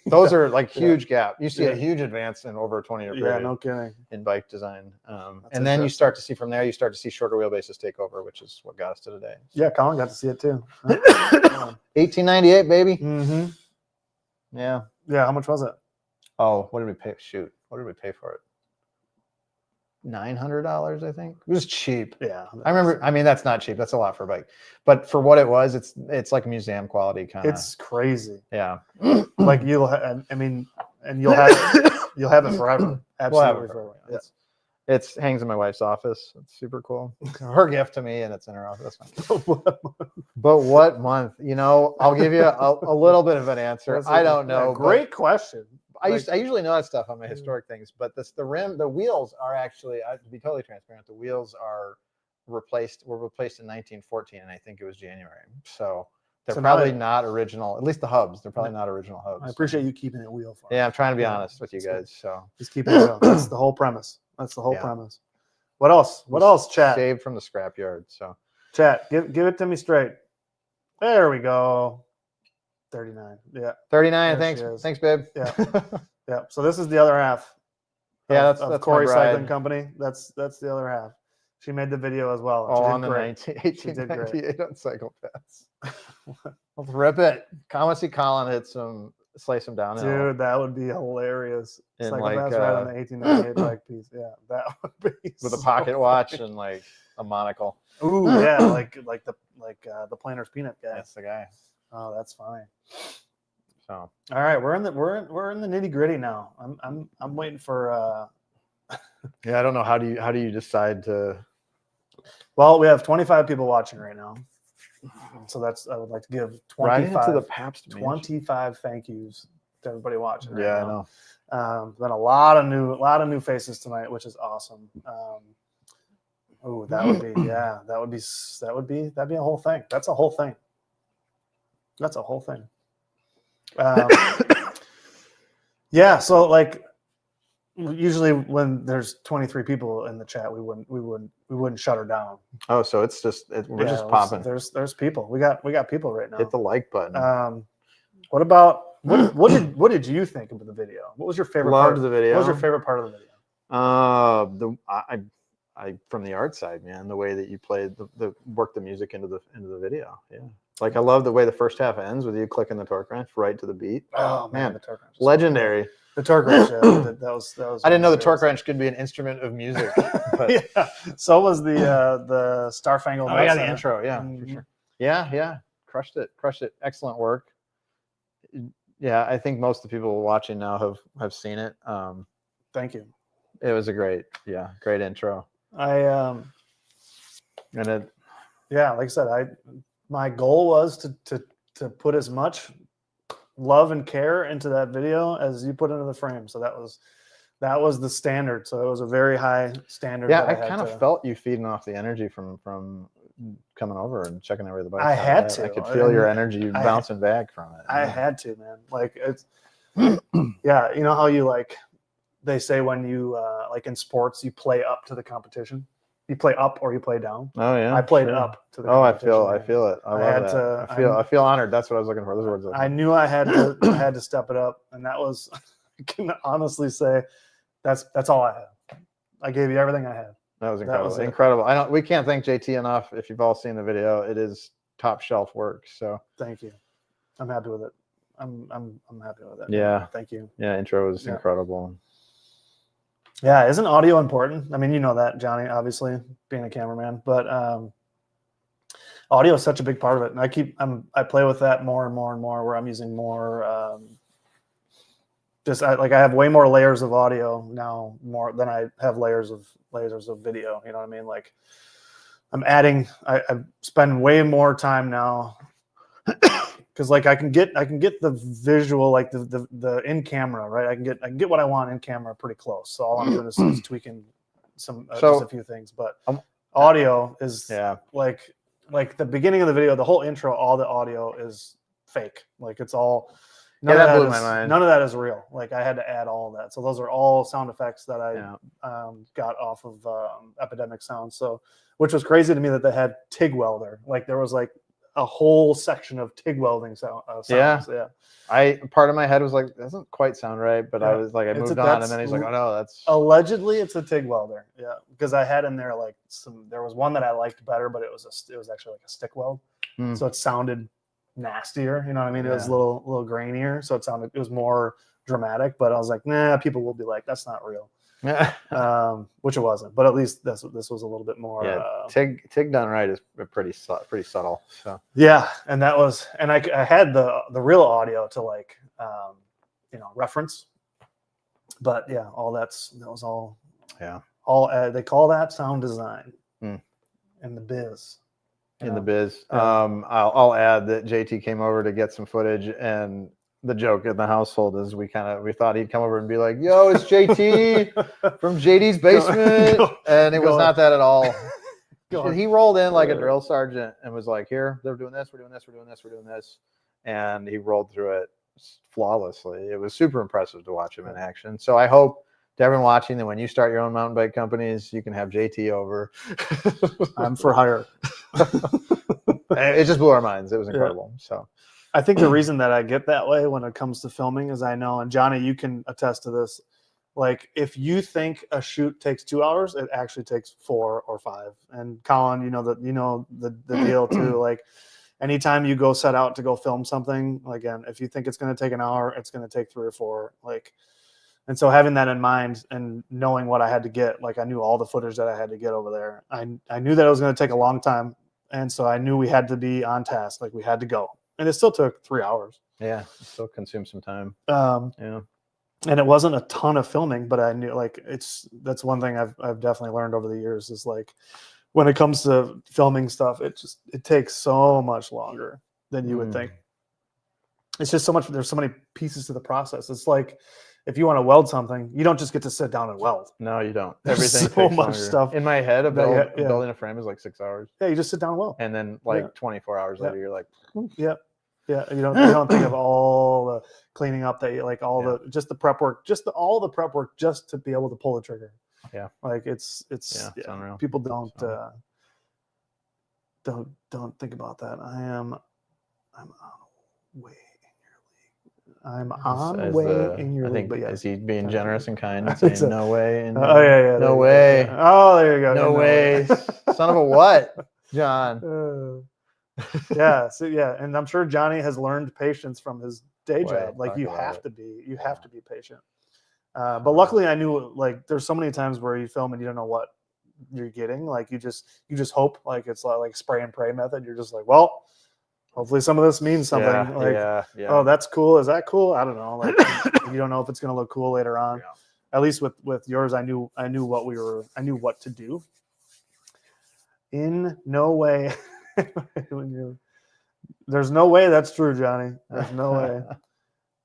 B: those are like
A: Yeah.
B: huge gap. You see a
A: Yeah.
B: huge advance in over a 20-year
A: yeah,
B: period
A: no kidding.
B: in bike design.
A: That's
B: And then you
A: interesting.
B: start to see from there, you start to see shorter wheelbases take over, which is what got us to today.
A: Yeah, Colin got to see it too.
B: 1898, baby.
A: Mm-hmm.
B: Yeah.
A: Yeah, how much was it?
B: Oh, what did we pay? Shoot, what did we pay for it? $900, I think. It was cheap.
A: Yeah,
B: I remember. I mean, that's not cheap. That's a lot for a bike, but for what it was, it's like museum quality kind of.
A: it's crazy.
B: Yeah.
A: Like I mean, and you'll have it forever. Absolutely forever. Yeah.
B: It's hangs in my wife's office. It's super cool. Her gift to me, and it's in her office. But what month? You know, I'll give you a little bit of an answer. I don't know.
A: Yeah, great question.
B: I usually know that stuff on my historic things, but the wheels are actually, to be totally transparent, the wheels are were replaced in 1914, and I think it was January. So they're probably not original. At least the hubs, they're probably not original hubs.
A: I appreciate you keeping it wheel for.
B: Yeah, I'm trying to be honest with you guys. So
A: just keep it real. That's the whole premise. That's the whole
B: Yeah.
A: premise. What else? What else, chat?
B: saved from the scrapyard. So
A: Chat, give it to me straight. There we go. 39. Yeah.
B: 39.
A: There she
B: Thanks,
A: is.
B: thanks, babe.
A: Yeah. Yeah. So this is the other half.
B: Yeah,
A: of
B: that's my
A: Quarry Cycling
B: bride.
A: Company. That's the other half. She made the video as well.
B: Oh,
A: She
B: on
A: did
B: the
A: great.
B: 1898 on Cycle Pass. Let's rip it. Come and see Colin hit slice him downhill.
A: Dude, that would be hilarious.
B: In
A: Psychopaths
B: like,
A: ride on the 1898 bike piece. Yeah, that would be
B: with a
A: so
B: pocket watch
A: funny.
B: and like a monocle.
A: Ooh, yeah, like the Planner's Peanut guy.
B: That's the guy.
A: Oh, that's fine.
B: So
A: All right, we're in the nitty gritty now. I'm waiting for.
B: yeah, I don't know how do you decide to.
A: Well, we have 25 people watching right now, so I would like to give
B: Right into
A: 25,
B: the Pabst Mansion.
A: 25 thank yous to everybody watching. Right
B: Yeah,
A: now.
B: I know.
A: Been a lot of new faces tonight, which is awesome. Oh, that'd be a whole thing. That's a whole thing. That's a whole thing. Yeah, so like usually when there's 23 people in the chat, we wouldn't shut her down.
B: Oh, so it's just we're just
A: Yeah,
B: popping.
A: There's people. We got people right now.
B: Hit the like button.
A: What about what did you think of the video? What was your favorite
B: Loved
A: part?
B: the video.
A: What was your favorite part of the video?
B: I from the art side, man, the way that you played the work the music into the video. Yeah. Like I love the way the first half ends with you clicking the torque wrench right to the beat.
A: Oh man, the torque wrench.
B: Legendary.
A: The torque wrench. That was.
B: I didn't know the torque wrench could be an instrument of music. But
A: Yeah. So was the Starfangled.
B: oh yeah, the intro. Yeah,
A: Mhm.
B: for sure. Yeah. Crushed it. Excellent work. Yeah, I think most of the people watching now have seen it.
A: Thank you.
B: It was a great intro.
A: And
B: it
A: yeah, like I said, my goal was to put as much love and care into that video as you put into the frame. So that was the standard. So it was a very high standard.
B: Yeah, I kind of felt you feeding off the energy from coming over and checking over the bike.
A: I had to.
B: I could feel your energy bouncing back from it.
A: I had to, man. Like it's yeah, you know how you like they say when you like in sports you play up to the competition. You play up or you play down.
B: Oh yeah.
A: I played
B: sure.
A: up to the
B: I
A: competition.
B: feel it. I love that. I feel honored. That's what I was looking for. Those words.
A: I knew I had to step it up, and that was I can honestly say that's all I had. I gave you everything I had.
B: That was incredible. Incredible. We can't thank JT enough. If you've all seen the video, it is top shelf work. So
A: thank you. I'm happy with it. I'm happy with it.
B: Yeah.
A: Thank you.
B: Yeah, intro was incredible.
A: Yeah, isn't audio important? I mean, you know that, Johnny, obviously, being a cameraman, but audio is such a big part of it. And I play with that more and more and more, where I'm using more I have way more layers of audio now, more than I have layers of video. You know what I mean? Like I'm adding, I spend way more time now because like I can get the visual, like the in camera, right? I can get what I want in camera pretty close. So all I'm doing is tweaking some just a few things. But audio is like the beginning of the video, the whole intro, all the audio is fake. Like it's all None
B: Yeah,
A: of
B: that
A: that
B: blew
A: is
B: my mind.
A: none of that is real. Like I had to add all of that. So those are all sound effects that I
B: Yeah.
A: got off of Epidemic Sound. So, which was crazy to me that they had TIG welder. Like there was like a whole section of TIG welding sounds. Yeah.
B: Part of my head was like, that doesn't quite sound right, but I was like, I moved on, and then he's like, oh no, that's
A: allegedly it's a TIG welder. Yeah, because I had in there like there was one that I liked better, but it was actually like a stick weld, so it sounded nastier. You know what I mean? It was a little grainier, so it was more dramatic. But I was like, nah, people will be like, that's not real. Which it wasn't, but at least this was a little bit more.
B: TIG done right is pretty subtle. So
A: yeah, and that was, and I had the real audio to like reference, but yeah, that was all.
B: Yeah,
A: all they call that sound design in the biz.
B: In the biz, I'll add that JT came over to get some footage, and the joke in the household is we thought he'd come over and be like, yo, it's JT from JD's basement. And it was not that at all. He rolled in like a drill sergeant and was like, here, they're doing this, we're doing this, we're doing this, we're doing this. And he rolled through it flawlessly. It was super impressive to watch him in action. So I hope to everyone watching that when you start your own mountain bike companies, you can have JT over.
A: I'm for hire.
B: It just blew our minds. It was incredible. Yeah. So
A: I think the reason that I get that way when it comes to filming is I know, and Johnny, you can attest to this. Like if you think a shoot takes 2 hours, it actually takes 4 or 5. And Colin, the deal too. Like anytime you go set out to go film something, again, if you think it's going to take an hour, it's going to take 3 or 4. And so having that in mind and knowing what I had to get, like I knew all the footage that I had to get over there. I knew that it was going to take a long time. And so I knew we had to be on task. Like we had to go. And it still took 3 hours.
B: Yeah. It still consumed some time.
A: Yeah. And it wasn't a ton of filming, but I knew that's one thing I've definitely learned over the years is like when it comes to filming stuff, it takes so much longer than you would think. It's just so much, there's so many pieces to the process. It's like, if you want to weld something, you don't just get to sit down and weld.
B: No, you don't.
A: Everything so much longer. Stuff.
B: In my head, building a frame is like 6 hours.
A: Yeah, you just sit down and weld.
B: And then 24 hours later, you're like,
A: yeah. Yeah, you don't think of all the cleaning up that the prep work, all the prep work just to be able to pull the trigger.
B: Yeah,
A: like it's unreal. People don't think about that. I'm on way in your league. But yes,
B: is he being generous and kind and saying no way? And
A: no way.
B: Yeah.
A: Oh, there you go.
B: No way. Son of a what, John?
A: Yeah. So and I'm sure Johnny has learned patience from his day job. Like you have to be patient. But luckily I knew like there's so many times where you film and you don't know what you're getting. Like you just hope like it's like spray and pray method. You're just like, well, hopefully some of this means something. Oh, that's cool. Is that cool? I don't know. Like you don't know if it's gonna look cool later on. Yeah. At least with yours, I knew what to do. In no way. There's no way that's true, Johnny. There's no way.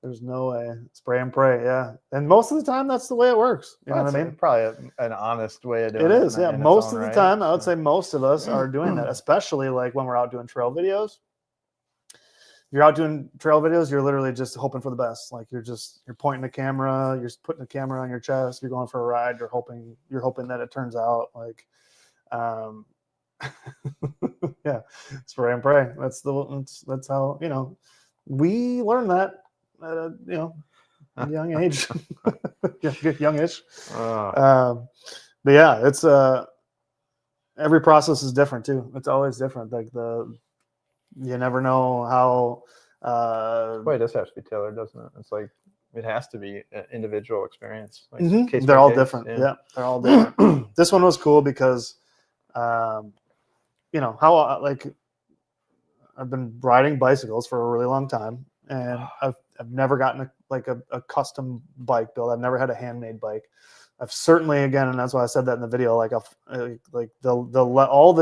A: There's no way. Spray and pray, yeah. And most of the time, that's the way it works. You know what I mean?
B: Probably an honest way of doing it.
A: It is, yeah. Most of the time, I would say most of us are doing that, especially like when we're out doing trail videos. You're out doing trail videos, you're literally just hoping for the best. Like you're pointing the camera, you're putting the camera on your chest, you're going for a ride, you're hoping that it turns out like yeah, spray and pray. That's how we learn that at a young age, youngish. But yeah, it's every process is different too. It's always different. Like you never know how.
B: Well, it does have to be tailored, doesn't it? It's like it has to be an individual experience. Like
A: they're all different. Yeah, they're all different. This one was cool because. How like I've been riding bicycles for a really long time, and I've never gotten a custom bike built. I've never had a handmade bike. I've certainly, again, and that's why I said that in the video. Like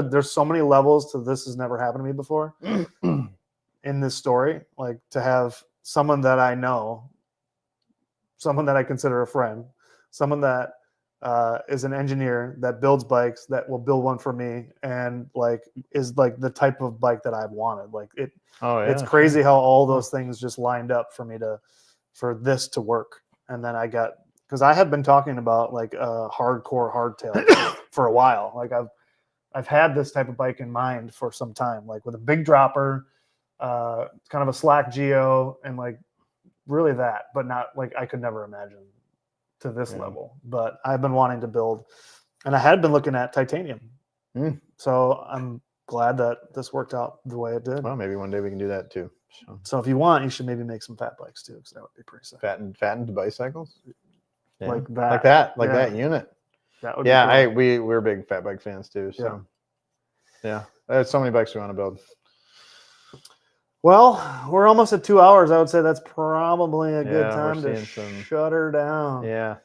A: there's so many levels to this has never happened to me before in this story. Like to have someone that I know, someone that I consider a friend, someone that is an engineer that builds bikes that will build one for me, and like is like the type of bike that I've wanted. Like it's crazy how all those things just lined up for me for this to work. And then because I had been talking about like a hardcore hardtail for a while. Like I've had this type of bike in mind for some time, like with a big dropper, kind of a slack geo, and like really that, but not like I could never imagine to this level. But I've been wanting to build, and I had been looking at titanium. So I'm glad that this worked out the way it did.
B: Well, maybe one day we can do that too.
A: So if you want, you should maybe make some fat bikes too, because that would be pretty sick.
B: Fattened bicycles. Yeah.
A: Like that
B: unit.
A: That would be cool.
B: We're big fat bike fans too. So yeah, there's so many bikes we want to build.
A: Well, we're almost at 2 hours. I would say that's probably a good time to shut her down.
B: Yeah.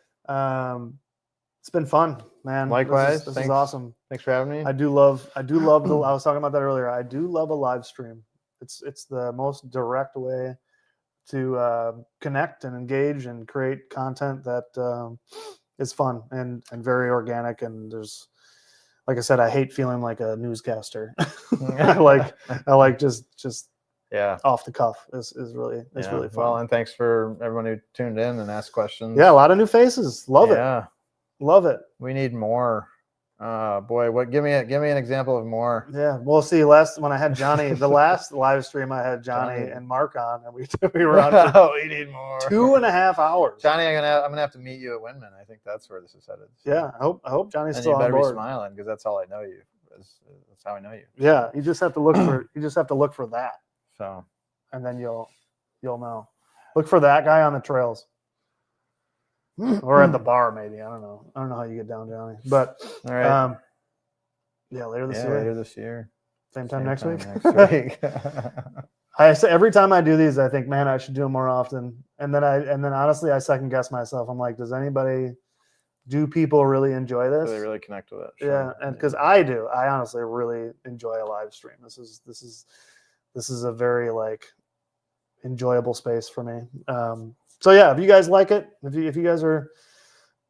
A: It's been fun, man.
B: Likewise.
A: This is awesome.
B: Thanks for having me.
A: I do love I was talking about that earlier. I do love a live stream. It's the most direct way to connect and engage and create content that is fun and very organic. And there's, like I said, I hate feeling like a newscaster. I like just off the cuff is really fun.
B: Well, and thanks for everyone who tuned in and asked questions.
A: Yeah, a lot of new faces. Love it. Love it.
B: We need more. Boy, give me an example of more.
A: Yeah, we'll see. When I had Johnny, the last live stream, I had Johnny and Mark on, and we were on for
B: we need more.
A: 2.5 hours.
B: Johnny, I'm gonna have to meet you at Windman. I think that's where this is headed. So.
A: Yeah, I hope Johnny's
B: and
A: still
B: you better
A: on board.
B: be smiling, because that's all I know you. That's how I know you.
A: Yeah, you just have to look for that.
B: So,
A: and then you'll know. Look for that guy on the trails. Or at the bar, maybe. I don't know how you get down, Johnny. But
B: all right.
A: Later this year. Same time next week. I say every time I do these, I think, man, I should do them more often. And then honestly, I second guess myself. I'm like, do people really enjoy this?
B: Do they really connect with it?
A: Sure. Yeah, and because I do. I honestly really enjoy a live stream. This is a very like enjoyable space for me. So yeah, if you guys like it, if you guys are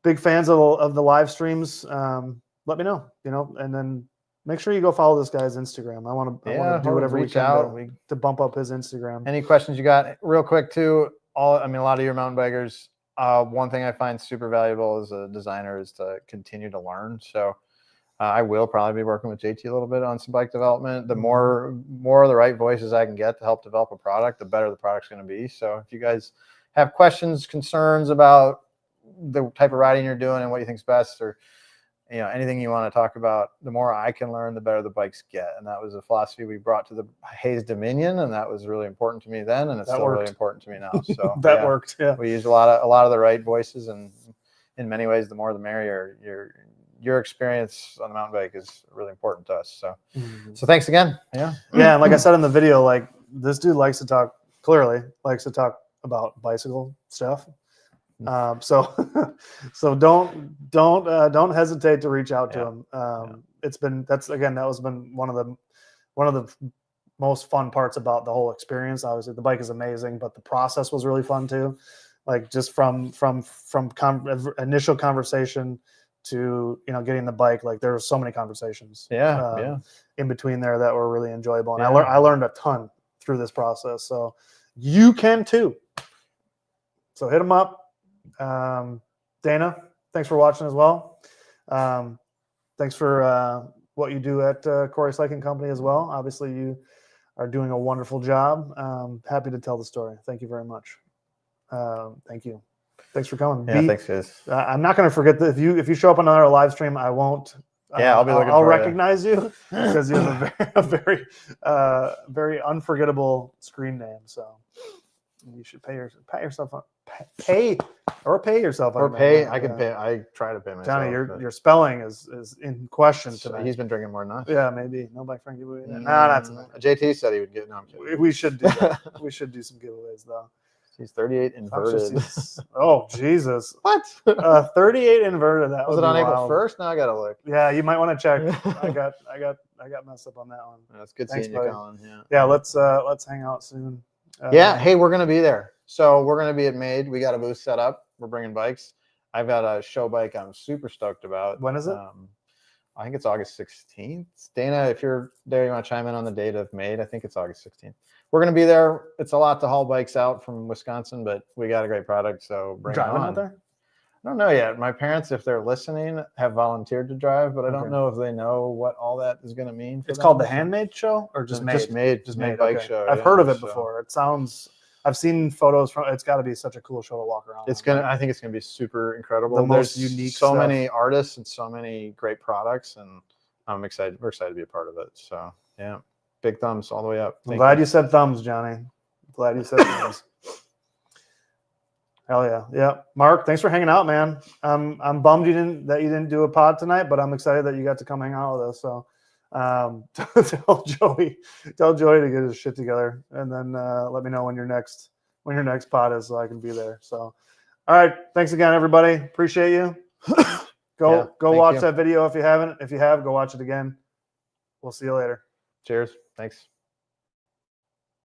A: big fans of the live streams, let me know. And then make sure you go follow this guy's Instagram. I want to do whatever we can to bump up his Instagram.
B: Any questions you got? Real quick too. A lot of your mountain bikers. One thing I find super valuable as a designer is to continue to learn. So I will probably be working with JT a little bit on some bike development. The more of the right voices I can get to help develop a product, the better the product's going to be. So if you guys have questions, concerns about the type of riding you're doing and what you think's best, or anything you want to talk about, the more I can learn, the better the bikes get. And that was a philosophy we brought to the Hayes Dominion, and that was really important to me then, and it's still really important to me now. So
A: that worked. Yeah, we
B: used a lot of the right voices, and in many ways, the more the merrier. Your experience on the mountain bike is really important to us. So, so thanks again. Yeah.
A: And like I said in the video, like this dude clearly likes to talk about bicycle stuff. So don't hesitate to reach out to him. That was been one of the most fun parts about the whole experience. Obviously the bike is amazing, but the process was really fun too. Like just from initial conversation to getting the bike, like there were so many conversations in between there that were really enjoyable, and I learned a ton through this process. So you can too. So hit them up. Dana, thanks for watching as well. Thanks for what you do at Quarry Cycling Company as well. Obviously, you are doing a wonderful job. Happy to tell the story. Thank you very much. Thank you. Thanks for coming.
B: Yeah, thanks, guys.
A: I'm not going to forget that if you show up on another live stream, I won't.
B: I'll be looking.
A: I'll recognize you because you have a very unforgettable screen name. So you should pay yourself up. Pay yourself.
B: I can pay. I try to pay myself.
A: Johnny, your spelling is in question today.
B: He's been drinking more than us.
A: Yeah, maybe. No bike friend giveaway. Not tonight.
B: JT said he would get. No, I'm kidding.
A: We should do that. We should do some giveaways though.
B: He's 38 inverted.
A: Oh Jesus!
B: What?
A: 38 inverted. That
B: was it on April 1st? Now I gotta look.
A: Yeah, you might want to check. I got messed up on that one.
B: That's good seeing you, Colin.
A: Yeah. Let's hang out soon.
B: Hey, we're gonna be there. So we're gonna be at Made. We got a booth set up. We're bringing bikes. I've got a show bike I'm super stoked about.
A: When is it?
B: I think it's August 16th. Dana, if you're there, you want to chime in on the date of May? I think it's August 16th. We're going to be there. It's a lot to haul bikes out from Wisconsin, but we got a great product, so bring it
A: Driving
B: on.
A: out there?
B: I don't know yet. My parents, if they're listening, have volunteered to drive, but I don't know if they know what all that is going to mean.
A: It's called the Handmade Show, or just made?
B: Just made bike show.
A: I've heard of it before. It sounds. I've seen photos from. It's got to be such a cool show to walk around.
B: I think it's gonna be super incredible.
A: The most unique.
B: So many artists and so many great products, and I'm excited. We're excited to be a part of it. So yeah, big thumbs all the way up.
A: I'm glad you said thumbs, Johnny. Glad you said thumbs. Hell yeah, yeah. Mark, thanks for hanging out, man. I'm bummed you didn't do a pod tonight, but I'm excited that you got to come hang out with us. So tell Joey to get his shit together, and then let me know when your next pod is, so I can be there. So, all right, thanks again, everybody. Appreciate you. Go watch that video if you haven't. If you have, go watch it again. We'll see you later.
B: Cheers. Thanks.